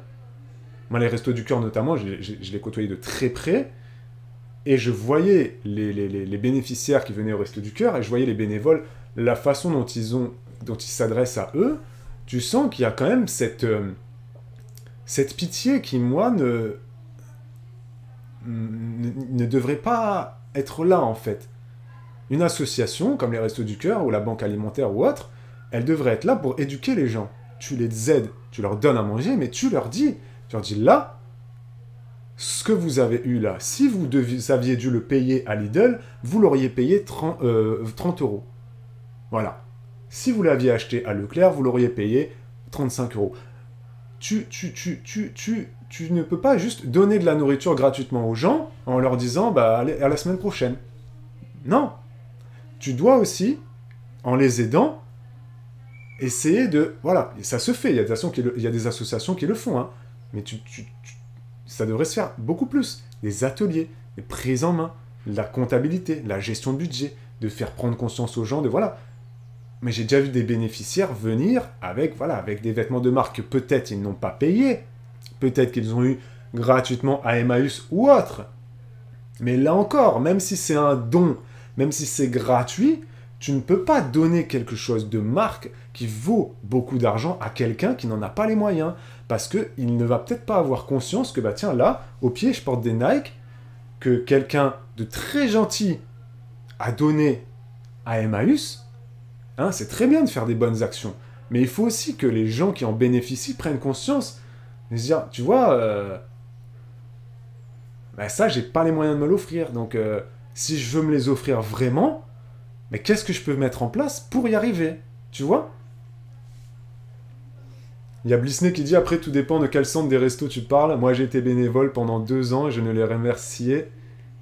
moi les Restos du Cœur notamment, je les côtoyais de très près, et je voyais les bénéficiaires qui venaient au Restos du Cœur, et je voyais les bénévoles, la façon dont ils s'adressent à eux, tu sens qu'il y a quand même cette pitié qui, moi, ne devrait pas être là, en fait. Une association, comme les Restos du Cœur, ou la Banque Alimentaire, ou autre, elle devrait être là pour éduquer les gens. Tu les aides, tu leur donnes à manger, mais tu leur dis là, ce que vous avez eu là, si vous aviez dû le payer à Lidl, vous l'auriez payé 30 euros. Voilà. Si vous l'aviez acheté à Leclerc, vous l'auriez payé 35 euros. Tu ne peux pas juste donner de la nourriture gratuitement aux gens en leur disant, bah, allez, à la semaine prochaine. Non. Tu dois aussi, en les aidant, essayer de... Voilà, et ça se fait, il y a des associations qui le font, hein. Mais ça devrait se faire beaucoup plus. Des ateliers, des prises en main, la comptabilité, la gestion de budget, de faire prendre conscience aux gens de... Voilà. Mais j'ai déjà vu des bénéficiaires venir avec des vêtements de marque que peut-être ils n'ont pas payé, peut-être qu'ils ont eu gratuitement à Emmaüs ou autre. Mais là encore, même si c'est un don, même si c'est gratuit, tu ne peux pas donner quelque chose de marque qui vaut beaucoup d'argent à quelqu'un qui n'en a pas les moyens. Parce qu'il ne va peut-être pas avoir conscience que, bah tiens, là, au pied, je porte des Nike, que quelqu'un de très gentil a donné à Emmaüs. Hein, c'est très bien de faire des bonnes actions. Mais il faut aussi que les gens qui en bénéficient prennent conscience. Et se dire, tu vois, bah ça, j'ai pas les moyens de me l'offrir. Donc, si je veux me les offrir vraiment, mais qu'est-ce que je peux mettre en place pour y arriver? Tu vois? Il y a Blissney qui dit, après, tout dépend de quel centre des restos tu parles. Moi, j'ai été bénévole pendant 2 ans et je ne les remerciais.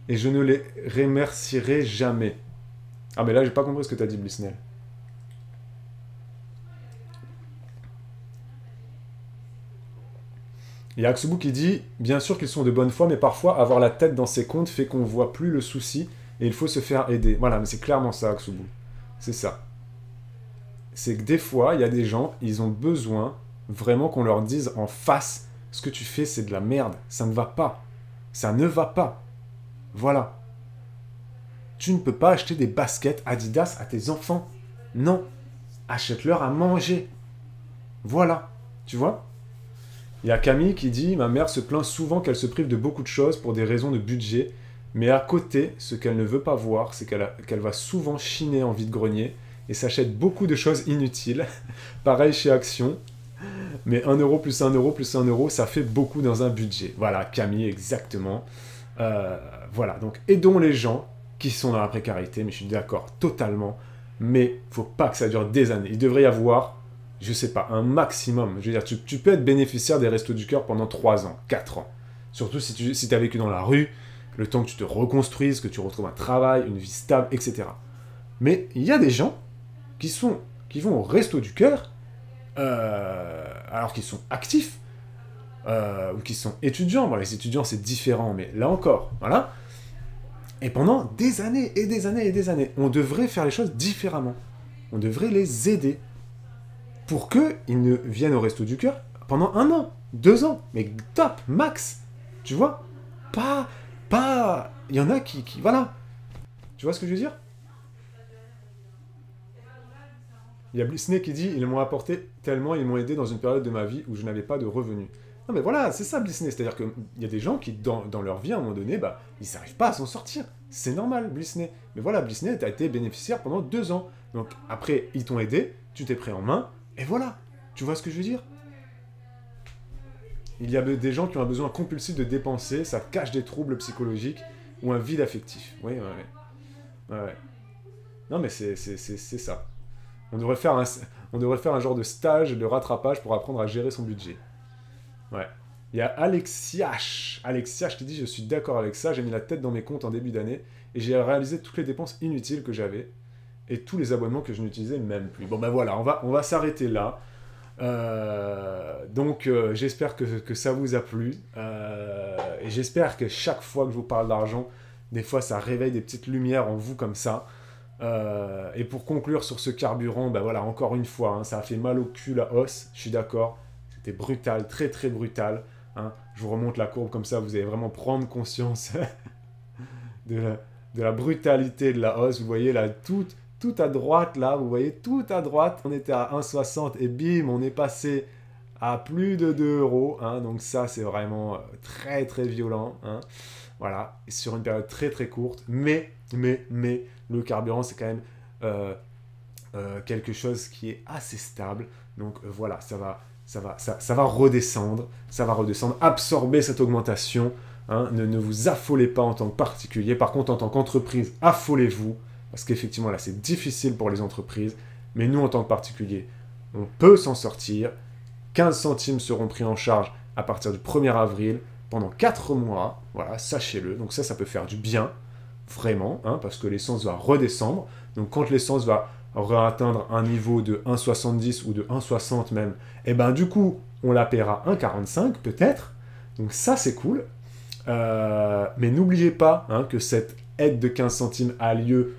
Et je ne les remercierai jamais. Ah, mais là, j'ai pas compris ce que t'as dit, Blissney. Il y a Aksubu qui dit, bien sûr qu'ils sont de bonne foi, mais parfois, avoir la tête dans ses comptes fait qu'on voit plus le souci et il faut se faire aider. Voilà, mais c'est clairement ça, Aksubu. C'est ça. C'est que des fois, il y a des gens, ils ont besoin vraiment qu'on leur dise en face, ce que tu fais, c'est de la merde. Ça ne va pas. Ça ne va pas. Voilà. Tu ne peux pas acheter des baskets Adidas à tes enfants. Non. Achète-leur à manger. Voilà. Tu vois? Il y a Camille qui dit « Ma mère se plaint souvent qu'elle se prive de beaucoup de choses pour des raisons de budget, mais à côté, ce qu'elle ne veut pas voir, c'est qu'elle va souvent chiner en vide-grenier et s'achète beaucoup de choses inutiles. Pareil chez Action. Mais 1 euro plus 1 euro plus 1 euro, ça fait beaucoup dans un budget. » Voilà, Camille, exactement. Voilà, donc aidons les gens qui sont dans la précarité, mais je suis d'accord totalement. Mais faut pas que ça dure des années. Il devrait y avoir... je sais pas, un maximum. Je veux dire, tu peux être bénéficiaire des Restos du Cœur pendant 3 ans, 4 ans. Surtout si tu as vécu dans la rue, le temps que tu te reconstruises, que tu retrouves un travail, une vie stable, etc. Mais il y a des gens qui vont au Resto du Cœur, alors qu'ils sont actifs, ou qui sont étudiants. Bon, les étudiants, c'est différent, mais là encore, voilà. Et pendant des années et des années et des années, on devrait faire les choses différemment. On devrait les aider. Pour qu'ils ne viennent au Resto du Cœur pendant 1 an, 2 ans, mais top, max, tu vois, pas, il y en a qui, voilà, tu vois ce que je veux dire? Il y a Blisney qui dit « Ils m'ont apporté tellement, ils m'ont aidé dans une période de ma vie où je n'avais pas de revenus. » Non mais voilà, c'est ça Blisney. C'est-à-dire qu'il y a des gens qui, dans leur vie, à un moment donné, bah, ils n'arrivent pas à s'en sortir. C'est normal, Blisney. Mais voilà, Blisney, tu as été bénéficiaire pendant 2 ans. Donc après, ils t'ont aidé, tu t'es pris en main, et voilà. Tu vois ce que je veux dire? Il y a des gens qui ont un besoin compulsif de dépenser, ça cache des troubles psychologiques ou un vide affectif. Oui, ouais. Non mais c'est ça. On devrait faire un genre de stage de rattrapage pour apprendre à gérer son budget. Ouais. Il y a Alexiach qui dit « Je suis d'accord avec ça, j'ai mis la tête dans mes comptes en début d'année et j'ai réalisé toutes les dépenses inutiles que j'avais et tous les abonnements que je n'utilisais même plus. » Bon ben voilà, on va s'arrêter là. Donc j'espère que ça vous a plu et j'espère que chaque fois que je vous parle d'argent, des fois ça réveille des petites lumières en vous comme ça. Et pour conclure sur ce carburant, ben voilà, encore une fois, hein, ça a fait mal au cul la hausse, je suis d'accord, c'était brutal, très très brutal, hein. Je vous remonte la courbe comme ça, vous allez vraiment prendre conscience de la brutalité de la hausse. Vous voyez là, tout à droite là, vous voyez tout à droite, on était à 1,60 et bim, on est passé à plus de 2 €, hein, donc ça c'est vraiment très très violent, hein. Voilà, sur une période très très courte, mais le carburant c'est quand même quelque chose qui est assez stable, donc voilà, ça va redescendre, absorber cette augmentation, hein, ne vous affolez pas en tant que particulier, par contre en tant qu'entreprise, affolez-vous, parce qu'effectivement là c'est difficile pour les entreprises, mais nous en tant que particulier, on peut s'en sortir. 15 centimes seront pris en charge à partir du 1er avril, pendant 4 mois, voilà, sachez-le. Donc ça peut faire du bien, vraiment, hein, parce que l'essence va redescendre. Donc quand l'essence va atteindre un niveau de 1,70 ou de 1,60 même, et ben du coup, on la paiera 1,45 peut-être. Donc ça, c'est cool. Mais n'oubliez pas, hein, que cette aide de 15 centimes a lieu,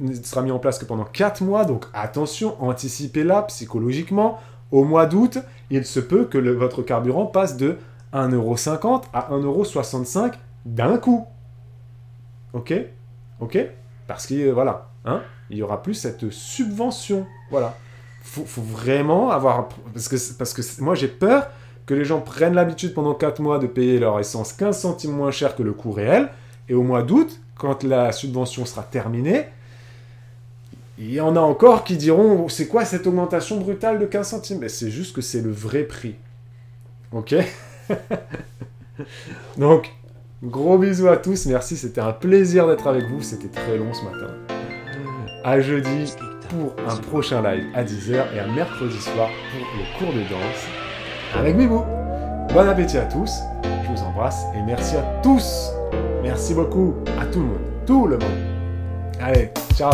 ne sera mise en place que pendant 4 mois. Donc attention, anticipez-la psychologiquement. Au mois d'août, il se peut que votre carburant passe de 1,50 € à 1,65 € d'un coup. Ok? Parce que, voilà, hein, il y aura plus cette subvention. Voilà. Faut vraiment avoir... Parce que moi, j'ai peur que les gens prennent l'habitude pendant 4 mois de payer leur essence 15 centimes moins cher que le coût réel, et au mois d'août, quand la subvention sera terminée, il y en a encore qui diront « C'est quoi cette augmentation brutale de 15 centimes ?» Mais c'est juste que c'est le vrai prix. Ok? Donc, gros bisous à tous, merci, c'était un plaisir d'être avec vous, c'était très long ce matin. À jeudi pour un prochain live à 10h et à mercredi soir pour le cours de danse avec Bibou. Bon appétit à tous, je vous embrasse et merci à tous. Merci beaucoup à tout le monde, Allez, ciao.